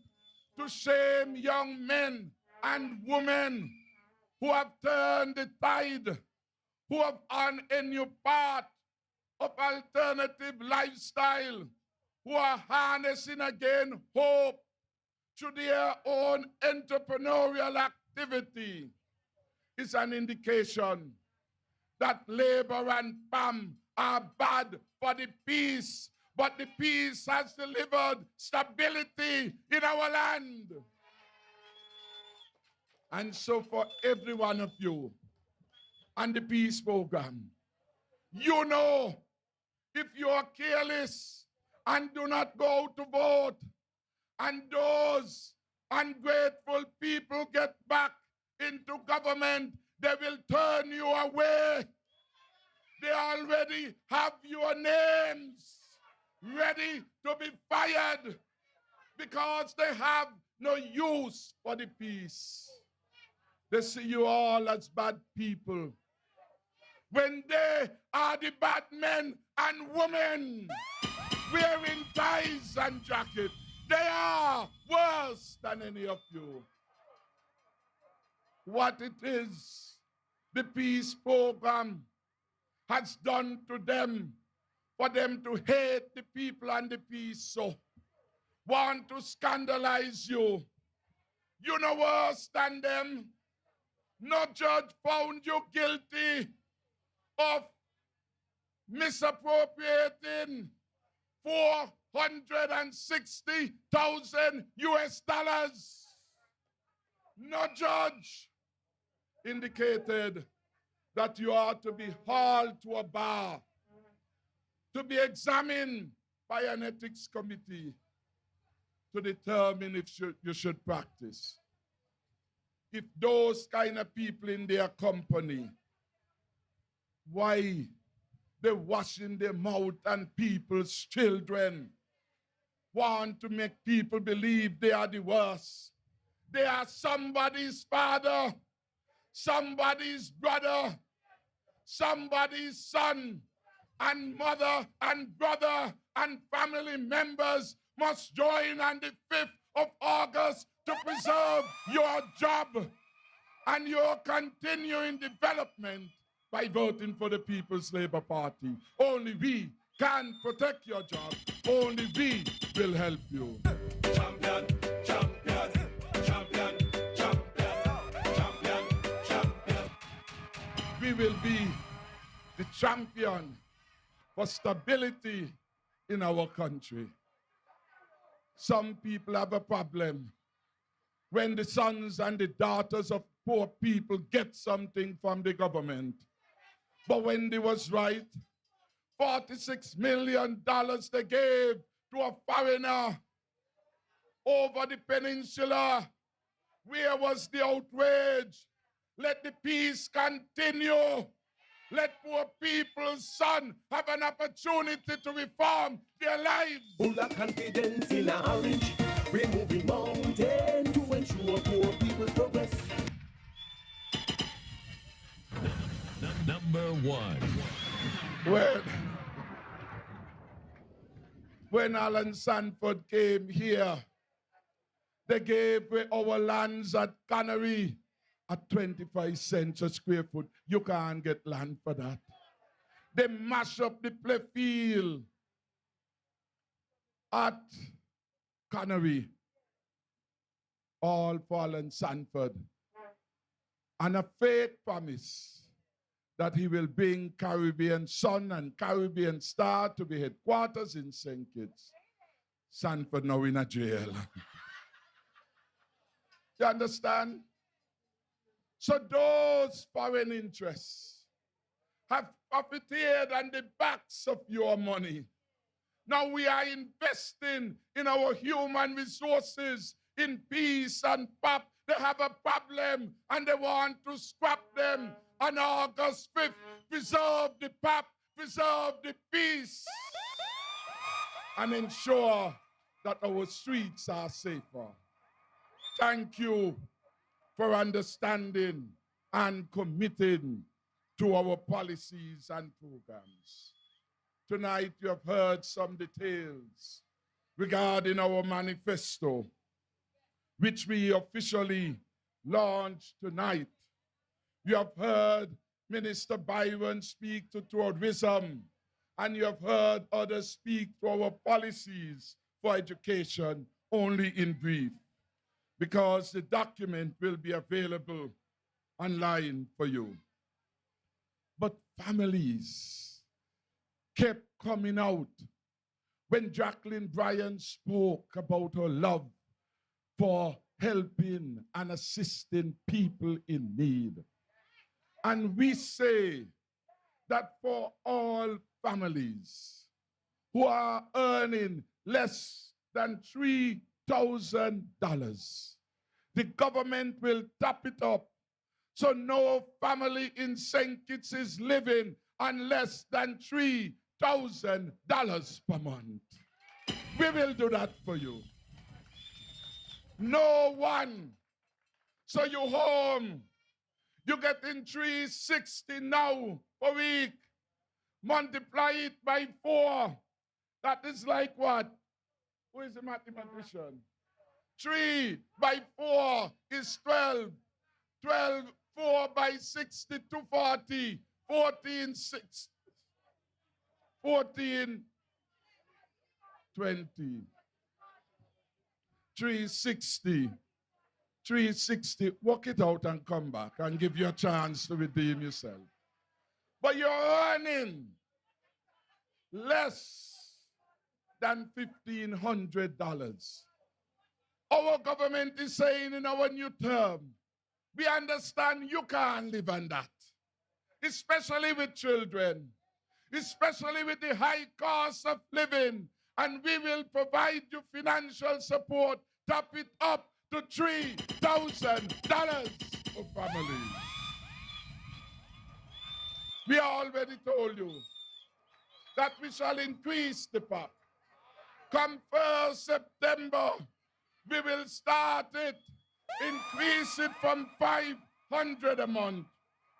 to shame young men and women who have turned the tide, who have on a new path of alternative lifestyle, who are harnessing again hope to their own entrepreneurial activity, is an indication that Labour and PAM are bad for the peace, but the peace has delivered stability in our land. And so for every one of you and the peace program, you know, if you are careless and do not go to vote, and those ungrateful people get back into government, they will turn you away. They already have your names ready to be fired because they have no use for the peace. They see you all as bad people when they are the bad men and women wearing ties and jackets. They are worse than any of you. What it is the peace program has done to them, for them to hate the people and the peace, so want to scandalize you. You know worse than them. No judge found you guilty of misappropriating $460,000 US. No judge indicated that you are to be hauled to a bar, to be examined by an ethics committee to determine if you should practice. If those kind of people in their company, why they're washing their mouth and people's children want to make people believe they are the worst. They are somebody's father, somebody's brother, somebody's son, and mother and brother and family members must join on the 5th of August to preserve your job and your continuing development by voting for the People's Labour Party. Only we can protect your job. Only we will help you. Champion, champion, champion, champion, champion, champion. We will be the champion for stability in our country. Some people have a problem when the sons and the daughters of poor people get something from the government. But Wendy was right. $46 million they gave to a foreigner over the peninsula. Where was the outrage? Let the peace continue. Let poor people's son have an opportunity to reform their lives. Full of confidence in a orange, removing mountains to ensure poor people's progress. Number 1. When Alan Sanford came here, they gave away our lands at Canary at 25 cents a square foot. You can't get land for that. They mash up the play field at Canary, all for Alan Sanford, and a fake promise that he will bring Caribbean Sun and Caribbean Star to be headquarters in St. Kitts. Sanford now in a jail. You understand? So those foreign interests have profiteered on the backs of your money. Now we are investing in our human resources, in peace and PAP. They have a problem and they want to scrap them. On August 5th, preserve the PAP, preserve the peace, and ensure that our streets are safer. Thank you for understanding and committing to our policies and programs. Tonight you have heard some details regarding our manifesto, which we officially launched tonight. You have heard Minister Byron speak to tourism, and you have heard others speak to our policies for education only in brief, because the document will be available online for you. But families kept coming out when Jacqueline Bryant spoke about her love for helping and assisting people in need. And we say that for all families who are earning less than $3,000, the government will top it up. So no family in St. Kitts is living on less than $3,000 per month. We will do that for you. No one. So you home. You getting $360 now per week. Multiply it by 4. That is like what? Who is the mathematician? 3 by 4 is 12. 12, 4 by 60, 240. 14, 6. 14, 20. 360. 360, work it out and come back and give you a chance to redeem yourself. But you're earning less than $1,500. Our government is saying in our new term, we understand you can't live on that, especially with children, especially with the high cost of living, and we will provide you financial support, top it up to $3,000 for families. We already told you that we shall increase the PAP. Come 1st September, we will start it, increase it from $500 a month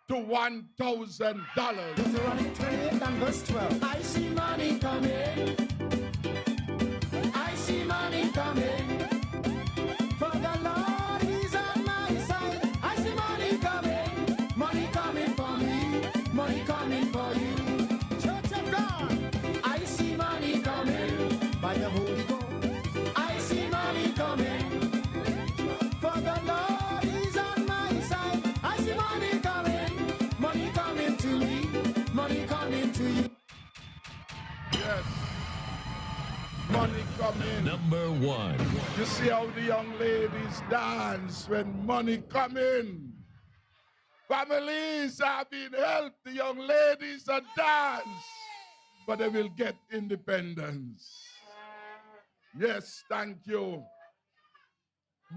to $1,000. Deuteronomy 28 and verse 12. I see money coming. I see money coming. For the Lord, He's on my side. I see money coming. Money coming for me. Money coming for you. Church of God. I see money coming by the Holy Ghost. I see money coming. For the Lord, He's on my side. I see money coming. Money coming to me. Money coming to you. Yes. Money coming. Number 1. You see how the young ladies dance when money come in. Families are being helped. The young ladies are dance, but they will get independence. Yes, thank you.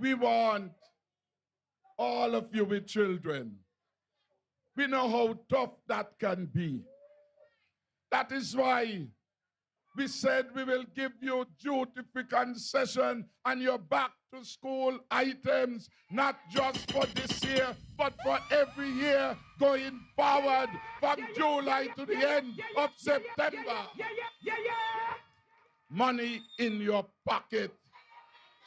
We want all of you with children We know how tough that can be. That is why we said we will give you duty-free concession and your back-to-school items, not just for this year, but for every year going forward from July to the end of September. Money in your pocket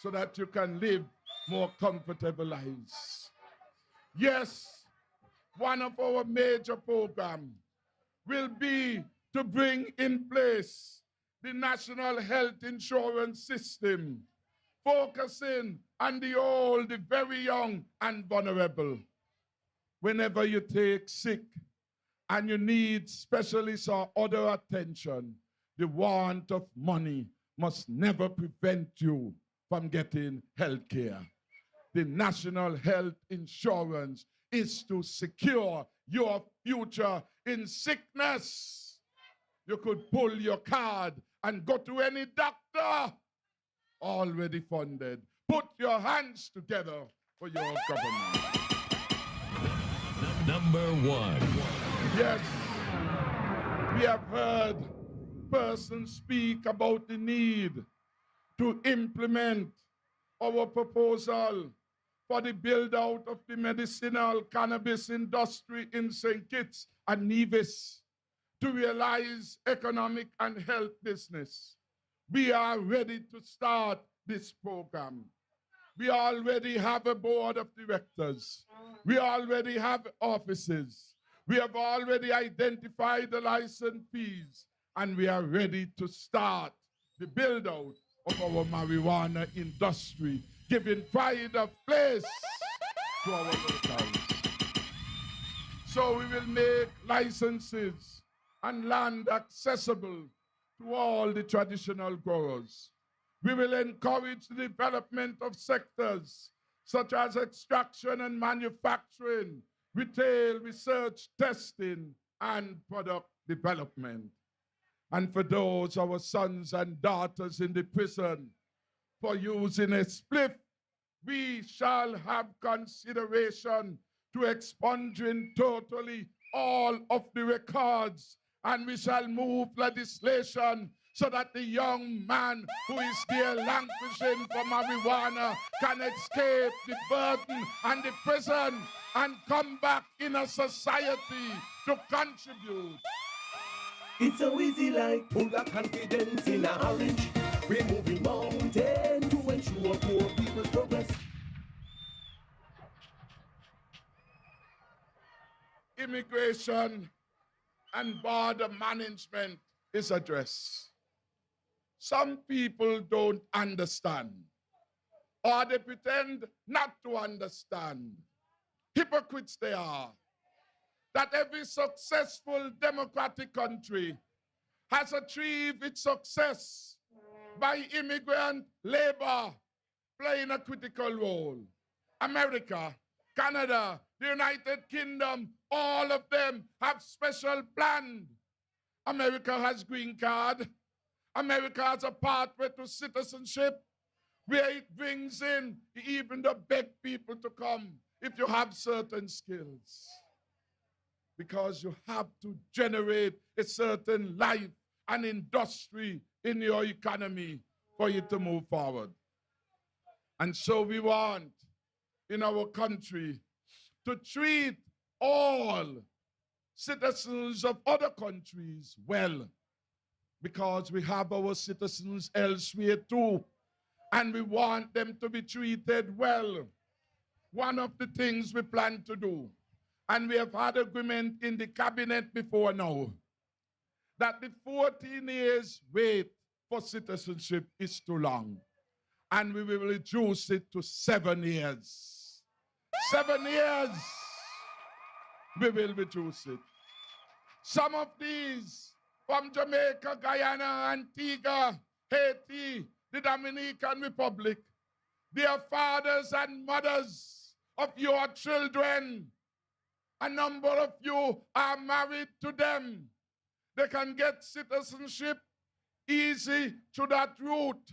so that you can live more comfortable lives. Yes, one of our major programs will be to bring in place the National Health Insurance System, focusing on the old, the very young, and vulnerable. Whenever you take sick and you need specialists or other attention, the want of money must never prevent you from getting health care. The National Health Insurance is to secure your future in sickness. You could pull your card and go to any doctor, already funded. Put your hands together for your government. Number 1. Yes, we have heard persons speak about the need to implement our proposal for the build-out of the medicinal cannabis industry in St. Kitts and Nevis to realize economic and health business. We are ready to start this program. We already have a board of directors. We already have offices. We have already identified the license fees, and we are ready to start the build-out of our marijuana industry, giving pride of place to our locals. So we will make licenses and land accessible to all the traditional growers. We will encourage the development of sectors such as extraction and manufacturing, retail, research, testing, and product development. And for those, our sons and daughters in the prison, for using a spliff, we shall have consideration to expunging totally all of the records, and we shall move legislation so that the young man who is there languishing for marijuana can escape the burden and the prison and come back in a society to contribute. It's so easy like full of confidence in a orange. We're moving mountains to ensure poor people's progress. Immigration and border management is addressed. Some people don't understand, or they pretend not to understand. Hypocrites they are. That every successful democratic country has achieved its success by immigrant labor playing a critical role. America, Canada, the United Kingdom, all of them have special plan. America has green card. America has a pathway to citizenship where it brings in even the beg people to come if you have certain skills. Because you have to generate a certain life and industry in your economy for you to move forward. And so we want in our country to treat all citizens of other countries well, because we have our citizens elsewhere too, and we want them to be treated well. One of the things we plan to do, and we have had agreement in the cabinet before now, that the 14 years wait for citizenship is too long, and we will reduce it to 7 years. 7 years, we will reduce it. Some of these from Jamaica, Guyana, Antigua, Haiti, the Dominican Republic, they are fathers and mothers of your children. A number of you are married to them. They can get citizenship easy through that route.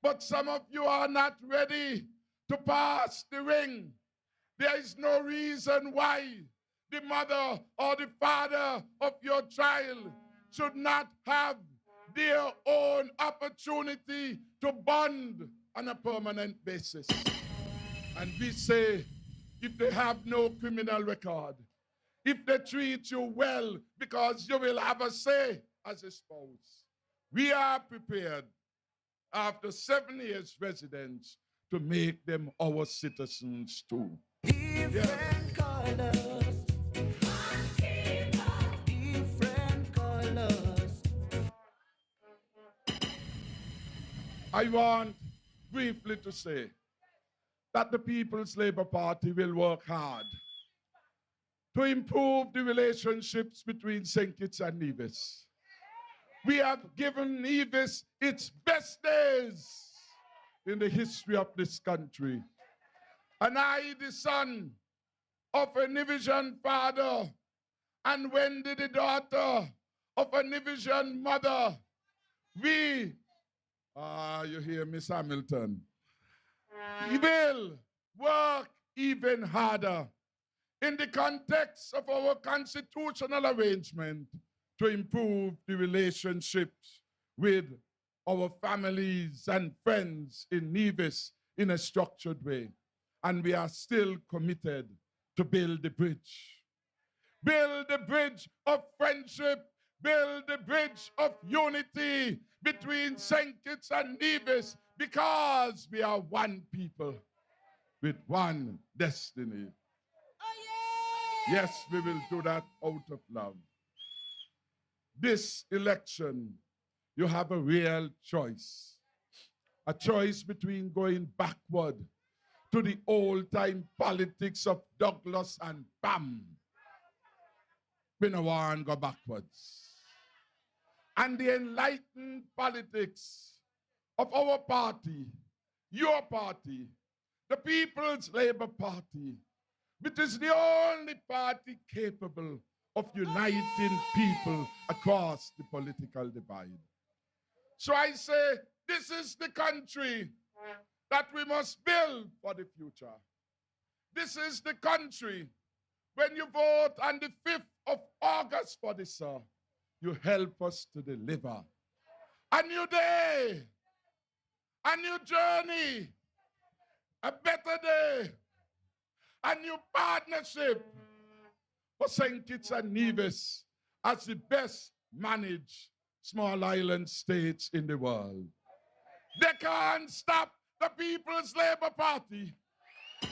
But some of you are not ready to pass the ring. There is no reason why the mother or the father of your child should not have their own opportunity to bond on a permanent basis. And we say, if they have no criminal record, if they treat you well, because you will have a say as a spouse, we are prepared, after 7 years residence, to make them our citizens too. Different colors. Different colors. I want briefly to say that the People's Labour Party will work hard to improve the relationships between St. Kitts and Nevis. We have given Nevis its best days in the history of this country. And I, the son of a Nevisian father, and Wendy, the daughter of a Nevisian mother, we, you hear Miss Hamilton, we will work even harder in the context of our constitutional arrangement to improve the relationships with our families and friends in Nevis in a structured way. And we are still committed to build the bridge. Build the bridge of friendship, build the bridge of unity between St. Kitts and Nevis, because we are one people with one destiny. Yes, we will do that out of love. This election, you have a real choice. A choice between going backward to the old-time politics of Douglas and Bam. We don't want to go backwards. And the enlightened politics of our party, your party, the People's Labour Party, which is the only party capable of uniting people across the political divide. So I say, this is the country that we must build for the future. This is the country, when you vote on the 5th of August for this, sir, you help us to deliver a new day, a new journey, a better day, a new partnership for St. Kitts and Nevis as the best managed small island states in the world. They can't stop the People's Labour Party.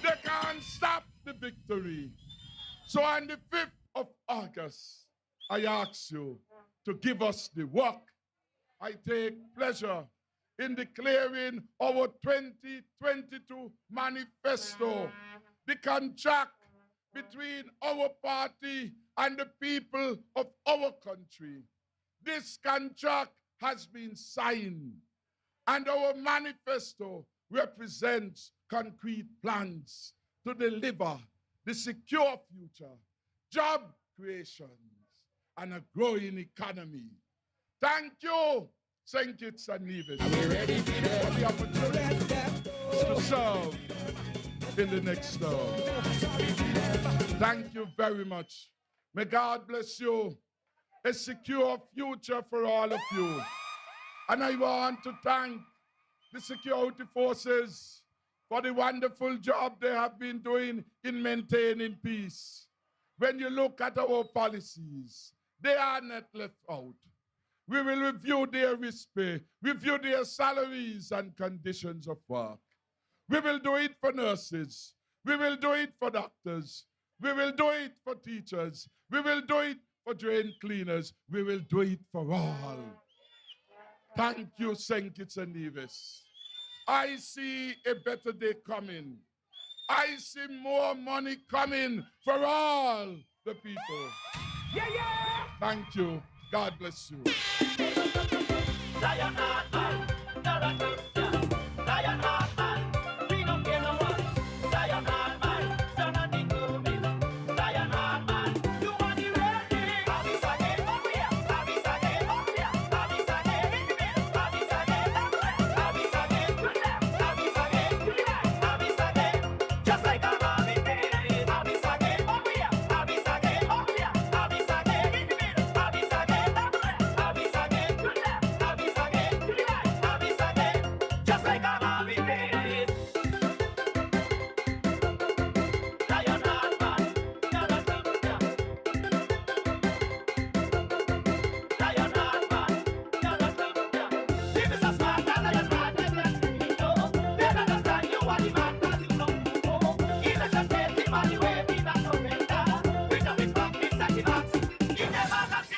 They can't stop the victory. So on the 5th of August, I ask you to give us the work. I take pleasure in declaring our 2022 manifesto, the contract between our party and the people of our country. This contract has been signed, and our manifesto represents concrete plans to deliver the secure future, job creations, and a growing economy. Thank you, St. Kitts and Nevis, for the opportunity to serve in the next term. Thank you very much. May God bless you. A secure future for all of you. And I want to thank the security forces for the wonderful job they have been doing in maintaining peace. When you look at our policies, they are not left out. We will review their risk pay, review their salaries and conditions of work. We will do it for nurses. We will do it for doctors. We will do it for teachers. We will do it for drain cleaners. We will do it for all. Thank you, St. Kitts and Nevis. I see a better day coming. I see more money coming for all the people. Yeah, yeah. Thank you. God bless you. like a Barbie baby. Lion heart man, you're the champion. Lion heart man, you're the champion. If it's a smart man, lion heart, you know. They don't understand you are the man, cause you know. Election take him all the way, we not surrender. We don't be back, we set him out. You never can see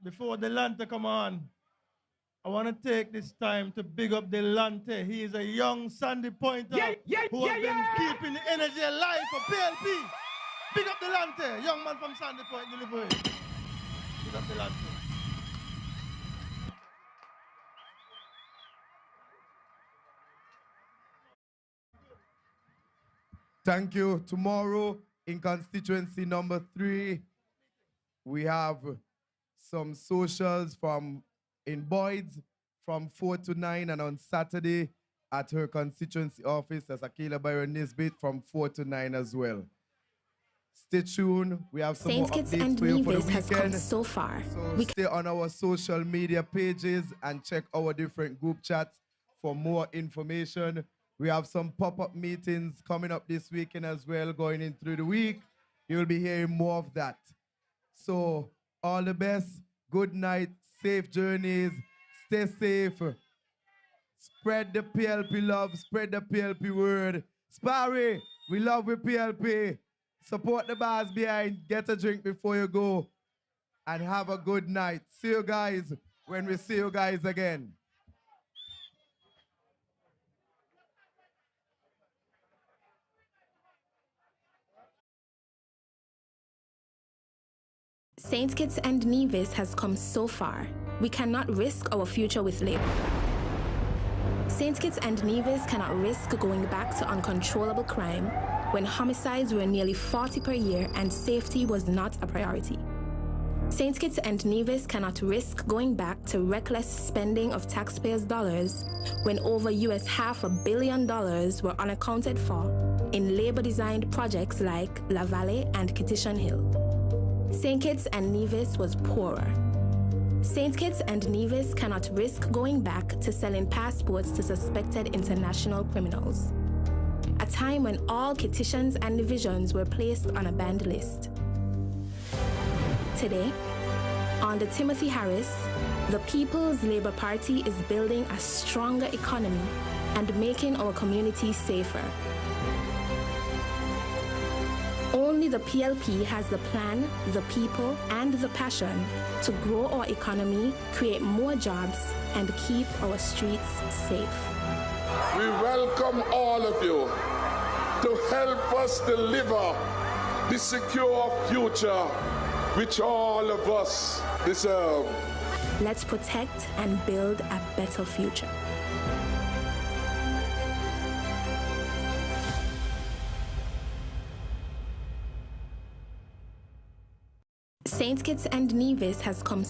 Before the Lante come on, I want to take this time to big up the Lante. He is a young Sandy Pointer who has been keeping the energy alive for PLP. Big up the Lante, young man from Sandy Point, Liburd. Big up the Lante. Thank you. Tomorrow in constituency number 3, we have some socials in Boyd's from 4 to 9, and on Saturday at her constituency office as Akilah Byron-Nisbet from 4 to 9 as well. Stay tuned. We have some Saints more Kitts updates and for you for the Nevis has come weekend. so far. So stay on our social media pages and check our different group chats for more information. We have some pop-up meetings coming up this weekend as well, going in through the week. You'll be hearing more of that. So all the best, good night, safe journeys, stay safe. Spread the PLP love, spread the PLP word. Sparry, we love you PLP. Support the bars behind, get a drink before you go, and have a good night. See you guys when we see you guys again. Saints Kitts and Nevis has come so far. We cannot risk our future with labor. Saints Kitts and Nevis cannot risk going back to uncontrollable crime when homicides were nearly 40 per year and safety was not a priority. Saints Kitts and Nevis cannot risk going back to reckless spending of taxpayers' dollars when over $500 million were unaccounted for in labor-designed projects like La Valley and Kittition Hill. Saint Kitts and Nevis was poorer. St. Kitts and Nevis cannot risk going back to selling passports to suspected international criminals. A time when all Kittitians and divisions were placed on a banned list. Today, under Timothy Harris, the People's Labour Party is building a stronger economy and making our communities safer. Only the PLP has the plan, the people, and the passion to grow our economy, create more jobs, and keep our streets safe. We welcome all of you to help us deliver the secure future which all of us deserve. Let's protect and build a better future. St. Kitts and Nevis has come